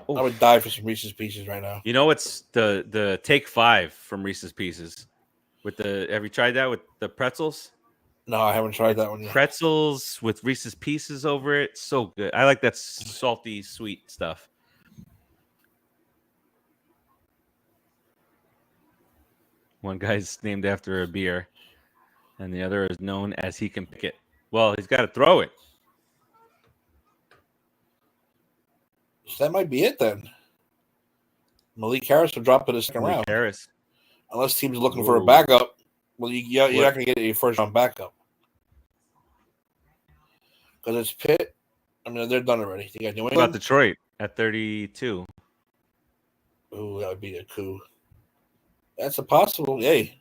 Oof. I would die for some Reese's Pieces right now. It's the Take 5 from Reese's Pieces. Have you tried that with the pretzels? No, I haven't tried that one yet. Pretzels with Reese's Pieces over it. So good. I like that salty, sweet stuff. One guy's named after a beer, and the other is known as He Can Pick It. Well, he's got to throw it. So that might be it then. Malik Harris will drop in the second round. Harris. Unless teams are looking for a backup. Well, you're not going to get a first-round backup. Because it's Pitt. I mean, they're done already. You got New England. What about Detroit at 32? Ooh, that would be a coup. That's a possible. Hey.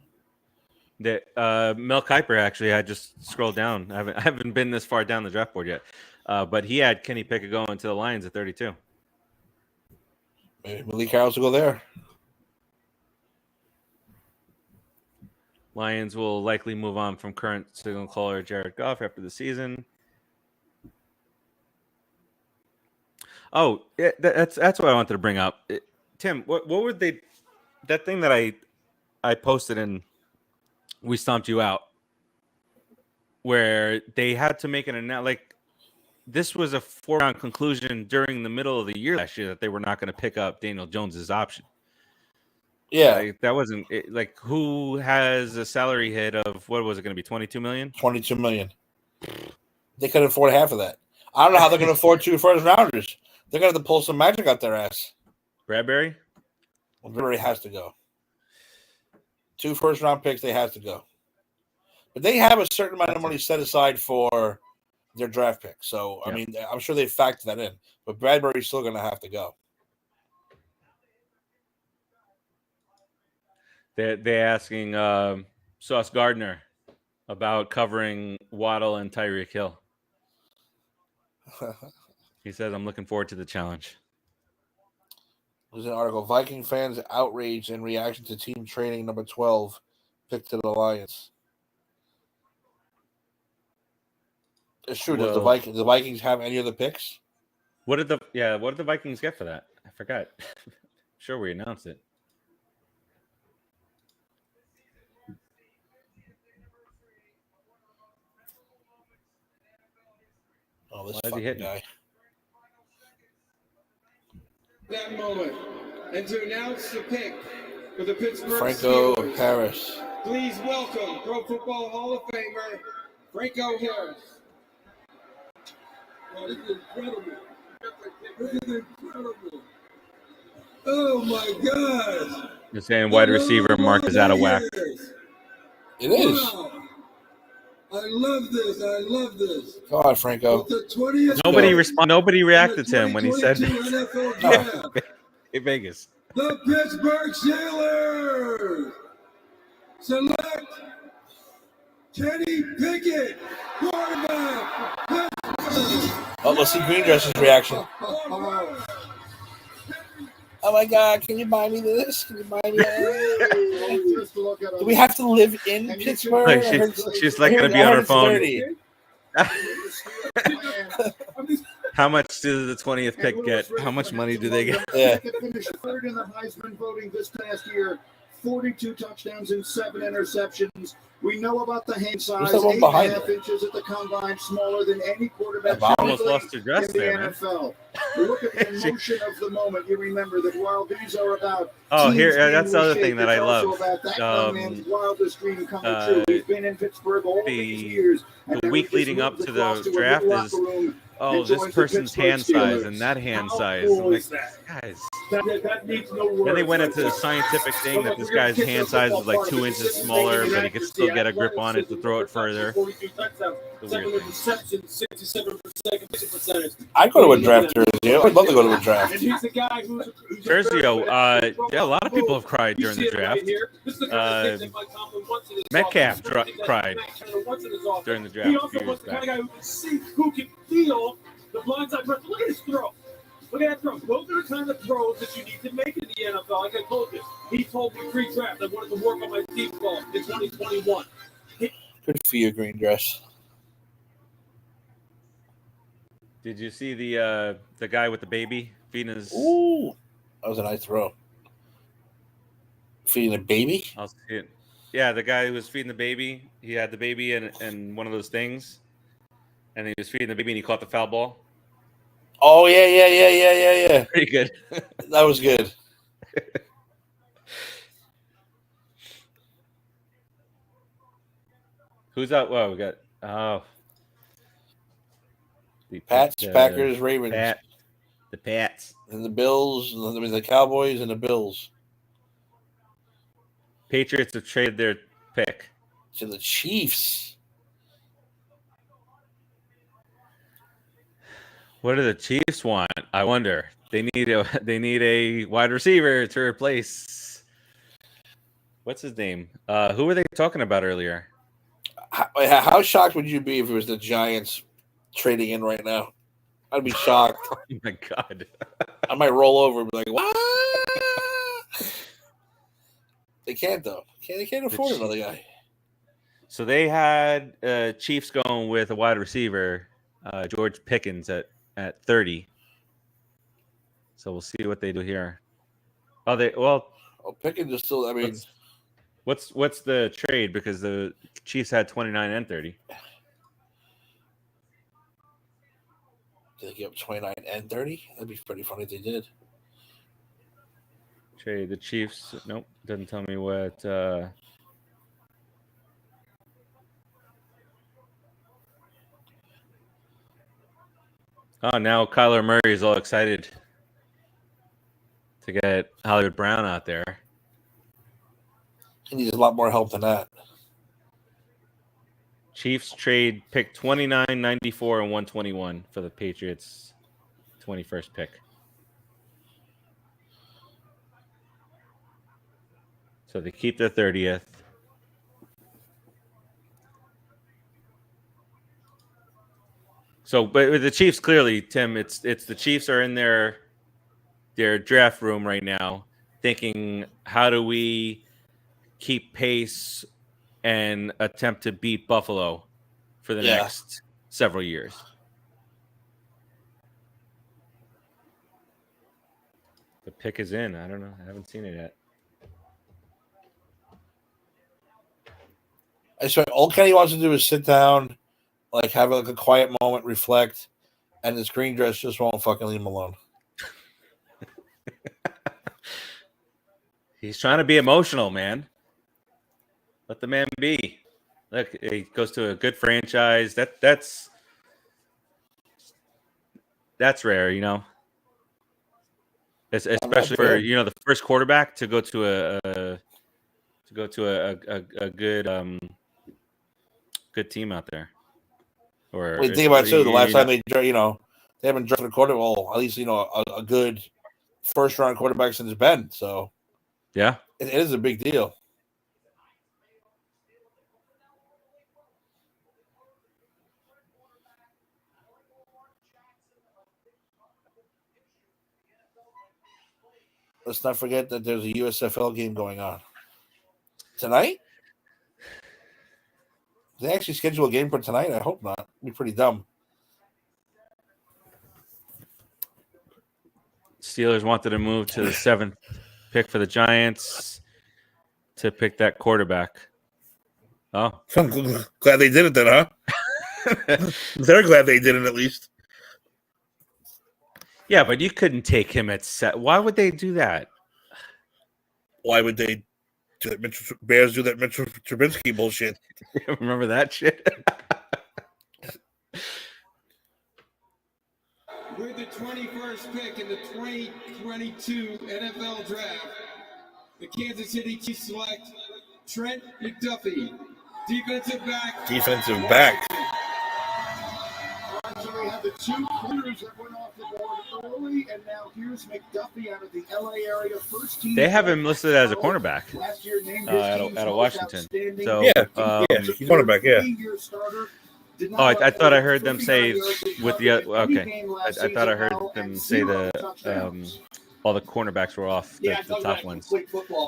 Mel Kiper, actually, I just scrolled down. I haven't been this far down the draft board yet. But he had Kenny Pickett going to the Lions at 32. Maybe Malik Harris will go there. Lions will likely move on from current signal caller Jared Goff after the season. Oh, that's what I wanted to bring up. Tim, what were they? That thing that I posted and we stomped you out, where they had to make an announcement. Like, this was a 4-round conclusion during the middle of the year last year that they were not going to pick up Daniel Jones's option. Yeah, that wasn't like, who has a salary hit of, what was it going to be, $22 million? $22 million. They couldn't afford half of that. I don't know how they're going to afford 2 first rounders. They're going to have to pull some magic out their ass. Bradbury? Well, Bradbury has to go. 2 first-round picks, they have to go. But they have a certain amount of money set aside for their draft pick. So, I mean, I'm sure they factor that in. But Bradbury's still going to have to go. They're asking Sauce Gardner about covering Waddle and Tyreek Hill. He says, I'm looking forward to the challenge. There's an article. Viking fans outraged in reaction to team training number 12 picked to the Lions. It's true. Does the Vikings have any other picks? What did the Vikings get for that? I forgot. Sure, we announced it. Oh, this Why is he hitting guy. That moment. And to announce the pick for the Pittsburgh Franco Steelers, Harris. please welcome Pro Football Hall of Famer Franco Harris. Oh, this is incredible. This is incredible. Oh my God. You're saying wide receiver Mark is out of whack. It is. Wow. I love this. I love this. Go on, Franco. Nobody reacted to him when he said NFL draft. in Vegas. The Pittsburgh Steelers select Kenny Pickett, quarterback. Oh, let's see Green Dress's reaction. Oh my God! Can you buy me this? Can you buy me that? Do we have to live in Pittsburgh? Like she's like going to be on her phone. How much did the 20th pick get? How much money do they get? Yeah. Finished third in the Heisman voting this past year. 42 touchdowns and 7 interceptions. We know about the hand size, 8.5 inches at the combine, smaller than any quarterback almost lost her dress in the there, NFL. Look at the emotion of the moment. You remember that while these are about that's the other thing that I love. That young man's wildest dream coming true. He's been in Pittsburgh all these years. The week leading up to the draft is, this person's hand size and that hand size. Cool like, guys. That needs no words. Then they went into the scientific thing that this guy's hand size is like 2 inches smaller, but he could still get a grip on it to throw it further. I'd go to a draft jersey. I'd love to go to a draft. Sergio, a lot of people have cried during the draft. Metcalf cried during the draft. He also was the kind of guy who can see, who can feel the blindside pressure. Look at his throw. Look at that throw. Those are the kind of throws that you need to make in the NFL. Like I told you, he told me pre-draft I wanted to work on my deep ball in 2021. Good for you, Green Dress. Did you see the guy with the baby feeding his? Ooh, that was a nice throw. Feeding a baby? I'll see it. Yeah, the guy who was feeding the baby. He had the baby in one of those things, and he was feeding the baby, and he caught the foul ball. Oh yeah. Pretty good. That was good. Who's up? Well, we got the Pats, Packers, Ravens, the Pats, and the Bills. I mean, the Cowboys and the Bills. Patriots have traded their pick to the Chiefs. What do the Chiefs want? I wonder. They need a wide receiver to replace. What's his name? Who were they talking about earlier? How shocked would you be if it was the Giants trading in right now? I'd be shocked. Oh my God. I might roll over and be like, what? They can't, though. They can't afford another guy. So they had Chiefs going with a wide receiver, George Pickens at 30. So we'll see what they do here. Pickens is still. I mean, what's the trade? Because the Chiefs had 29 and 30. Did they give up 29 and 30? That'd be pretty funny if they did. Trade the Chiefs. Nope, doesn't tell me what. Oh, now Kyler Murray is all excited to get Hollywood Brown out there. He needs a lot more help than that. Chiefs trade pick 29, 94, and 121 for the Patriots' 21st pick. So they keep their 30th. So, but with the Chiefs, clearly, Tim, it's the Chiefs are in their draft room right now, thinking, how do we keep pace and attempt to beat Buffalo for the next several years? The pick is in. I don't know. I haven't seen it yet. I swear, all Kenny wants to do is sit down, like have like a quiet moment, reflect, And this green dress just won't fucking leave him alone. He's trying to be emotional, man. Let the man be. Look, he goes to a good franchise. That's rare, you know. Especially for the first quarterback to go to a good team out there. Or think about it too. The last time they haven't drafted a quarterback. Well, at least a good first round quarterback since Ben. So yeah, it is a big deal. Let's not forget that there's a USFL game going on tonight. Did they actually schedule a game for tonight? I hope not. It'd be pretty dumb. Steelers wanted to move to the 7th pick for the Giants to pick that quarterback. Oh, I'm glad they did it then, huh? They're glad they did it at least. Yeah, but you couldn't take him at set. Why would they do that? Why would they do that? Bears do that Mitchell Trubisky bullshit. Remember that shit? With the 21st pick in the 2022 NFL Draft, the Kansas City Chiefs select Trent McDuffie, defensive back. Defensive back. So we have the two corners that went off the board early, and now here's McDuffie out of the LA area. First team. They have him listed as a cornerback out of Washington. So he's a cornerback. Yeah. Oh, I thought I heard them say with the okay. I thought I heard them say all the cornerbacks were off the top ones.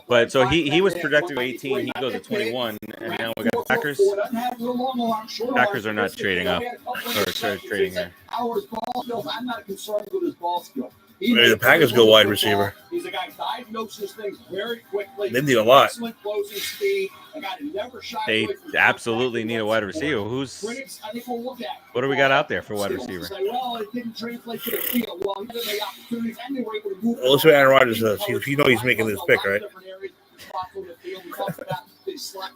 But so he was projected to 18. He goes to 21, and now we got Packers. Packers are not trading up or trading here. I'm not concerned with his ball skill. The Packers go wide receiver. He's a guy who diagnoses things very quickly. They need a lot. Excellent closing speed. A guy who never shies They away from absolutely need a wide receiver. What do we got out there for wide receiver? Well, it didn't translate to the field. Well, he didn't have the opportunities, and they were able to move. Well, let's see what Aaron Rodgers does. You know he's making this pick, right?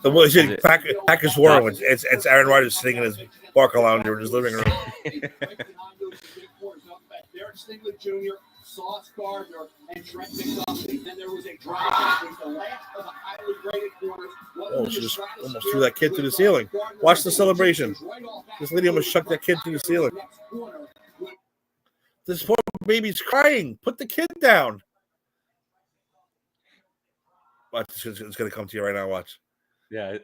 The Packers War. It's Aaron Rodgers sitting in his Barca lounger in his living room. Derek Stingley Jr., Sauce Gardner, and Trent McDuffie. Then there was a drive with the last of the highly rated corners. Oh, she just almost threw that kid to the ceiling. Watch the celebration. This lady almost shucked that kid to the ceiling. This poor baby's crying. Put the kid down. Watch, it's going to come to you right now. Watch. Yeah.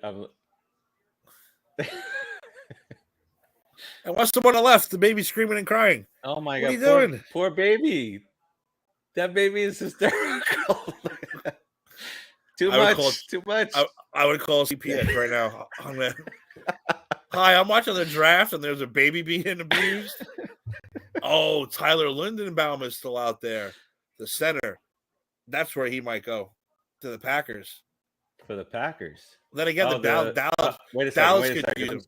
And watch the one on the left. The baby's screaming and crying. Oh, my God. What are you doing? Poor baby. That baby is hysterical. Too much. I would call CPS right now. Hi, I'm watching the draft, and there's a baby being abused. Oh, Tyler Lindenbaum is still out there. The center. That's where he might go. To the Packers. For the Packers. Then again, Dallas. Wait a second.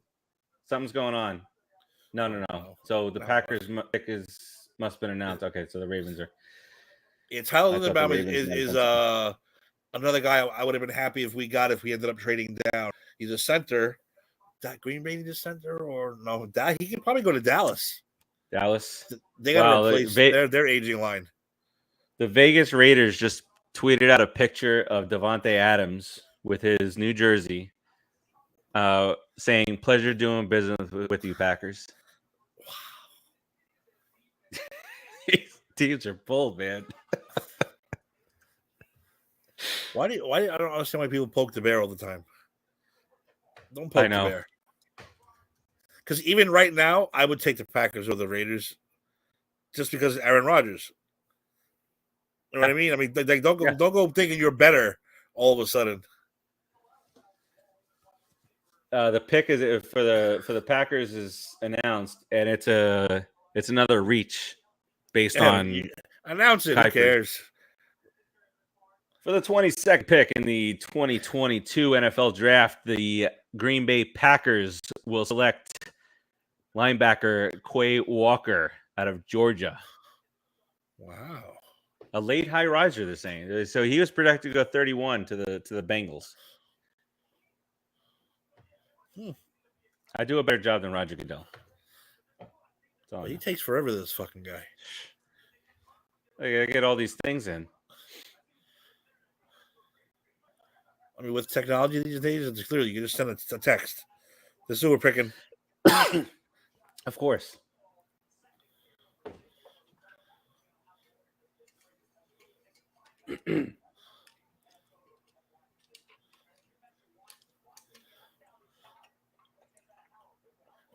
Something's going on. No. So the Packers pick must have been announced. Okay, so the Ravens are. Yeah, Tyler Lindenbaum is another guy I would have been happy if we ended up trading down. He's a center. That Green Bay needs a center or no? He can probably go to Dallas. They got to replace their aging line. The Vegas Raiders just tweeted out a picture of Devontae Adams with his New Jersey, saying, "Pleasure doing business with you, Packers." Wow. These teams are bold, man. Why I don't understand why people poke the bear all the time. Don't poke the bear. Because even right now, I would take the Packers or the Raiders, just because Aaron Rodgers. You know what I mean? I mean, don't go thinking you're better all of a sudden. The pick is for the Packers is announced, and it's another reach based on announce it. Who cares? For the 22nd pick in the 2022 NFL Draft, the Green Bay Packers will select linebacker Quay Walker, out of Georgia. Wow. A late high riser, they're saying. So he was projected to go 31 to the Bengals. I do a better job than Roger Goodell. Well, he takes forever, this fucking guy. I gotta get all these things in. I mean, with technology these days, it's clearly you can just send a text. This is who we're picking. Of course.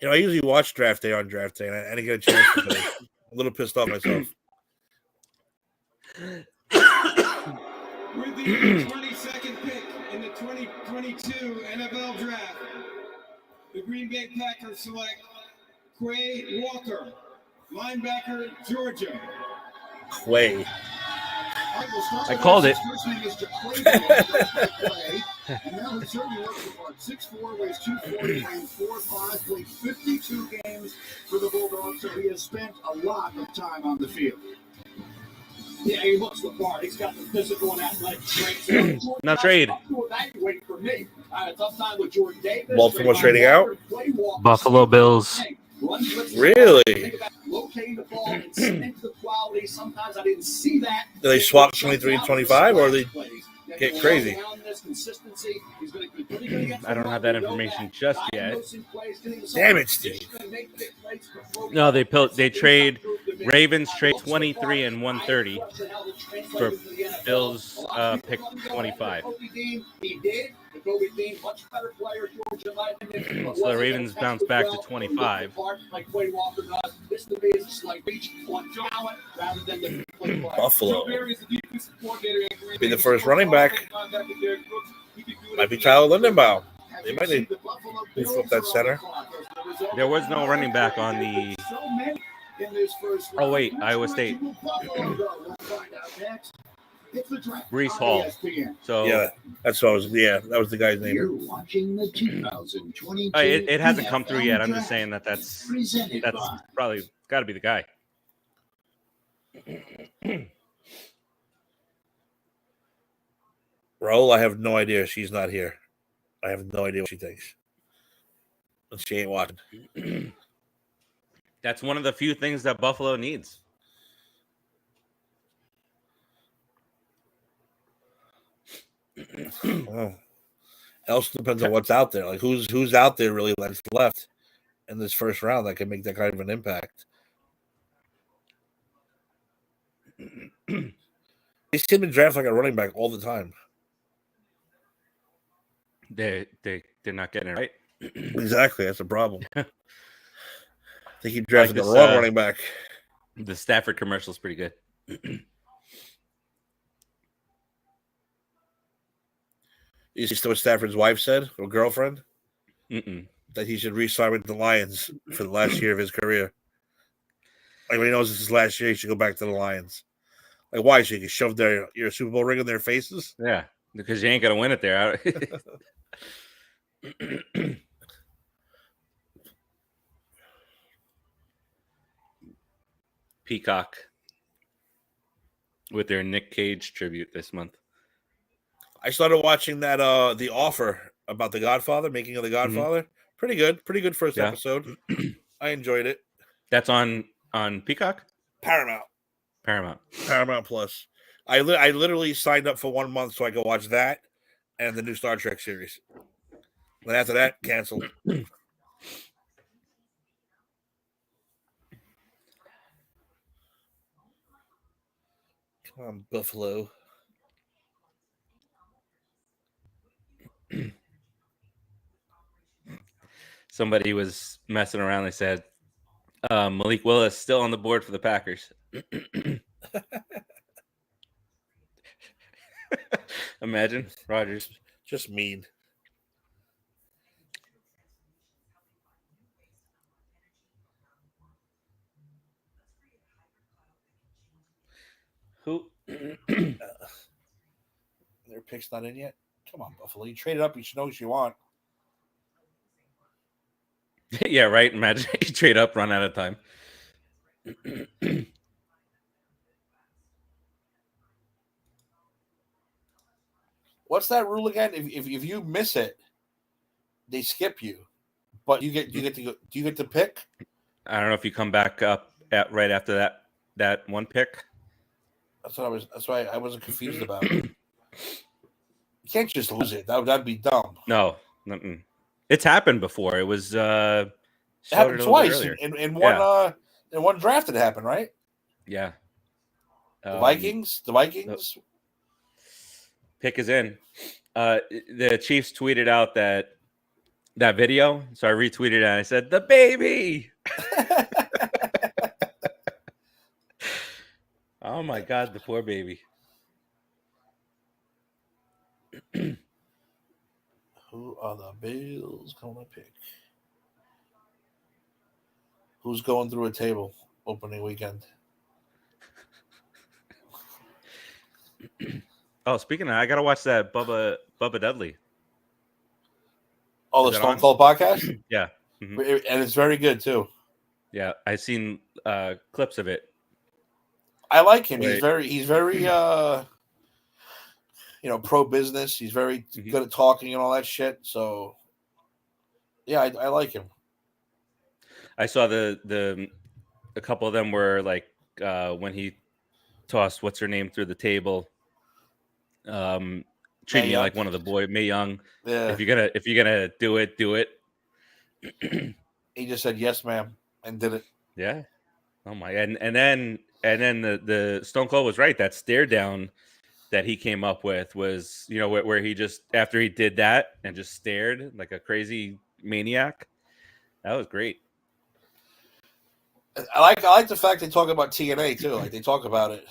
I usually watch draft day on draft day, and I didn't get a chance today. I'm a little pissed off myself. With the 22nd pick in the 2022 NFL Draft, the Green Bay Packers select Quay Walker, linebacker, Georgia. Quay. I called it. And now he certainly looks the part. 6'4", weighs 240, and 4'5", played 52 games for the Bulldogs, so he has spent a lot of time on the field. Yeah, he looks the part. He's got the physical and athletic traits. Now trade. Evaluate for me. I had a tough time with Jordan Davis. Baltimore's trading out? Buffalo Bills. Really? Locating the ball and the quality. Sometimes I didn't see that. Do they swap 23 and 25, or they get crazy? I don't have that information just yet. Damn it, Steve. No, they trade Ravens trade 23 and 130 for Bills pick 25. So the Ravens bounce back to 25. Buffalo. Be the first running back. Might be Tyler Lindenbaum. They might need to flip that center. There was no running back on the. Oh wait, Iowa State. Brees Hall. So yeah, that's what I was. Yeah, that was the guy's name. You're watching the 2022. It hasn't come through yet. I'm just saying that's probably got to be the guy. Raul, I have no idea. She's not here. I have no idea what she thinks. And she ain't watching. That's one of the few things that Buffalo needs. Well, else depends on what's out there. Like who's out there really that's left in this first round that can make that kind of an impact. They seem to draft like a running back all the time. They're not getting it right. Exactly, that's a problem. They keep drafting like the wrong running back. The Stafford commercial is pretty good. You see what Stafford's wife said, or girlfriend? Mm-mm. That he should re-sign with the Lions for the last year of his career. Like when he knows this is his last year, he should go back to the Lions. Like why? So you can shove your Super Bowl ring in their faces? Yeah, because you ain't gonna win it there. Peacock with their Nick Cage tribute this month. I started watching that The Offer about the Godfather, making of the Godfather. Mm-hmm. Pretty good first episode. I enjoyed it. That's on Peacock? Paramount Plus. I literally signed up for 1 month so I could watch that and the new Star Trek series. Then after that, canceled. Come on, Buffalo. Somebody was messing around. They said Malik Willis still on the board for the Packers. Imagine Rodgers. Just mean. Who? Their pick's not in yet. Come on, Buffalo. You traded up. You should know what you want. Yeah, right. Imagine you trade up, run out of time. What's that rule again? If you miss it, they skip you, but you get to go. Do you get to pick? I don't know if you come back up right after that one pick. That's why I wasn't confused about. You can't just lose it. That'd be dumb. No, it's happened before. It was it happened twice in one draft. It happened, right? Yeah. The Vikings. Pick is in. The Chiefs tweeted out that video, so I retweeted it and I said, "The baby." Oh my God, the poor baby. Who are the Bills going to pick? Who's going through a table opening weekend? Oh, speaking of, I gotta watch that Bubba Dudley. Oh, the Stone Cold podcast? Yeah. Mm-hmm. And it's very good too. Yeah, I've seen clips of it. I like him. He's very pro business. He's very good at talking and all that shit. So yeah, I like him. I saw a couple of them were like when he tossed what's her name through the table. Treat me like one of the boys, Mae Young. Yeah. If you're gonna do it, do it. He just said yes, ma'am, and did it. Yeah. Oh my. And then the Stone Cold was right. That stare down that he came up with was, where he just, after he did that and just stared like a crazy maniac. That was great. I like the fact they talk about TNA too. Like they talk about it.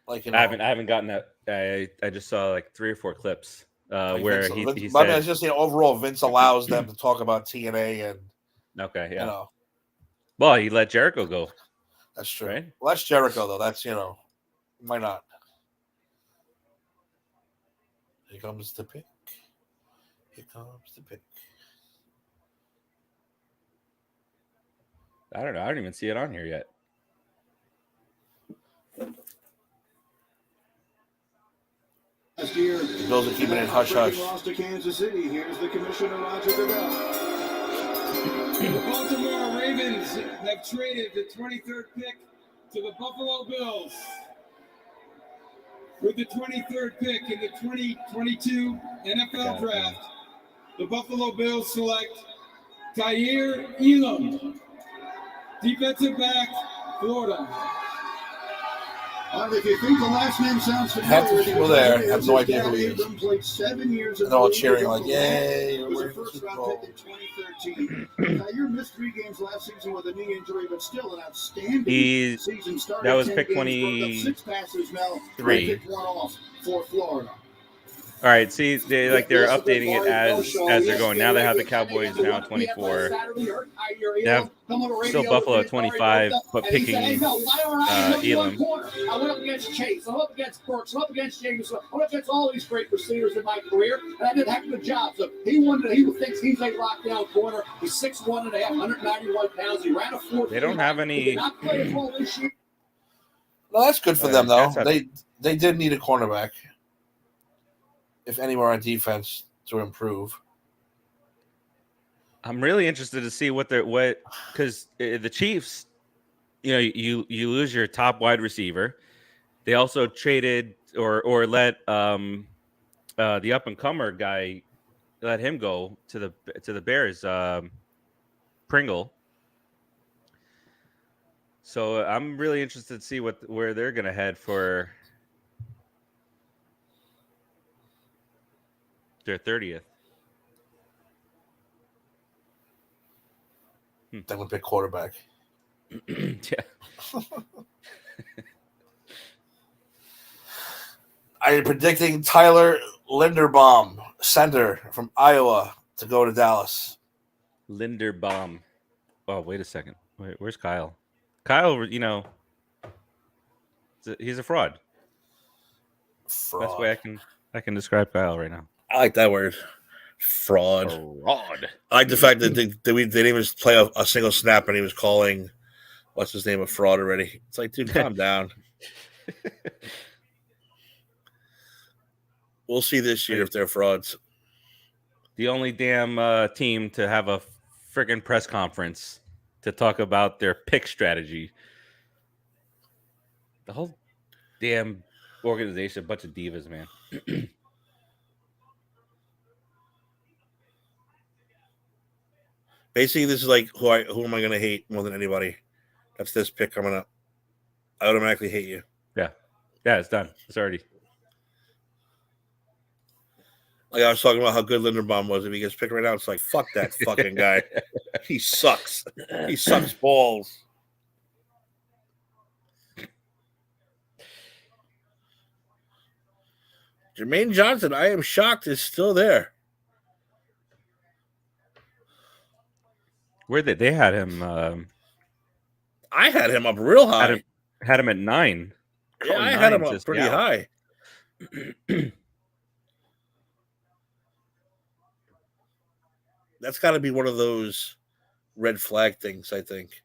Like I haven't gotten that. I just saw like 3 or 4 clips where he said, I mean, it's just overall Vince allows them to talk about TNA and okay, yeah. Well, he let Jericho go. That's true. Right? Well, that's Jericho though. That's why not? Here comes the pick. Here comes the pick. I don't know. I don't even see it on here yet. Last year, the Bills are keeping it hush hush. Lost to Kansas City. Here's the commissioner, Roger Goodell. The Baltimore Ravens have traded the 23rd pick to the Buffalo Bills. With the 23rd pick in the 2022 NFL Draft, the Buffalo Bills select Kaiir Elam, defensive back, Florida. If you think the last name sounds familiar, half the people there have no idea who he is. Played 7 years and they're all cheering like, "Yay!" He was a first-round pick in 2013. Kaiir missed 3 games last season with a knee injury, but still an outstanding season. Started that was 10 pick games, 23. 6 passes now. 3 one off for Florida. All right, see, they're updating it as they're going. Now they have the Cowboys now 24. They have still Buffalo at 25, but picking Elam. I went up against Chase. I'm up against Burks. I'm up against James. I'm up against all these great receivers in my career, and I did a heck of a job. So he thinks he's a lockdown corner. He's 6'1.5", 191 pounds. He ran a 4. They don't have any. He did not play a this year. No, that's good for them though. They did need a cornerback, if anywhere on defense, to improve. I'm really interested to see because the Chiefs, you lose your top wide receiver. They also traded or let the up and comer guy, let him go to the Bears, Pringle. So I'm really interested to see where they're gonna head for their 30th. They would pick quarterback. Yeah. I am predicting Tyler Linderbaum, center from Iowa, to go to Dallas. Linderbaum. Oh, wait a second. Wait, where's Kyle? Kyle, he's a fraud. Best way I can describe Kyle right now. I like that word. Fraud. Fraud. I like the fact that they didn't even play a single snap, and he was calling what's his name, a fraud already. It's like, dude, calm down. We'll see this year if they're frauds. The only damn team to have a friggin' press conference to talk about their pick strategy. The whole damn organization, a bunch of divas, man. Basically, this is like who am I going to hate more than anybody? That's this pick coming up. I automatically hate you. Yeah, it's done. It's already. Like I was talking about how good Linderbaum was. If he gets picked right now, it's like, fuck that fucking guy. He sucks. He sucks balls. Jermaine Johnson, I am shocked, is still there. Where they had him? I had him up real high. Had him at 9. Yeah, I had him up pretty high. That's got to be one of those red flag things, I think.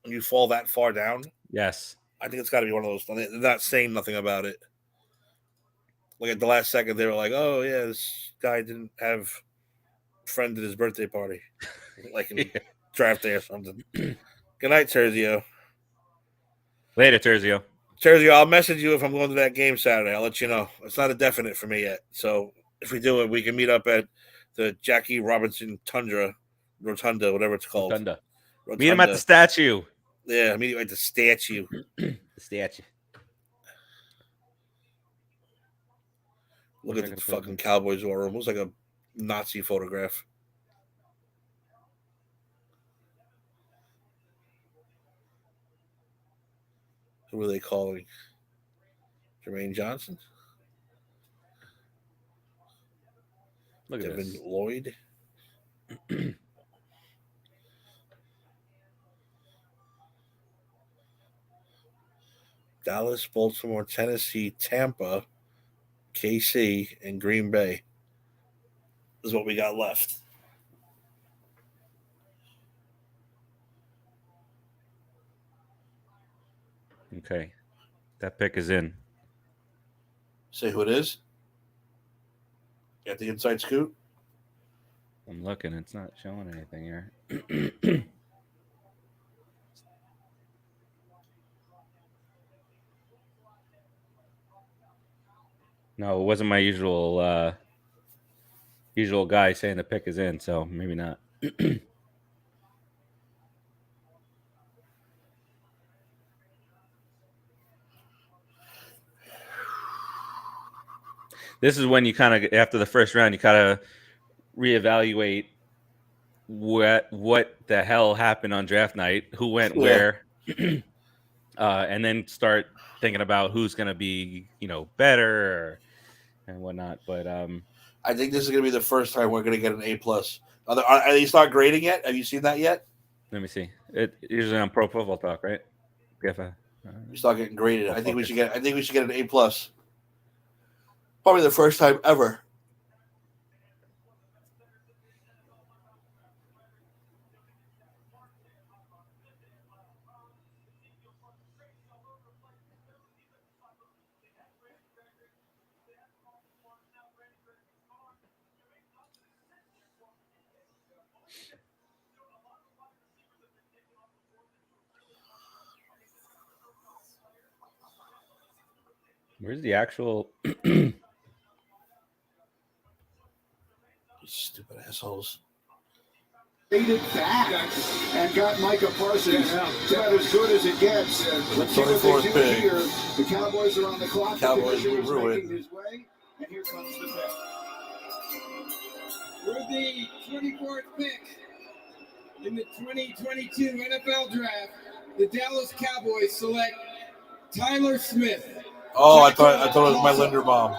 When you fall that far down. Yes. I think it's got to be one of those. They're not saying nothing about it. Like at the last second, they were like, oh, yeah, this guy didn't have a friend at his birthday party. Like in draft day or something. Good night, Terzio. Later, Terzio. Terzio, I'll message you if I'm going to that game Saturday. I'll let you know. It's not a definite for me yet. So if we do it, we can meet up at the Jackie Robinson Rotunda, whatever it's called. Rotunda. Meet him at the statue. Yeah, meet him at the statue. The statue. Look at the fucking Cowboys war room. It looks like a Nazi photograph. Who are they calling? Jermaine Johnson? Look at Devin this. Lloyd? Dallas, Baltimore, Tennessee, Tampa, KC, and Green Bay is what we got left. Okay. That pick is in. Say who it is? Got the inside scoop? I'm looking. It's not showing anything here. No, it wasn't my usual guy saying the pick is in, so maybe not. This is when you kind of, after the first round, you kind of reevaluate what the hell happened on draft night, who went where, and then start thinking about who's going to be, better and whatnot. But I think this is going to be the first time we're going to get an A+. Are they start grading yet? Have you seen that yet? Let me see. It usually on Pro Football Talk, right? You start getting graded. I think we should get an A+. Probably the first time ever. Where's the actual? Stupid assholes. Faded back and got Micah Parsons about as good as it gets. Let's see what they do here. The Cowboys are on the clock. Cowboys will ruin. His way, and here comes the pick. With the 24th pick in the 2022 NFL Draft, the Dallas Cowboys select Tyler Smith. Oh, I thought it was my Linderbaum.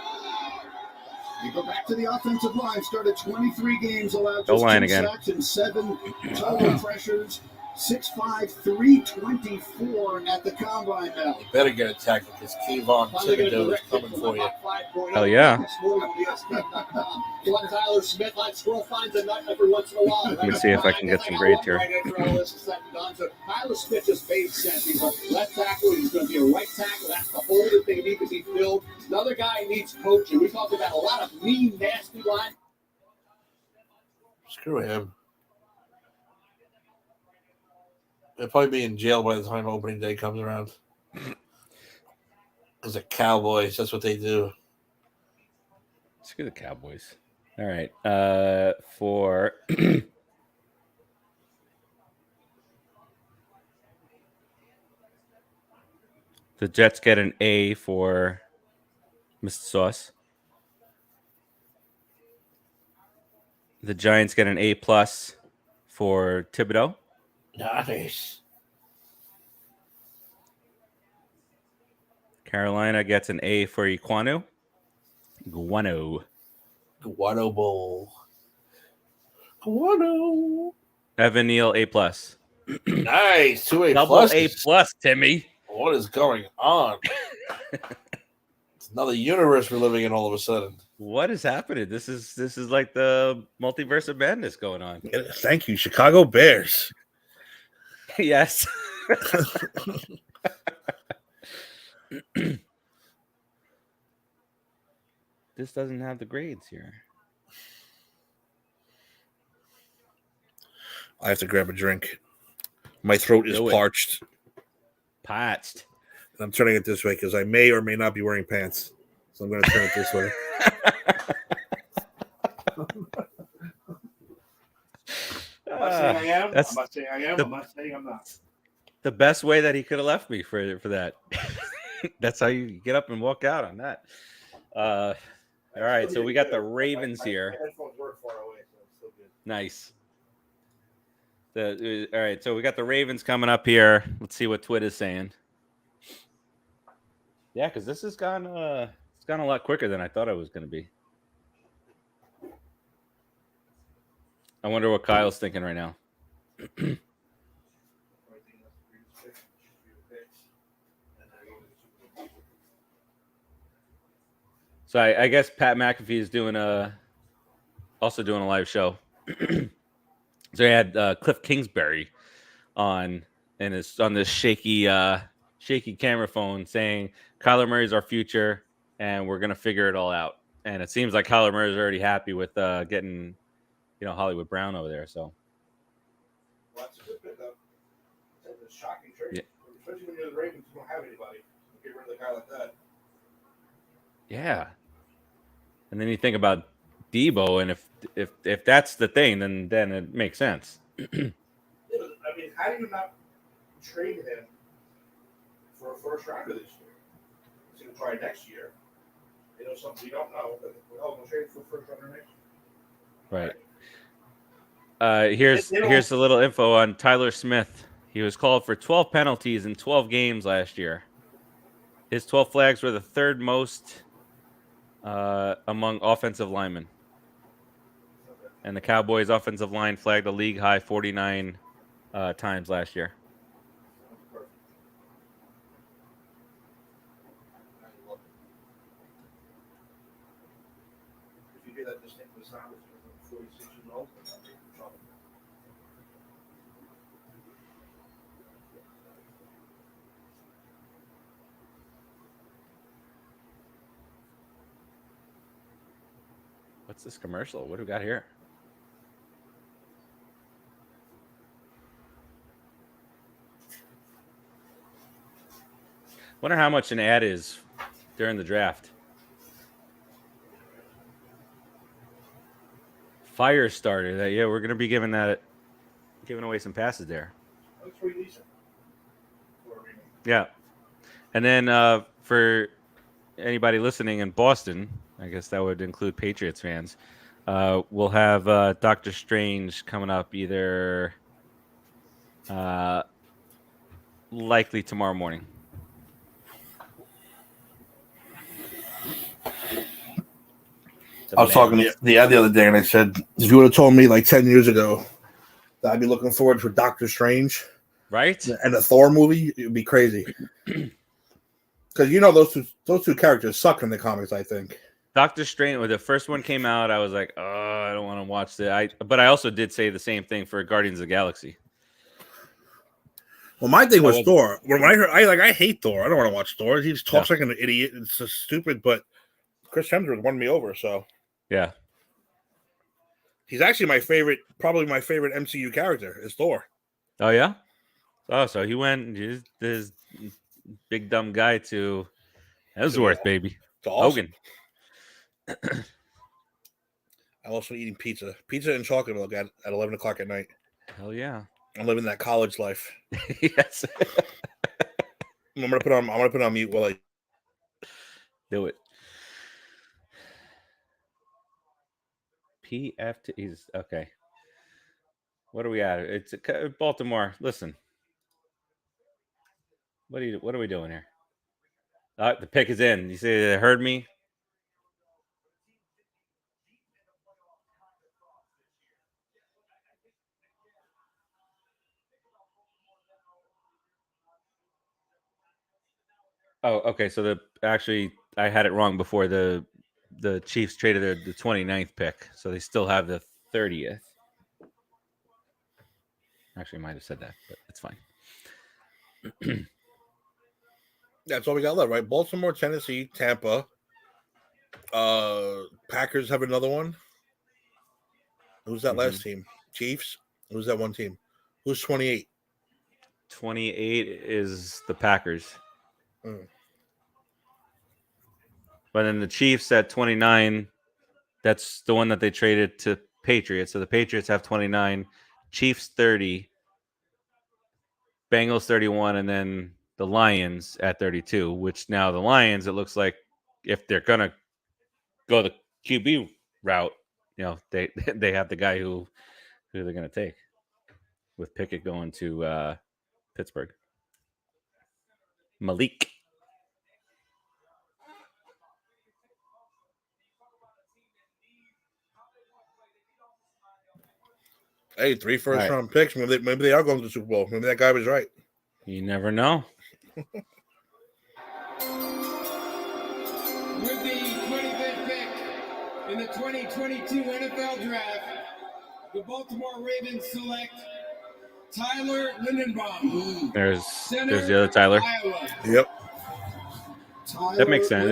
You go back to the offensive line. Started 23 games, allowed Go just line 2 again. sacks and 7 total pressures. 6'5", 324 at the combine now. You better get attacked because Kayvon Thibodeau is coming for you. Hell yeah. Tyler Smith, like squirrel finds a nut every once in a while. Let me see if I can get some grades here. Tyler Smith just made sense. He's a left tackle. He's going to be a right tackle. That's the hole that they need to be filled. Another guy needs coaching. We talked about a lot of mean, nasty line. Screw him. He'll probably be in jail by the time opening day comes around. Because the Cowboys, that's what they do. Screw the Cowboys. All right. For the Jets get an A for Mr. Sauce. The Giants get an A+ for Thibodeau. Nice. Carolina gets an A for Guano Bowl. Guano. Evan Neal A+. Nice. 2 A+. Double A+, Timmy. What is going on? It's another universe we're living in all of a sudden. What is happening? This is like the multiverse of madness going on. Thank you, Chicago Bears. Yes. This doesn't have the grades here. I have to grab a drink. My throat is parched. Parched. And I'm turning it this way because I may or may not be wearing pants. So I'm going to turn it this way. I'm not saying I am. I'm not saying I am. I'm not saying I'm not. The best way that he could have left me for that. That's how you get up and walk out on that. All right, so we got the Ravens here. My headphones were far away, so it's still good. Nice. All right, so we got the Ravens coming up here. Let's see what Twitter's saying. Yeah, because this has gone a lot quicker than I thought it was going to be. I wonder what Kyle's thinking right now. So I guess Pat McAfee is also doing a live show. So he had Cliff Kingsbury on this shaky camera phone saying Kyler Murray's our future and we're gonna figure it all out. And it seems like Kyler Murray's already happy with getting Hollywood Brown over there. So Well, that's a good pickup. It's a shocking trade, yeah. Especially when you're the Ravens, you don't have anybody. Get rid of a guy like that. Yeah. And then you think about Debo, and if that's the thing, then it makes sense. I mean, how do you not trade him for a first rounder this year? He's going to try next year. Something we don't know, but we'll trade for a first rounder next year. Right. Here's a little info on Tyler Smith. He was called for 12 penalties in 12 games last year. His 12 flags were the third most among offensive linemen. And the Cowboys' offensive line flagged a league high 49 times last year. If you do that distinctly sound, it's 46 years old, I'm not in trouble. What's this commercial? What do we got here? Wonder how much an ad is during the draft. Fire starter. We're gonna be giving away some passes there. That's pretty decent. Yeah, and then for anybody listening in Boston, I guess that would include Patriots fans. We'll have Doctor Strange coming up either likely tomorrow morning. I was talking to the other day, and I said, if you would have told me like 10 years ago that I'd be looking forward to Doctor Strange. Right? And the Thor movie, it would be crazy. Because those two characters suck in the comics, I think. Doctor Strange, when the first one came out, I was like, oh, I don't want to watch that. But I also did say the same thing for Guardians of the Galaxy. Well, my thing was Thor. When I heard, I hate Thor. I don't want to watch Thor. He just talks like an idiot. It's so stupid. But Chris Hemsworth won me over. So yeah, he's actually probably my favorite MCU character is Thor. Oh yeah. Oh, so he went this big dumb guy to Hemsworth, baby. To Hogan. I'm also eating pizza and chocolate milk at 11 o'clock at night. Hell yeah. I'm living that college life. Yes. I'm gonna put on mute while I do it. PFT is okay. What are we at? It's Baltimore. Listen. What are we doing here? The pick is in. You say they heard me? Oh, okay. So I had it wrong before the Chiefs traded the 29th pick. So they still have the 30th. Actually, I might have said that, but it's fine. That's all we got left, right? Baltimore, Tennessee, Tampa. Packers have another one. Who's that last team? Chiefs. Who's that one team? Who's 28? 28 is the Packers. But then the Chiefs at 29, that's the one that they traded to Patriots. So the Patriots have 29, Chiefs 30, Bengals 31, and then the Lions at 32, which now the Lions, it looks like if they're going to go the QB route, they have the guy who they're going to take, with Pickett going to Pittsburgh. Malik. Hey, 3 first-round picks. Maybe they are going to the Super Bowl. Maybe that guy was right. You never know. With the 25th pick in the 2022 NFL Draft, the Baltimore Ravens select Tyler Lindenbaum. There's the other Tyler. Iowa. Yep. That makes sense.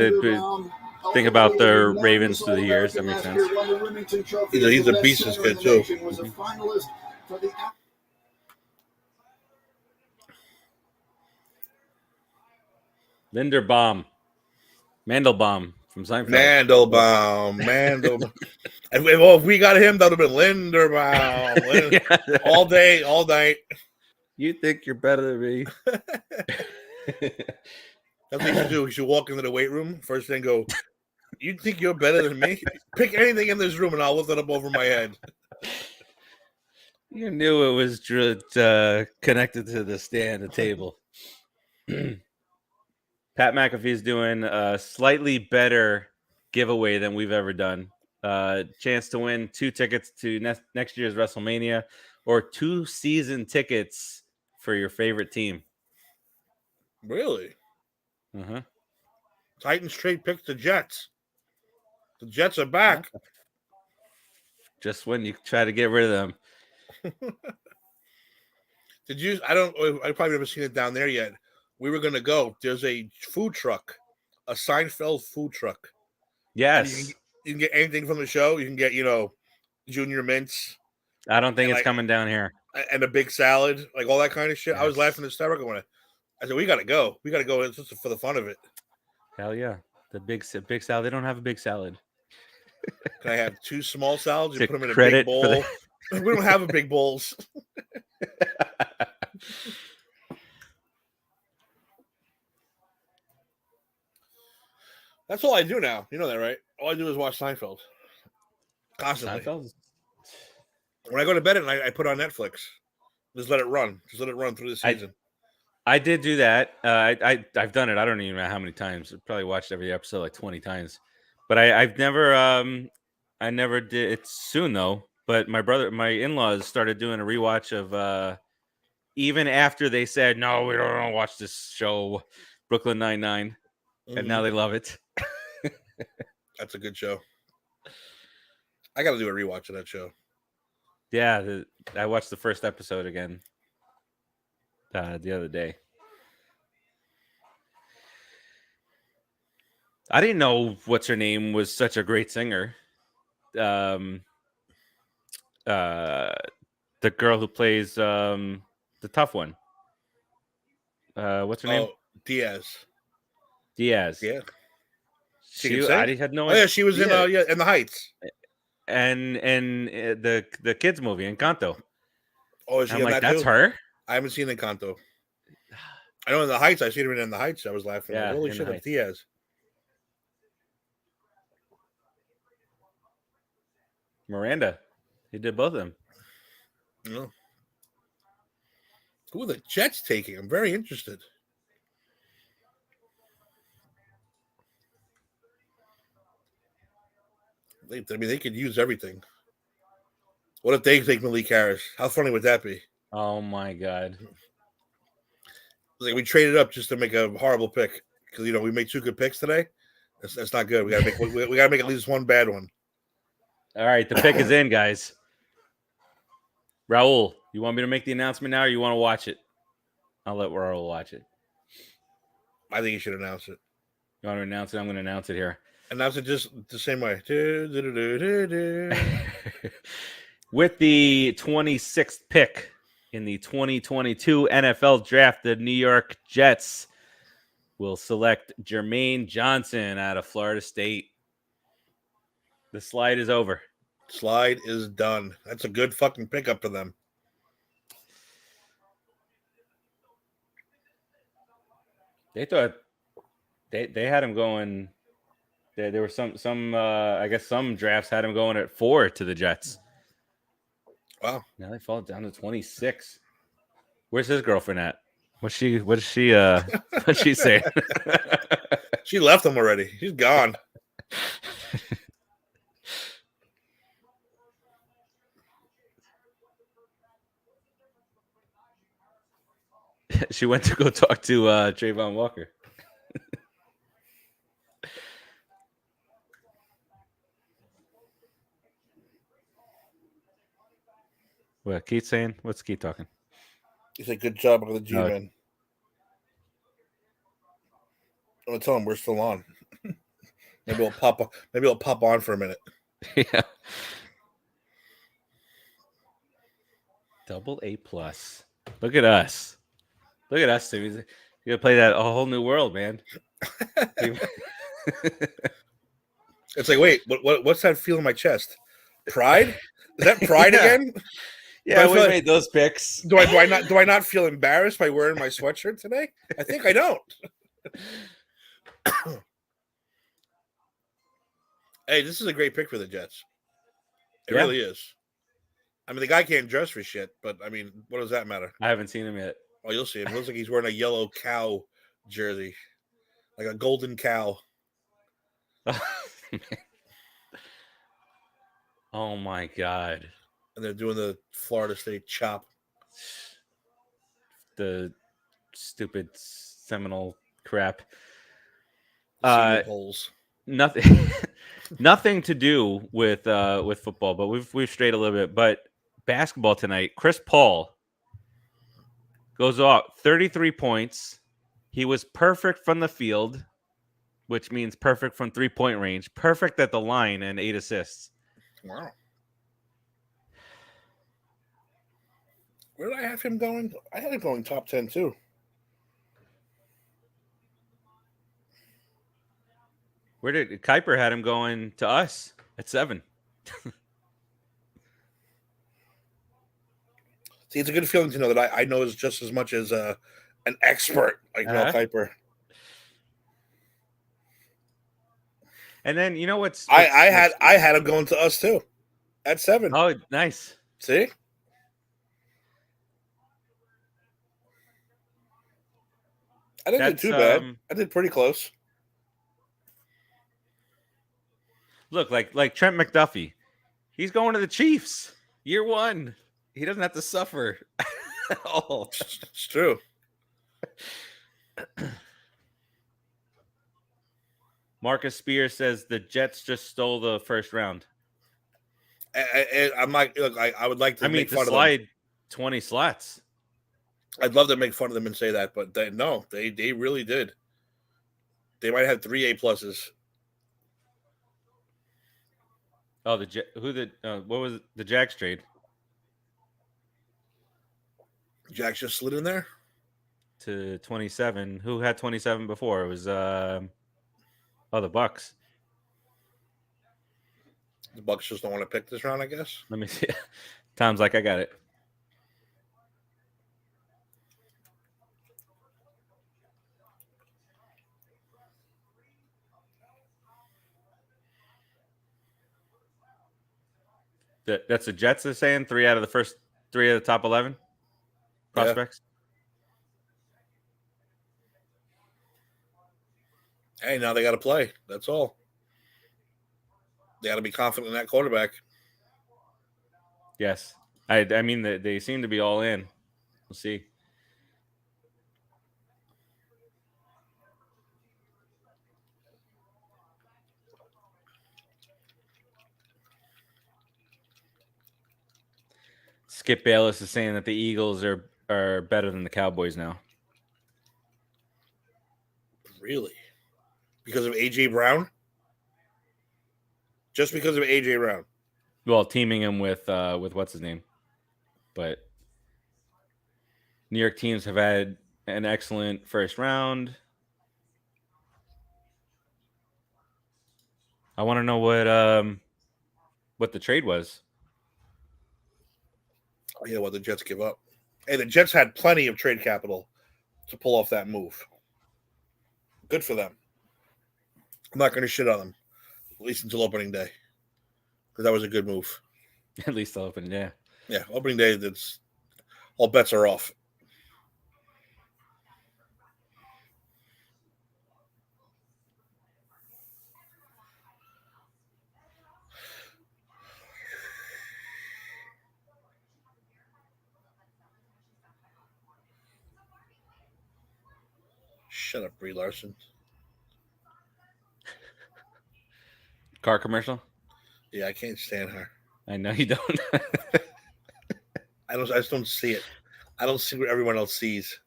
Think about the Ravens through the years. That makes sense. He's a beast, this kid, too. Linderbaum. Mandelbaum from Seinfeld. Mandelbaum. If we got him, that would have been Linderbaum. All day, all night. You think you're better than me. That's what you should do. You should walk into the weight room first and go, you think you're better than me? Pick anything in this room and I'll lift it up over my head. You knew it was connected to the stand, the table. Pat McAfee's doing a slightly better giveaway than we've ever done. Chance to win 2 tickets to next year's WrestleMania or 2 season tickets for your favorite team. Really? Uh-huh. Titans trade picks the Jets. The Jets are back. Just when you try to get rid of them. I probably never seen it down there yet. We were going to go. There's a food truck, a Seinfeld food truck. Yes. You can get anything from the show. You can get, junior mints. I don't think it's coming down here. And a big salad, like all that kind of shit. Yes. I was laughing hysterical when I said, we got to go. We got to go just for the fun of it. Hell yeah. The big salad. They don't have a big salad. Can I have 2 small salads? You put them in a big bowl. We don't have a big bowls. That's all I do now. You know that, right? All I do is watch Seinfeld. Constantly. Seinfeld? When I go to bed at night, I put on Netflix. Just let it run. Just let it run through the season. I did do that. I've done it. I don't even know how many times. I've probably watched every episode like 20 times. But I've never I never did. It's soon though. But my in-laws started doing a rewatch of even after they said no, we don't want to watch this show, Brooklyn Nine-Nine, and now they love it. That's a good show. I got to do a rewatch of that show. Yeah, I watched the first episode again the other day. I didn't know what's her name was such a great singer. The girl who plays the tough one. What's her name? Diaz. Yeah. She I had no idea. Oh yeah, she was in The Heights. And the kids movie Encanto. Oh, is she I'm in like, that that's too? her? I haven't seen Encanto. I know in The Heights. I seen her in The Heights. I was laughing. Yeah, like, holy shit, it's Diaz. Miranda. He did both of them. Yeah. Who are the Jets taking? I'm very interested. They could use everything. What if they take Malik Harris? How funny would that be? Oh my god! Like we traded up just to make a horrible pick because we made 2 good picks today. That's not good. We gotta make at least one bad one. All right, the pick is in, guys. Raul, you want me to make the announcement now, or you want to watch it? I'll let Raul watch it. I think you should announce it. You want to announce it? I'm going to announce it here. Announce it just the same way. With the 26th pick in the 2022 NFL Draft, the New York Jets will select Jermaine Johnson out of Florida State. The slide is over. Slide is done. That's a good fucking pickup for them. They thought they had him going. There were some I guess some drafts had him going at 4 to the Jets. Wow. Now they fall down to 26. Where's his girlfriend at? What is she saying? She left him already. She's gone. She went to go talk to Trayvon Walker. What Keith's saying? What's Keith talking? He said, "Good job on the G-Man." I'm gonna tell him we're still on. Maybe it'll pop up. Maybe it'll pop on for a minute. Yeah. AA+. Look at us. Look at us, Timmy. You gotta play that a whole new world, man. It's like, wait, what's that feel in my chest? Pride? Is that pride again? Yeah, we made those picks. Do I not feel embarrassed by wearing my sweatshirt today? I think I don't. Hey, this is a great pick for the Jets. It really is. I mean, the guy can't dress for shit, but I mean, what does that matter? I haven't seen him yet. Oh, you'll see him. He looks like he's wearing a yellow cow jersey, like a golden cow. Oh my god! And they're doing the Florida State chop. The stupid Seminole crap. Holes. Nothing to do with football, but we've strayed a little bit. But basketball tonight, Chris Paul goes off 33 points. He was perfect from the field, which means perfect from 3-point range, perfect at the line, and 8 assists. Wow. Where did I have him going? I had him going top 10 too. Where did Kuiper had him going to us at 7? See, it's a good feeling to know that I know just as much as an expert like Mel Kuiper. And then you know what's I had him going to us too at 7. Oh, nice. See? I didn't do too bad. I did pretty close. Look, like Trent McDuffie. He's going to the Chiefs. Year one. He doesn't have to suffer at all. It's true. Marcus Spears says the Jets just stole the first round. I'm like, look, I would like to make fun of them. Slide 20 slots. I'd love to make fun of them and say that, but they really did. They might have 3 A+. Oh, what was it? The Jags trade? Jags just slid in there to 27. Who had 27 before? It was the Bucks. The Bucks just don't want to pick this round, I guess. Let me see. Tom's like, I got it. That's the Jets are saying 3 out of the top 11 prospects. Yeah. Hey, now they got to play. That's all. They got to be confident in that quarterback. Yes. I mean, they seem to be all in. We'll see. Skip Bayless is saying that the Eagles are better than the Cowboys now. Really? Because of A.J. Brown? Just because of A.J. Brown? Well, teaming him with what's his name? But New York teams have had an excellent first round. I want to know what the trade was. Oh, yeah, what the Jets give up. Hey, the Jets had plenty of trade capital to pull off that move. Good for them. I'm not going to shit on them, at least until opening day, because that was a good move. At least till opening day. Yeah, opening day, that's all bets are off. Shut up, Brie Larson. Car commercial? Yeah, I can't stand her. I know you don't. I just don't see it. I don't see what everyone else sees.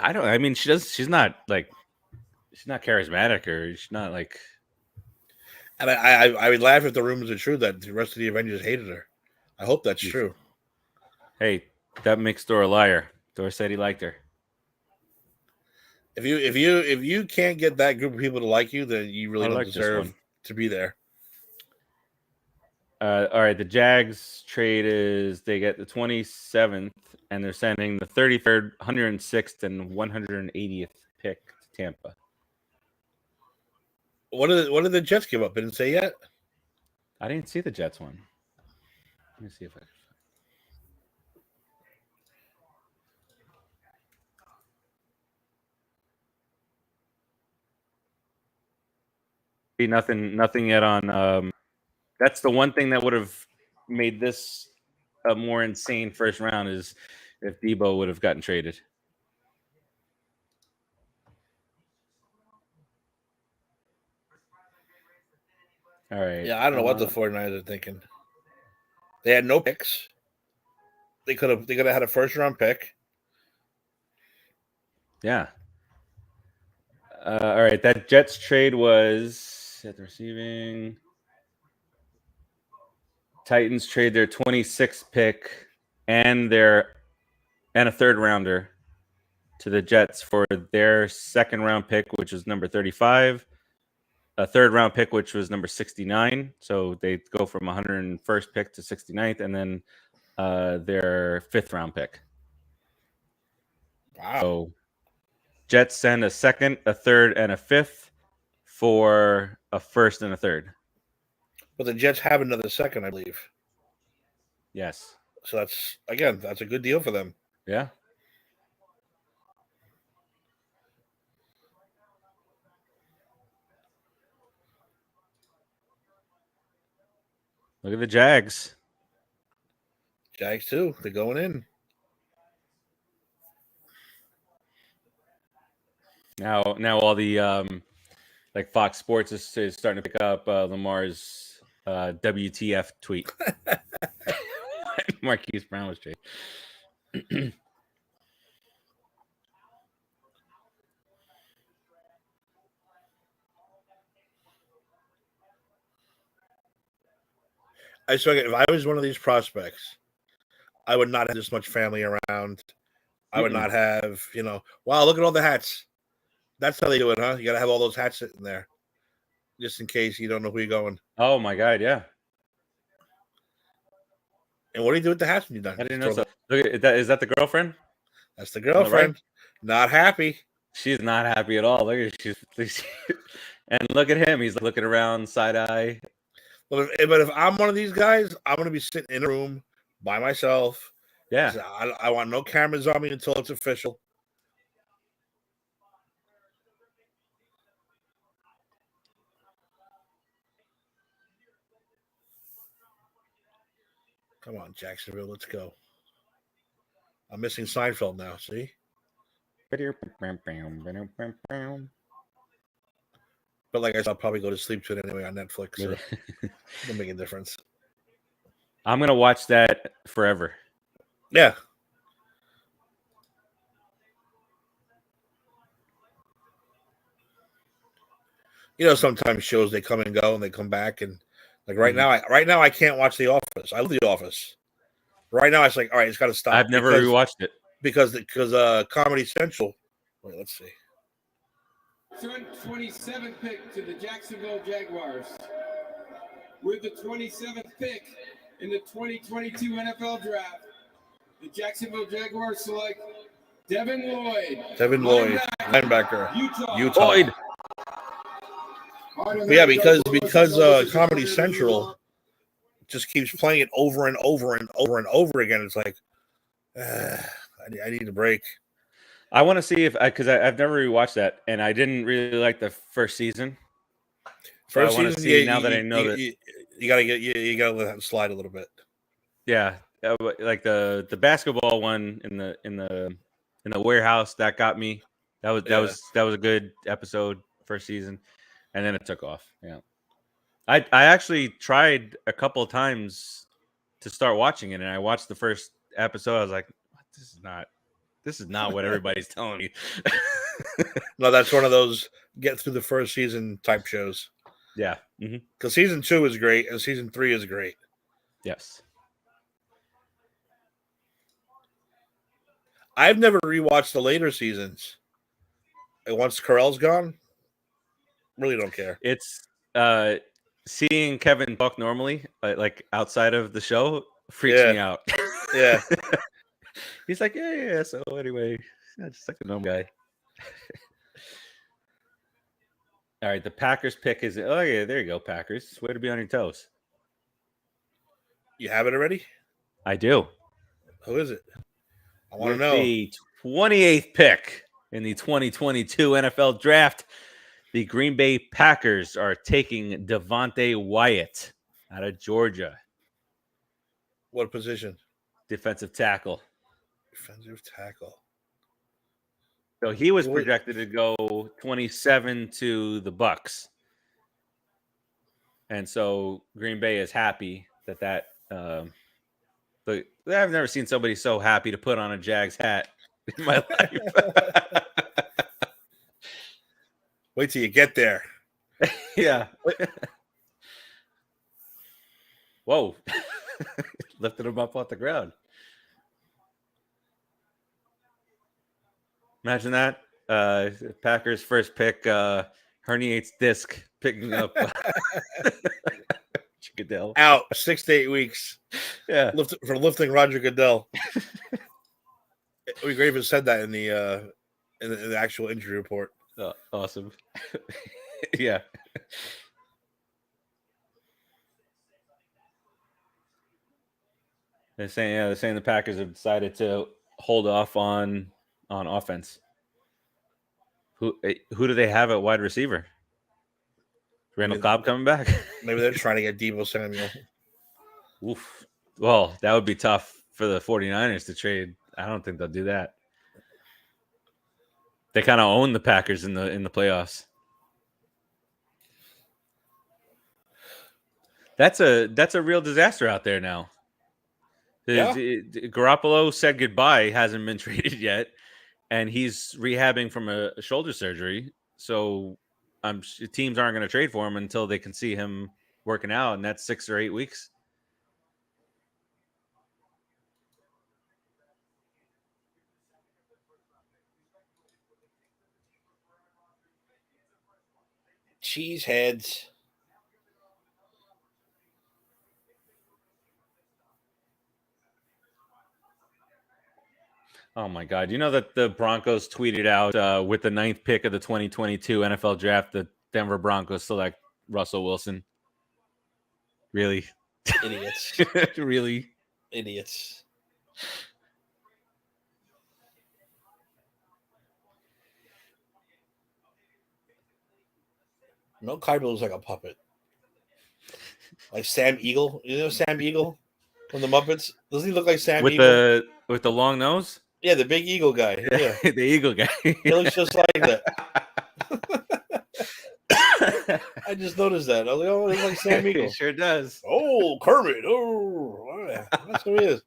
I mean, she's not charismatic, or she's not like. And I would laugh if the rumors are true that the rest of the Avengers hated her. I hope that's true. Hey, that makes Thor a liar. Thor said he liked her. If you can't get that group of people to like you, then you really don't deserve to be there. All right, the Jags trade is they get the 27th, and they're sending the 33rd, 106th, and 180th pick to Tampa. What did the Jets give up? Didn't say yet. I didn't see the Jets one. Let me see if I. Nothing yet on. That's the one thing that would have made this a more insane first round is if Debo would have gotten traded. All right. Yeah, I don't know what the 49ers are thinking. They had no picks. They could have had a first round pick. Yeah. All right. That Jets trade was at the receiving. Titans trade their 26th pick and a third rounder to the Jets for their second round pick, which was number 35, a third round pick, which was number 69. So they go from 101st pick to 69th, and then their fifth round pick. Wow. So Jets send a second, a third, and a fifth for a first and a third. But the Jets have another second, I believe. Yes. So that's a good deal for them. Yeah. Look at the Jags. Jags too. They're going in. Now all the like Fox Sports is starting to pick up Lamar's WTF tweet. Marquise Brown was traded. I swear, if I was one of these prospects, I would not have this much family around. I would not have, wow, look at all the hats. That's how they do it, huh? You got to have all those hats sitting there just in case you don't know who you're going. Oh, my God, yeah. And what do you do with the hats when you're done? I didn't know so. Look at that. Is that the girlfriend? That's the girlfriend. Right? Not happy. She's not happy at all. Look at she's and look at him. He's looking around side eye. But if I'm one of these guys, I'm going to be sitting in a room by myself. Yeah. I want no cameras on me until it's official. Come on, Jacksonville. Let's go. I'm missing Seinfeld now. See? But like I said, I'll probably go to sleep to it anyway on Netflix. So it'll make a difference. I'm going to watch that forever. Yeah. Sometimes shows they come and go and they come back, and like right now I can't watch The Office. I love The Office. Right now it's like, all right, it's got to stop. I've never rewatched it because Comedy Central. Wait, let's see. 27th pick to the Jacksonville Jaguars. With the 27th pick in the 2022 NFL Draft, the Jacksonville Jaguars select Devin Lloyd. Linebacker. Utah. Lloyd. Yeah, because Comedy Central just keeps playing it over and over and over and over again. It's like, I need a break. I want to see because I've never rewatched that, and I didn't really like the first season. I want to see now that I know that you gotta let that slide a little bit. Yeah, like the basketball one in the warehouse that got me. That was a good episode, first season, and then it took off. Yeah, I actually tried a couple of times to start watching it, and I watched the first episode. I was like, this is not what everybody's telling me. No, that's one of those get through the first season type shows. Yeah. Because season 2 is great and season 3 is great. Yes. I've never rewatched the later seasons. And once Carell's gone, really don't care. It's seeing Kevin talk normally, like outside of the show, freaks me out. Yeah. He's like, yeah. So anyway, just like a normal guy. All right, the Packers pick is. Oh yeah, there you go, Packers. Way to be on your toes. You have it already? I do. Who is it? I want to know. The 28th pick in the 2022 NFL Draft, the Green Bay Packers are taking Devontae Wyatt out of Georgia. What position? Defensive tackle. Defensive tackle. So he was projected to go 27 to the Bucks. And so Green Bay is happy that but I've never seen somebody so happy to put on a Jags hat in my life. Wait till you get there. Yeah. Whoa. Lifted him up off the ground. Imagine that. Packers first pick herniates disc picking up Goodell. Out 6 to 8 weeks. Yeah. For lifting Roger Goodell. We even said that in the actual injury report. Oh, awesome. Yeah. They're saying the Packers have decided to hold off on offense. Who do they have at wide receiver? Randall Cobb coming back? Maybe they're trying to get Deebo Samuel. Oof. Well, that would be tough for the 49ers to trade. I don't think they'll do that. They kind of own the Packers in the playoffs. That's a real disaster out there now. Yeah. Garoppolo said goodbye, hasn't been traded yet, and he's rehabbing from a shoulder surgery. So teams aren't going to trade for him until they can see him working out, and that's 6 or 8 weeks. Cheeseheads. Oh my God! You know that the Broncos tweeted out with the 9th pick of the 2022 NFL Draft, the Denver Broncos select Russell Wilson. Really, Idiots. Really, idiots. No, Kyber looks like a puppet. Like Sam Eagle. You know Sam Eagle from the Muppets? Doesn't he look like Sam Eagle? With the long nose? Yeah, the big eagle guy. Yeah. The eagle guy. He looks just like that. I just noticed that. I was like, oh, he looks like Sam Eagle. He sure does. Oh, Kermit. Oh, that's who he is.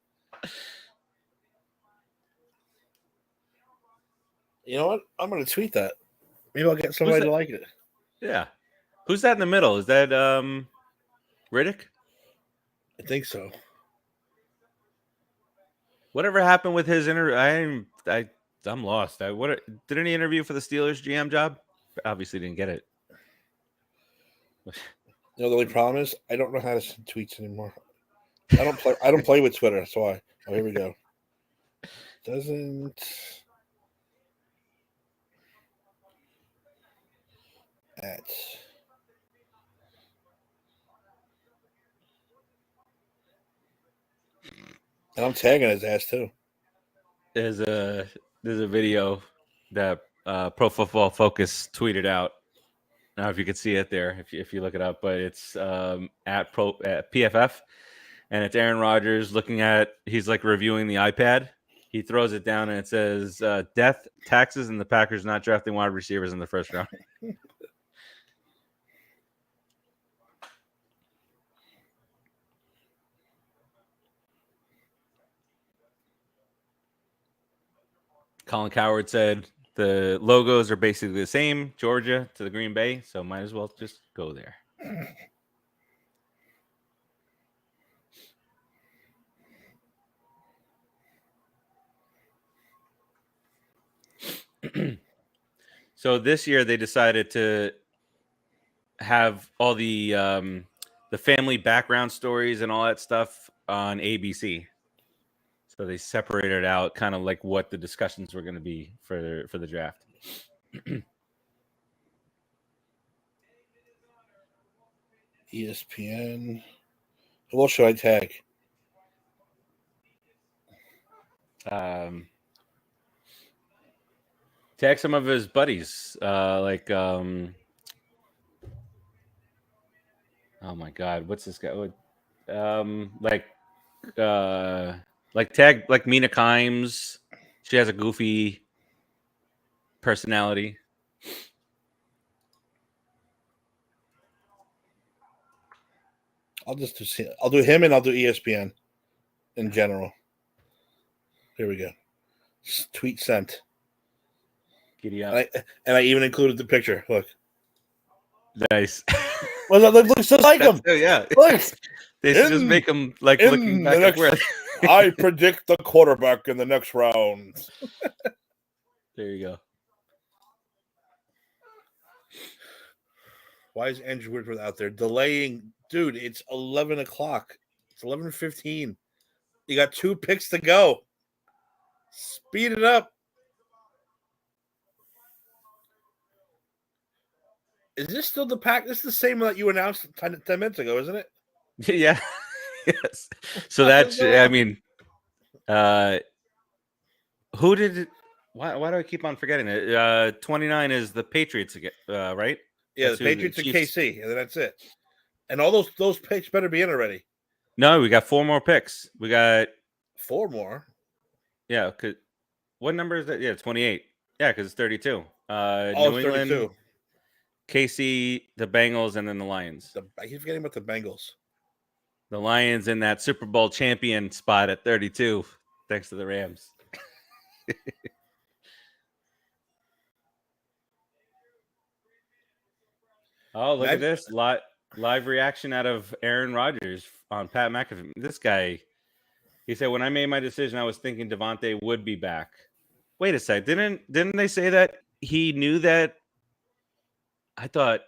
You know what? I'm going to tweet that. Maybe I'll get somebody to like it. Yeah. Who's that in the middle? Is that Riddick? I think so. Whatever happened with his interview? I'm lost. Didn't he interview for the Steelers GM job? Obviously didn't get it. You know, the only problem is I don't know how to send tweets anymore. I don't play with Twitter. That's why. Oh, here we go. Doesn't at and I'm tagging his ass too. There's a video that Pro Football Focus tweeted out. I don't know if you could see it there if you look it up, but it's at PFF, and it's Aaron Rodgers he's like reviewing the iPad. He throws it down and it says death, taxes, and the Packers not drafting wide receivers in the first round. Colin Cowherd said the logos are basically the same, Georgia to the Green Bay, so might as well just go there. So this year they decided to have all the family background stories and all that stuff on ABC. So they separated out kind of like what the discussions were going to be for the draft. ESPN. Who else should I tag? Tag some of his buddies, oh my God, what's this guy? Tag like Mina Kimes. She has a goofy personality. I'll do him and I'll do ESPN in general. Here we go. Tweet sent. Giddy up. And I even included the picture. Look. Nice. Well, that looks just like him. Yeah. Look. They should just make him like looking back at where. I predict the quarterback in the next round. There you go. Why is Andrew Whitworth out there delaying? Dude, it's 11 o'clock. It's 11:15. You got 2 picks to go. Speed it up. Is this still the pack? This is the same that you announced 10 minutes ago, isn't it? Yeah. Yes. So that's, I mean, who did it? Why do I keep on forgetting it? 29 is the Patriots again, right? Yeah, the Patriots and KC, and that's it. And all those picks better be in already. No, we got 4 more picks. We got 4 more. Yeah. What number is that? Yeah, 28. Yeah, because it's 32. New England, 32. KC, the Bengals, and then the Lions. I keep forgetting about the Bengals. The Lions in that Super Bowl champion spot at 32, thanks to the Rams. Oh, look at this. Live reaction out of Aaron Rodgers on Pat McAfee. This guy, he said, when I made my decision, I was thinking Devontae would be back. Wait a sec. Didn't they say that he knew that? I thought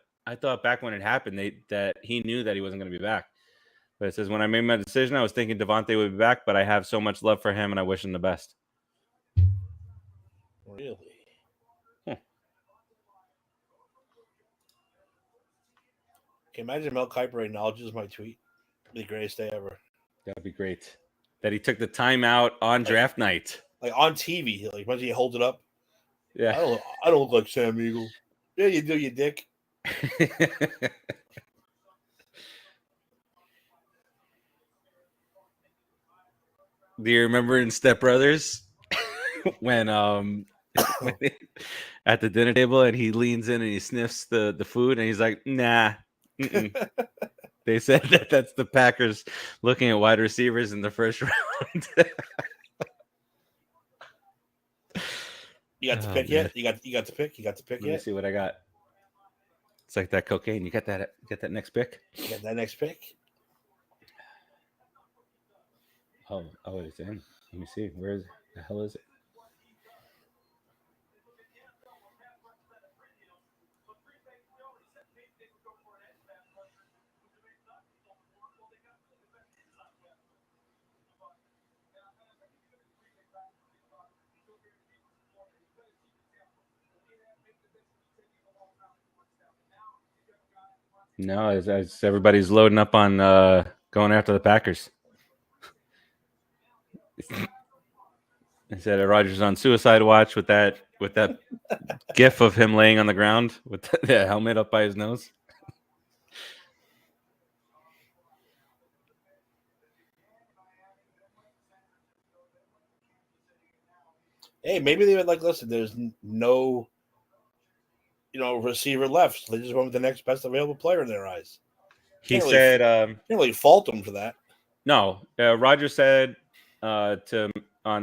back when it happened, that he knew that he wasn't going to be back. But it says, when I made my decision, I was thinking Devontae would be back, but I have so much love for him and I wish him the best. Really? Huh. Can you imagine Mel Kiper acknowledges my tweet? The greatest day ever. That'd be great. That he took the time out on draft night. Like on TV. Like once he holds it up. Yeah. I don't look like Sam Eagle. Yeah, you do, you dick. Do you remember in Step Brothers when at the dinner table and he leans in and he sniffs the food and he's like, nah. They said that's the Packers looking at wide receivers in the first round. You got the pick yet? You got the pick? You got the pick yet? Let me see what I got. It's like that cocaine. You got that next pick? You got that next pick? Oh, it's in. Let me see. Where the hell is it? No, as everybody's loading up on going after the Packers. They said Rodgers on suicide watch with that gif of him laying on the ground with the helmet up by his nose. Hey, maybe they would listen, there's no receiver left. So they just went with the next best available player in their eyes. He said, can't really fault them for that. No, Rodgers said on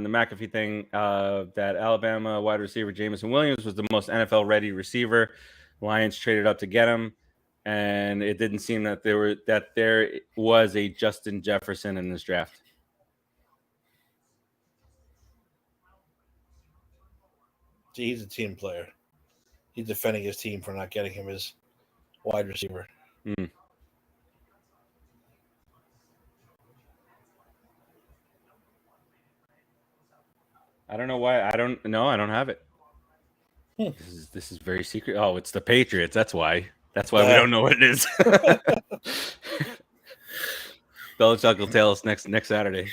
the McAfee thing that Alabama wide receiver Jameson Williams was the most NFL ready receiver. Lions traded up to get him, and it didn't seem that there was a Justin Jefferson in this draft. See, he's a team player. He's defending his team for not getting him his wide receiver. Mm. I don't know why. I don't have it. This is very secret. Oh, it's the Patriots. That's why. That's why we don't know what it is. Belichick will tell us next Saturday.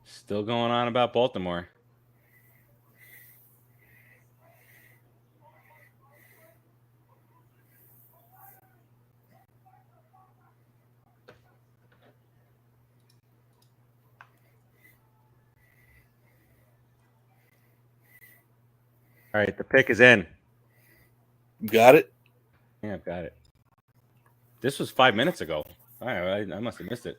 Still going on about Baltimore. All right, the pick is in. You got it? Yeah, I've got it. This was 5 minutes ago. All right, I must have missed it.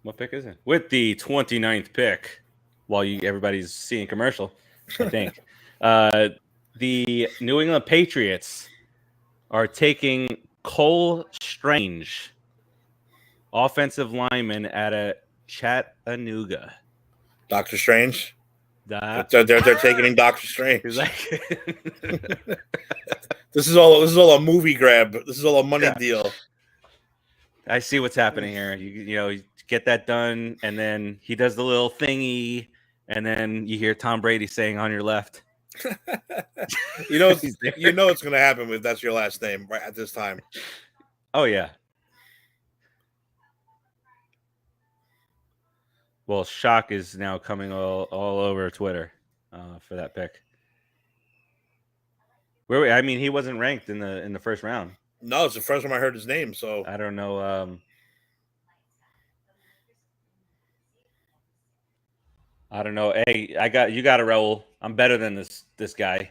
What pick is it? With the 29th pick, while everybody's seeing commercial, I think. The New England Patriots are taking Cole Strange, offensive lineman out of Chattanooga. Doctor Strange? They're taking in Doctor Strange. Like, This is all a movie grab. This is all a money deal. I see what's happening here. You get that done, and then he does the little thingy, and then you hear Tom Brady saying on your left. It's going to happen if that's your last name right at this time. Oh yeah. Well, Shock is now coming all over Twitter for that pick. I mean, he wasn't ranked in the first round. No, it's the first time I heard his name, so I don't know. I don't know. Hey, you got to Raul. I'm better than this guy.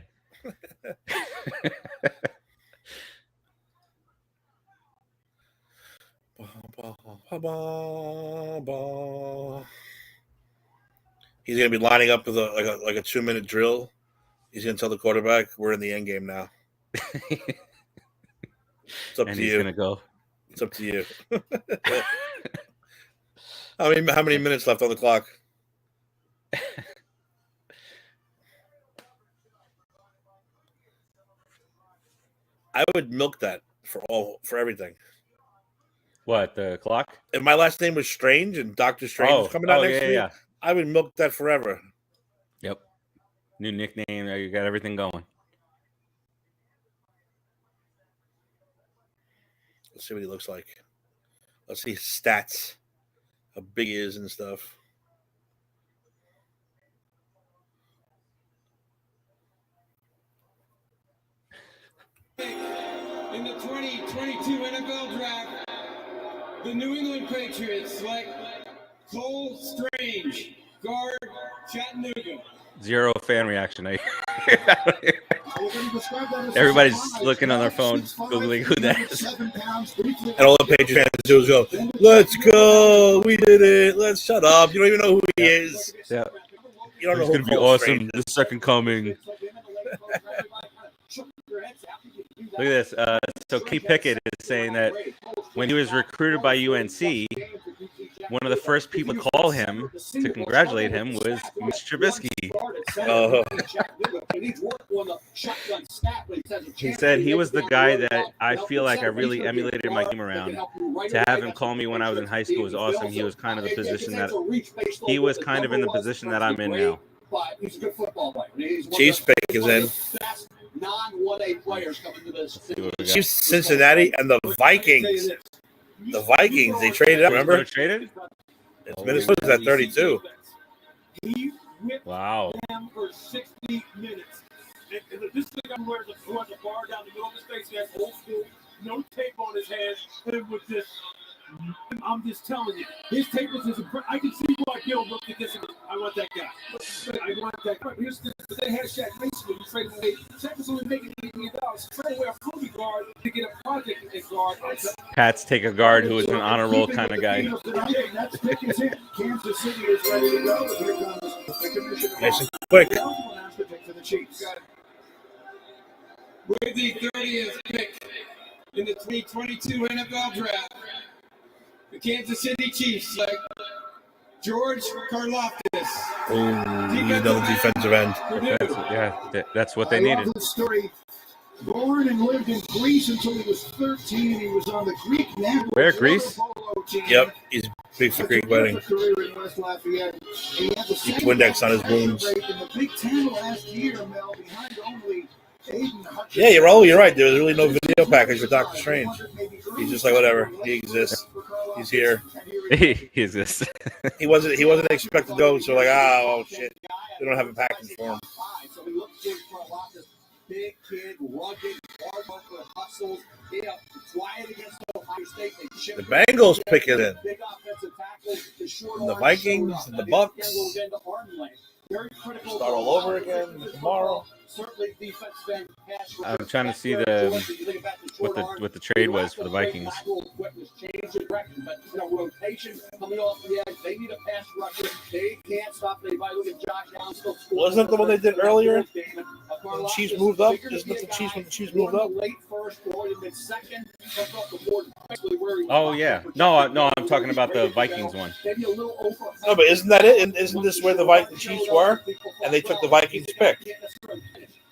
He's gonna be lining up with a 2-minute drill. He's gonna tell the quarterback, "We're in the end game now." It's up and to he's you. Gonna go. It's up to you. How many minutes left on the clock? I would milk that for everything. What, the clock? If my last name was Strange and Dr. Strange was coming out next week, I would milk that forever. Yep. New nickname. You got everything going. Let's see what he looks like. Let's see his stats. How big he is and stuff. In the 2022 NFL Draft, the New England Patriots select Cole Strange, guard, Chattanooga. Zero fan reaction. Everybody's looking on their phone, Googling who that is. And all the Patriots fans do is go, "Let's go. We did it. Let's shut up. You don't even know who he is." Yeah. You don't know It's going to be awesome. The second coming. Look at this. So Key Pickett is saying that when he was recruited by UNC, one of the first people to call him to congratulate him was Mr. Trubisky. He said he was the guy that I feel like I really emulated my game around. To have him call me when I was in high school was awesome. He was kind of the position that he was kind of in the position that I'm in now. He's a good football player. Chiefs pick is in. Non-1A players coming to this. Chiefs, Cincinnati, and the Vikings. The Vikings, they traded up, remember? Traded? It's Minnesota's at 32. Wow. For 60 minutes. And this thing who has a bar down the middle of his face, he has old school, no tape on his hands, and with this. I'm just telling you, his tape was his. I can see why Bill looked at this and I want that guy. I want that guy. Here's the they had Shaq Mason. You trade away. Shaq was only making $8 million. Trade away a Kobe guard to get a project guard. Pats take a guard who is an honor roll kind of guy. That's pick is in. Kansas City is ready to go. Here comes the commissioner. Nice and quick. For the Chiefs. With the 30th pick in the 2022 NFL Draft, the Kansas City Chiefs select George Karlaftis. Another defensive end. That's what they needed. This story. Born and lived in Greece until he was 13. He was on the Greek national Where, Greece? Yep, he's big for Greek wedding. He Windex on his wounds. In the Big Ten last year, Mel, behind only yeah, you're right. There was really no video package with Doctor Strange. He's just like, whatever. He exists. He's here. He exists. He wasn't expected to go, so like, oh shit. We don't have a package for him. Big kid, rugged, hard worker, hustles. Quiet against Ohio State. The Bengals pick it in. And the Vikings and the Bucks. Start all over again tomorrow. I'm trying to see what the trade was for the Vikings. Rotation coming off the edge. They need a pass rusher. They can't stop anybody. Look at Josh Allen still scoring. Wasn't that the one they did earlier? When the Chiefs moved up? Isn't it the Chiefs when the Chiefs moved up? Late first, second. Oh yeah. No, I'm talking about the Vikings one. No, but isn't that it? Isn't this where the Chiefs were? And they took the Vikings pick.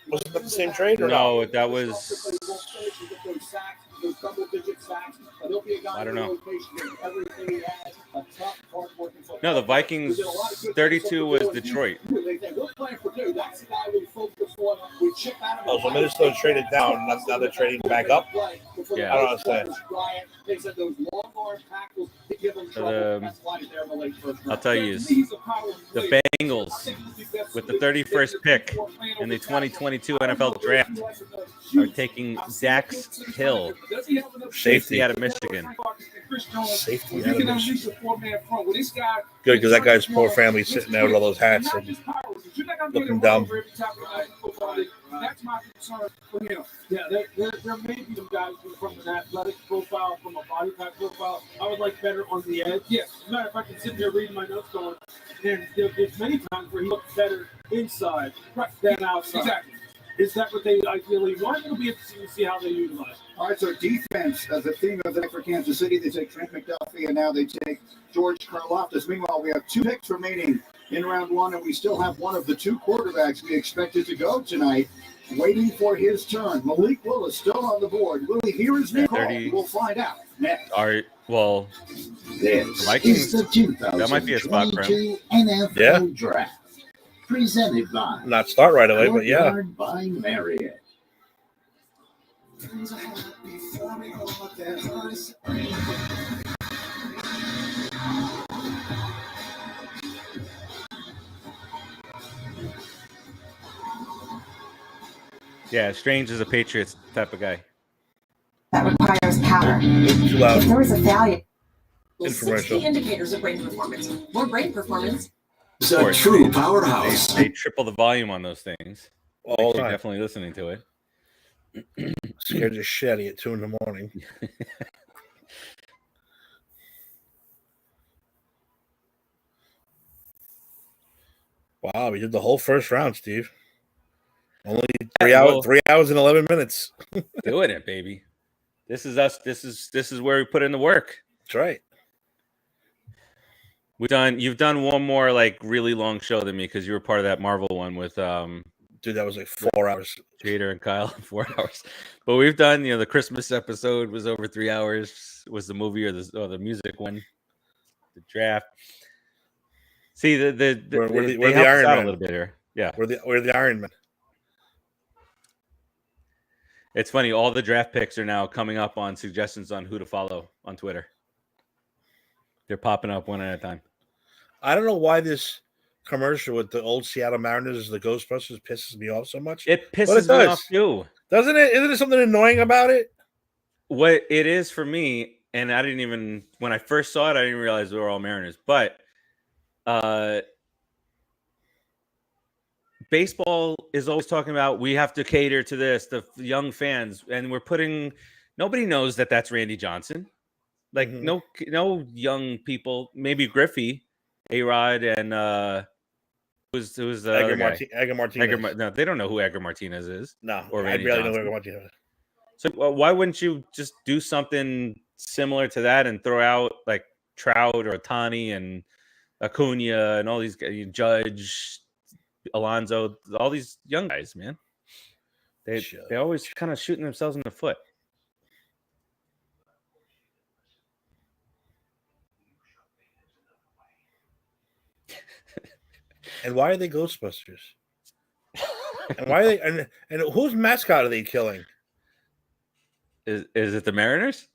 Wasn't that the same trade or no? That was. I don't know. No, the Vikings 32 was Detroit. Oh, so Minnesota traded down. Now they're trading back up. I don't understand. They said those long arm tackles to give them trouble. That's why they're in the late first round. I'll tell you, the Bengals with the 31st pick in the 2022 NFL Draft are taking Dax Hill, safety out of Michigan. Safety out of Michigan. Good, because that guy's poor family sitting there with all those hats and looking dumb. That's my concern for him. Yeah, there may be some guys from an athletic profile, from a body type profile. I would like better on the edge. Yes, as a matter of fact, I'm sitting here reading my notes going, and there's many times where he looks better inside than outside. Exactly. Is that what they ideally want? It'll be interesting to see how they utilize it. All right, so defense as a theme of the night for Kansas City. They take Trent McDuffie, and now they take George Karlaftis. Meanwhile, we have 2 picks remaining in round 1, and we still have one of the 2 quarterbacks we expected to go tonight, waiting for his turn. Malik Willis still on the board. Will he hear his name called? We'll find out next. All right. Well, this Vikings, is the 2022 that might be a spot for him. NFL Draft. Presented by Not start right away, but yeah. by Marriott. Yeah, Strange is a Patriots type of guy. That requires power. Too loud. If there was a failure. 60 indicators of brain performance. More brain performance. It's a true powerhouse. They triple the volume on those things. All the time. Definitely listening to it. Scared the shit out of you at 2 in the morning. Wow, we did the whole first round, Steve. Only 3 hours and 11 minutes. Doing it, baby. This is us. This is where we put in the work. That's right. You've done one more like really long show than me because you were part of that Marvel one with Dude, that was like 4 hours. Jader and Kyle, 4 hours. But we've done, the Christmas episode was over 3 hours. Was the movie or the music one? The draft. See we're they the helped us Iron out Man a little bit here. Yeah, we're the Iron Man. It's funny. All the draft picks are now coming up on suggestions on who to follow on Twitter. They're popping up one at a time. I don't know why this commercial with the old Seattle Mariners, the Ghostbusters, pisses me off so much. It pisses me off too. Doesn't it? Isn't there something annoying about it? What it is for me, and I didn't even, when I first saw it, I didn't realize we were all Mariners. But baseball is always talking about we have to cater to the young fans, and nobody knows that that's Randy Johnson. Like no young people, maybe Griffey, A-Rod, and who's Edgar Martinez. No, they don't know who Edgar Martinez is. No, or I barely know who Edgar Martinez is. So why wouldn't you just do something similar to that and throw out like Trout or Ohtani and Acuna and all these guys, Judge, Alonso, all these young guys, man? They always kind of shooting themselves in the foot. And why are they Ghostbusters? And why are they and whose mascot are they killing? Is it the Mariners?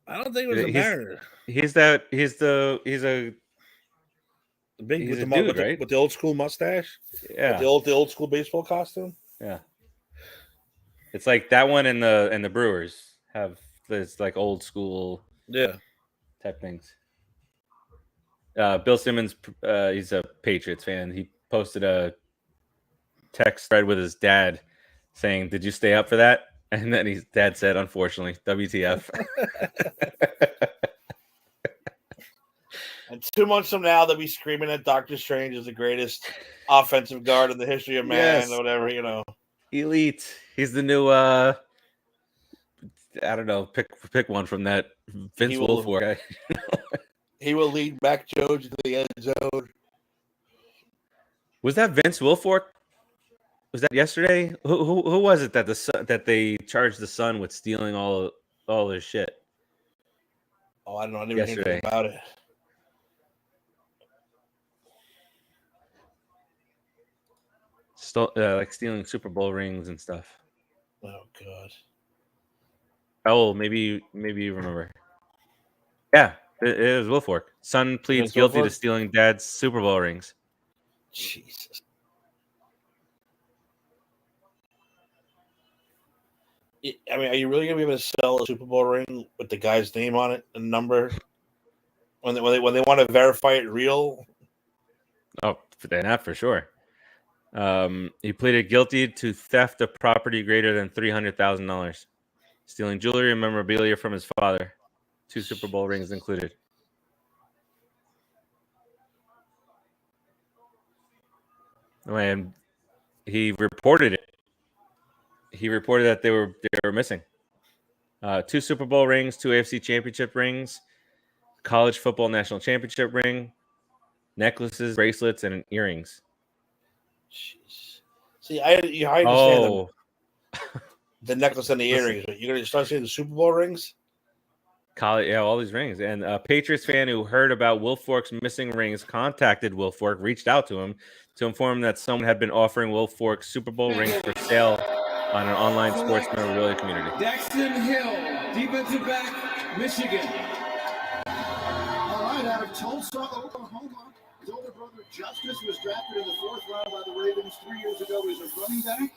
I don't think it was the Mariners. He's a big with the dude, right? With the old school mustache. Yeah, with the old school baseball costume. Yeah, it's like that one and the Brewers have this like old school type things. Bill Simmons, he's a Patriots fan. He posted a text thread with his dad saying, "Did you stay up for that?" And then his dad said, "Unfortunately, WTF." And 2 months from now, they'll be screaming that Doctor Strange is the greatest offensive guard in the history of man, or whatever, Elite. He's the new. I don't know. Pick one from that Vince Wilfork guy. He will lead Mac Jones to the end zone. Was that Vince Wilfork? Was that yesterday? Who was it that they charged the Sun with stealing all their shit? Oh, I don't know. I didn't hear anything about it. Like stealing Super Bowl rings and stuff. Oh God. Oh, maybe you remember. Yeah, it was Wilfork. Son pleads guilty to stealing dad's Super Bowl rings. Jesus. I mean, are you really gonna be able to sell a Super Bowl ring with the guy's name on it and number when they want to verify it real? Oh, not for sure. He pleaded guilty to theft of property greater than $300,000, stealing jewelry and memorabilia from his father, 2 Super Bowl rings included. And he reported it. He reported that they were missing 2 Super Bowl rings, 2 AFC Championship rings, college football national championship ring, necklaces, bracelets, and earrings. Jeez. See, I understand the necklace and the earrings, but you're gonna start seeing the Super Bowl rings. All these rings. And a Patriots fan who heard about Wilfork's missing rings contacted Wilfork, reached out to him to inform him that someone had been offering Wilfork Super Bowl rings for sale on an online sports memorabilia community. Daxton Hill, defensive back, Michigan. All right, out of Tulsa, Oklahoma. His older brother Justice was drafted in the 4th round by the Ravens 3 years ago as a running back.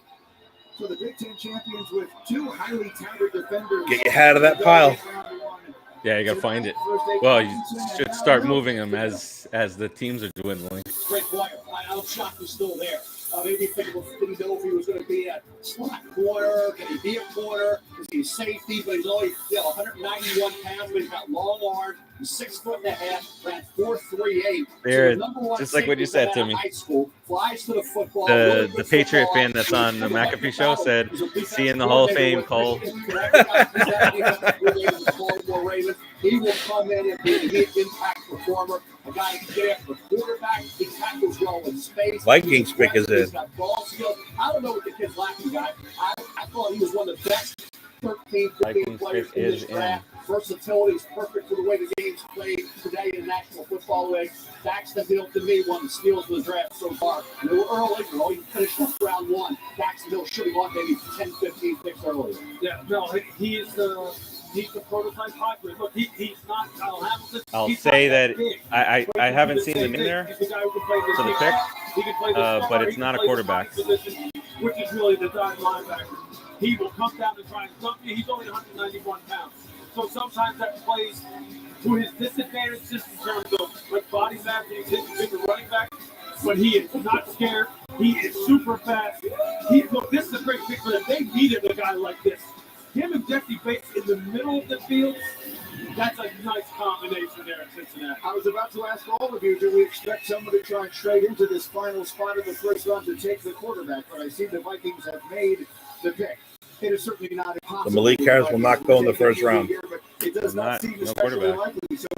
So the Big Ten champions with 2 highly touted defenders. Get your head out of that pile. Yeah, you got to find it. Well, you should start moving them as the teams are dwindling. Great player. Al Shock was still there. Maybe didn't know if he was going to be a slot corner. Can he be a corner? Is he a safety? But he's only 191 pounds, but he's got long arms. He's 6 foot and a half. Ran 4.38. There, just like what you said to me. Flies to the football. The Patriot fan that's on the McAfee show said, "See you in the Hall of Fame, Cole." He will come in and be an impact performer. A guy who can get after the quarterback. He tackles well in space. Vikings pick is in. He's got ball skills. I don't know what the kid's lacking, guy. I thought he was one of the best 13, 15 players in this draft. Versatility is perfect for the way the game's played today in the National Football League. Daxton Hill, to me, one of the steals of the draft so far. And they were early. He finished up round 1. Daxton Hill should have won maybe 10, 15 picks earlier. Yeah, no, he's the prototype hybrid. Look, he's not Kyle Hamilton. I'll say that I haven't seen the name there for the pick, but it's not a quarterback. Position, which is really the dime linebacker. He will come down and try and dump you. He's only 191 pounds. So sometimes that plays to his disadvantage just in terms of like body mass and he's hitting bigger running back. But he is not scared. He is super fast. Look, this is a great pick for them. They needed a guy like this. Him and Jesse Bates in the middle of the field, that's a nice combination there in Cincinnati. I was about to ask all of you, do we expect someone to try straight into this final spot of the first round to take the quarterback? But I see the Vikings have made the pick. It is certainly not impossible. The Malik Harris will not go in the first round. It does not seem no quarterback. likely. So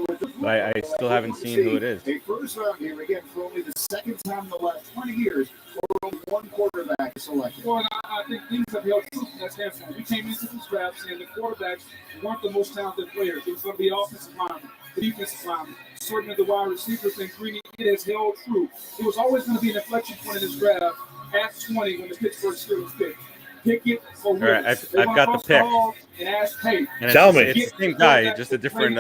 I still haven't seen who it is. A first round here again for only the second time in the last 20 years where only one quarterback is selected. Well, I think things have held true from that standpoint. We came into this draft saying the quarterbacks weren't the most talented players. It was going to be offensive linemen, defensive linemen, certainly the wide receivers, and Greeny, it has held true. It was always going to be an inflection point in this draft at 20 when the Pittsburgh Steelers picked. Pick it or win. Right, I've got the pick. And ask, hey, and tell me. It's the same guy, just a different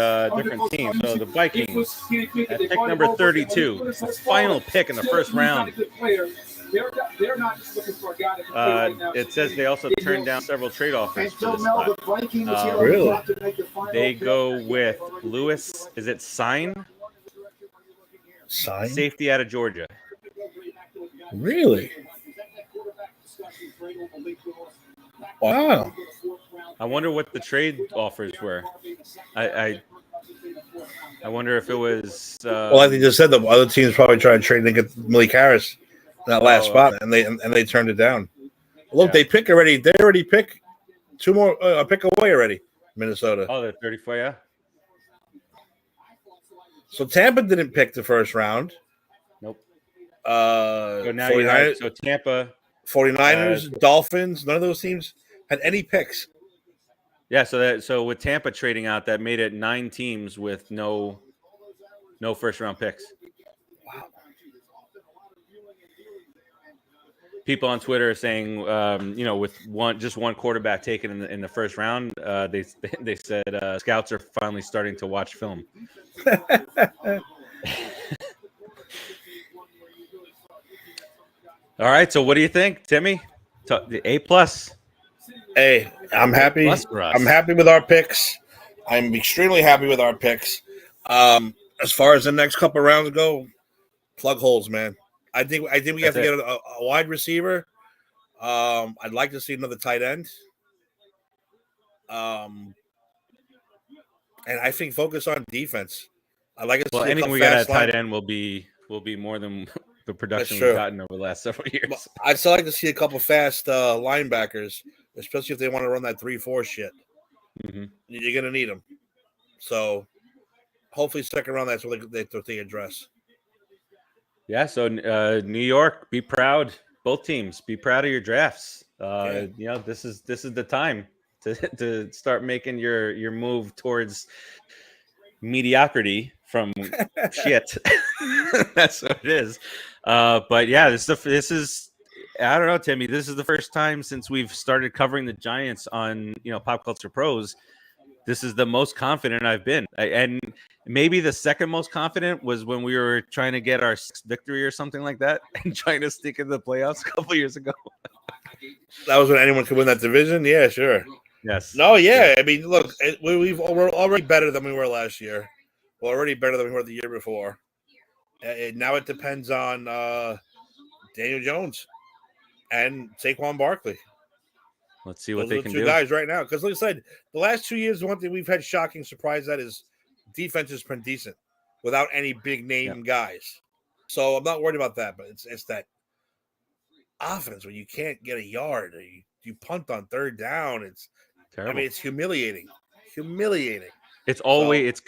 team. So the Vikings at pick number 32, the final pick in the first round. They're not just looking for a guy that can play right now. It says they also turned down several trade offers for this spot. Really? They go with Lewis. Is it Sign? Safety out of Georgia. Really? Wow. I wonder what the trade offers were. I wonder if it was. Well, like they just said, the other teams probably trying to trade and get Malik Harris in that last spot, and they turned it down. Look, they pick already. They already pick 2 more. A pick away already. Minnesota. Oh, they're 34. Yeah. So Tampa didn't pick the first round. Nope. So now you have Tampa. 49ers, Dolphins, none of those teams had any picks. Yeah, so with Tampa trading out, that made it 9 teams with no first round picks. Wow. people on Twitter are saying, with just one quarterback taken in the first round, they said scouts are finally starting to watch film. All right, so what do you think, Timmy? The A+. Hey, I'm happy. I'm happy with our picks. I'm extremely happy with our picks. As far as the next couple of rounds go, plug holes, man. I think we have to get a wide receiver. I'd like to see another tight end. And I think focus on defense. I'd like to see anything we get at tight end will be more than the production we've gotten over the last several years. Well, I'd still like to see a couple fast linebackers, especially if they want to run that 3-4 shit. Mm-hmm. You're gonna need them. So hopefully, second round, that's what they address. Yeah. So New York, be proud. Both teams, be proud of your drafts. This is the time to start making your move towards mediocrity from shit. That's what it is. But yeah, this is I don't know, Timmy. This is the first time since we've started covering the Giants on Pop Culture Pros. This is the most confident I've been, and maybe the second most confident was when we were trying to get our sixth victory or something like that, and trying to sneak into the playoffs a couple years ago. That was when anyone could win that division. Yeah, sure. Yes. No, yeah. I mean, look, we're already better than we were last year. We're already better than we were the year before. Now it depends on Daniel Jones and Saquon Barkley. Let's see what they can do. Those are the two guys right now. Because like I said, the last 2 years, one thing we've had shocking surprise that is defense has been decent without any big name guys. So I'm not worried about that. But it's that offense where you can't get a yard or you punt on third down. It's terrible. I mean, it's humiliating. It's always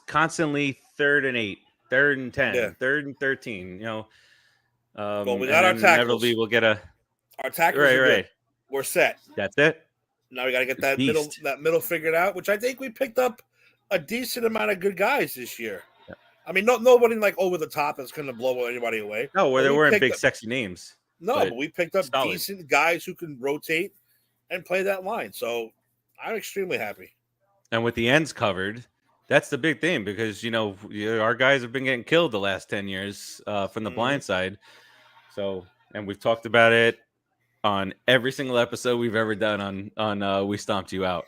constantly 3rd and 8, 3rd and 10, 3rd and 13. Well, we got our tackles. Inevitably we'll get our tackles. Right. We're set. That's it. Now we got to get that middle figured out, which I think we picked up a decent amount of good guys this year. Yeah. I mean, nobody like over the top that's going to blow anybody away. No, where there weren't big sexy names. No, but we picked up decent guys who can rotate and play that line. So I'm extremely happy. And with the ends covered, that's the big thing because our guys have been getting killed the last 10 years from the blind side. So, and we've talked about it on every single episode we've ever done on We Stomped You Out.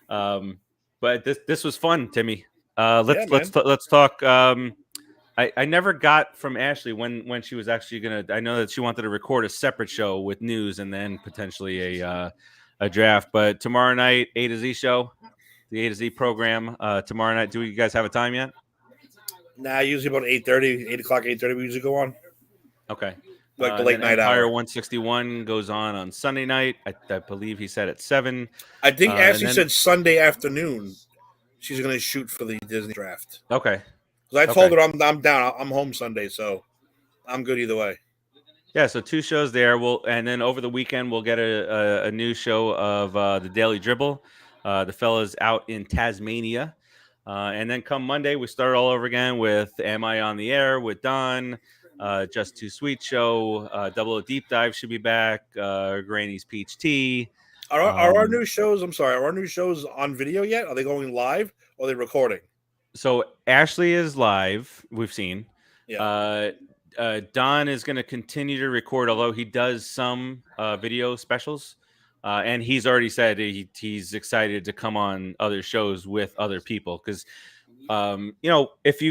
But this was fun, Timmy. Let's talk. I never got from Ashley when she was actually gonna. I know that she wanted to record a separate show with news and then potentially a draft. But tomorrow night, A to Z show, the A to Z program. Tomorrow night, do you guys have a time yet? Nah, usually about 8:30, 8 o'clock, 8:30. We usually go on. Okay. Like the late night Empire hour. 161 goes on Sunday night. I believe he said at 7. I think Ashley said Sunday afternoon. She's going to shoot for the Disney draft. Okay. Because I told her I'm down. I'm home Sunday, so I'm good either way. Yeah, so 2 shows there. And then over the weekend we'll get a new show of the Daily Dribble. The fellas out in Tasmania. And then come Monday we start all over again with Am I on the Air with Don. Just Too Sweet show, Double O Deep Dive should be back. Granny's Peach Tea. Are our new shows? I'm sorry. Are our new shows on video yet? Are they going live or are they recording? So Ashley is live. We've seen. Yeah. Don is going to continue to record, although he does some video specials, and he's already said he's excited to come on other shows with other people because. If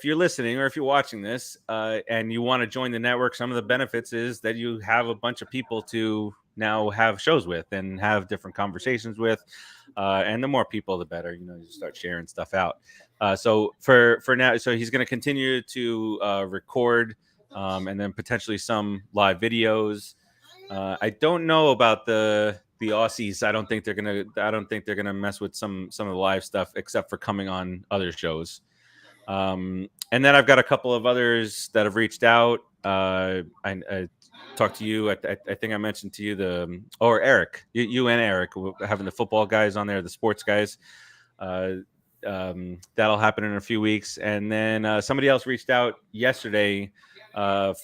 you're listening or if you're watching this and you want to join the network, some of the benefits is that you have a bunch of people to now have shows with and have different conversations with. And the more people, the better, you start sharing stuff out. So for now, so he's going to continue to record and then potentially some live videos. I don't know about the Aussies. I don't think they're gonna mess with some of the live stuff except for coming on other shows. And then I've got a couple of others that have reached out. I talked to you. I think I mentioned to you Eric, you and Eric having the football guys on there, the sports guys. That'll happen in a few weeks. And then somebody else reached out yesterday they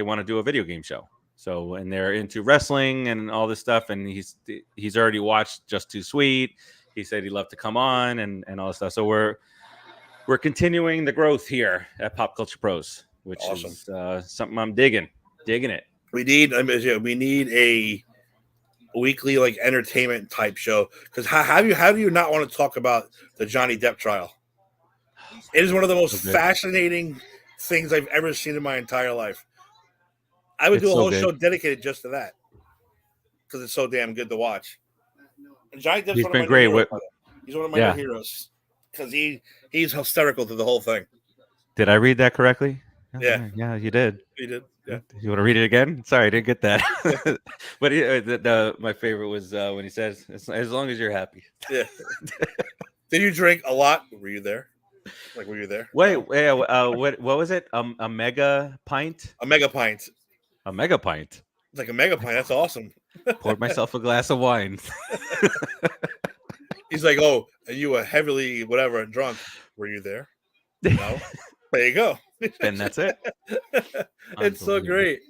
want to do a video game show. So, and they're into wrestling and all this stuff, and he's already watched Just Too Sweet. He said he'd love to come on and all this stuff. So we're continuing the growth here at Pop Culture Pros, which is something I'm digging it. We need a weekly like entertainment type show, because how do you not want to talk about the Johnny Depp trial? It is one of the most fascinating things I've ever seen in my entire life. I would do a whole show dedicated just to that, because it's so damn good to watch. And Johnny Depp's one of my new heroes. He's one of my new heroes, because he's hysterical through the whole thing. Did I read that correctly? Yeah, you did. You did. Yeah. You want to read it again? Sorry, I didn't get that. But my favorite was when he says, "As long as you're happy." Yeah. Did you drink a lot? Were you there? Like, were you there? Wait. What was it? A mega pint? A mega pint. A mega pint. It's like a mega pint. That's awesome. Poured myself a glass of wine. He's like, "Oh, are you a heavily whatever drunk? Were you there?" No. There you go. And that's it. It's so great.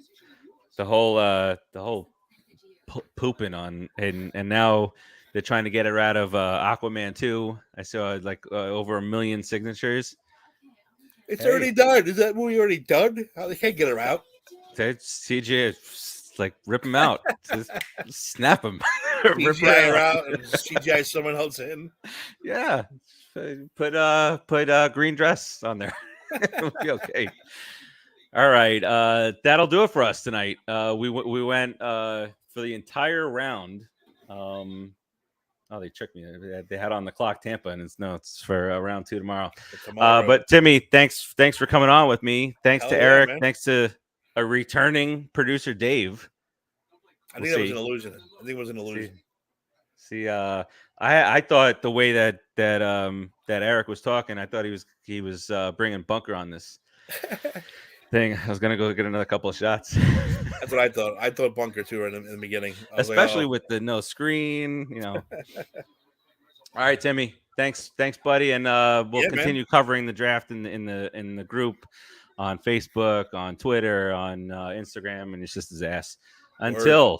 The whole pooping on, and now they're trying to get her out of Aquaman 2. I saw like over 1 million signatures. It's already done. Is that movie already done? How they can't get her out? CGI, like rip him out, just snap him, CGI her out, and CGI someone else in. Yeah, put green dress on there. It'll be okay. All right, that'll do it for us tonight. We went for the entire round. They tricked me. They had on the clock Tampa, and it's for round 2 tomorrow. But Timmy, thanks for coming on with me. Thanks to Eric. Man. Thanks to a returning producer, Dave. I think that was an illusion. I think it was an illusion. See, I thought the way that Eric was talking, I thought he was bringing Bunker on this thing. I was gonna go get another couple of shots. That's what I thought. I thought Bunker too in the beginning, especially with the no screen. All right, Timmy. Thanks, buddy, and we'll continue covering the draft in the group on Facebook, on Twitter, on Instagram, and it's just his ass. Until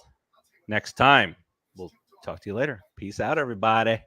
next time, we'll talk to you later. Peace out, everybody.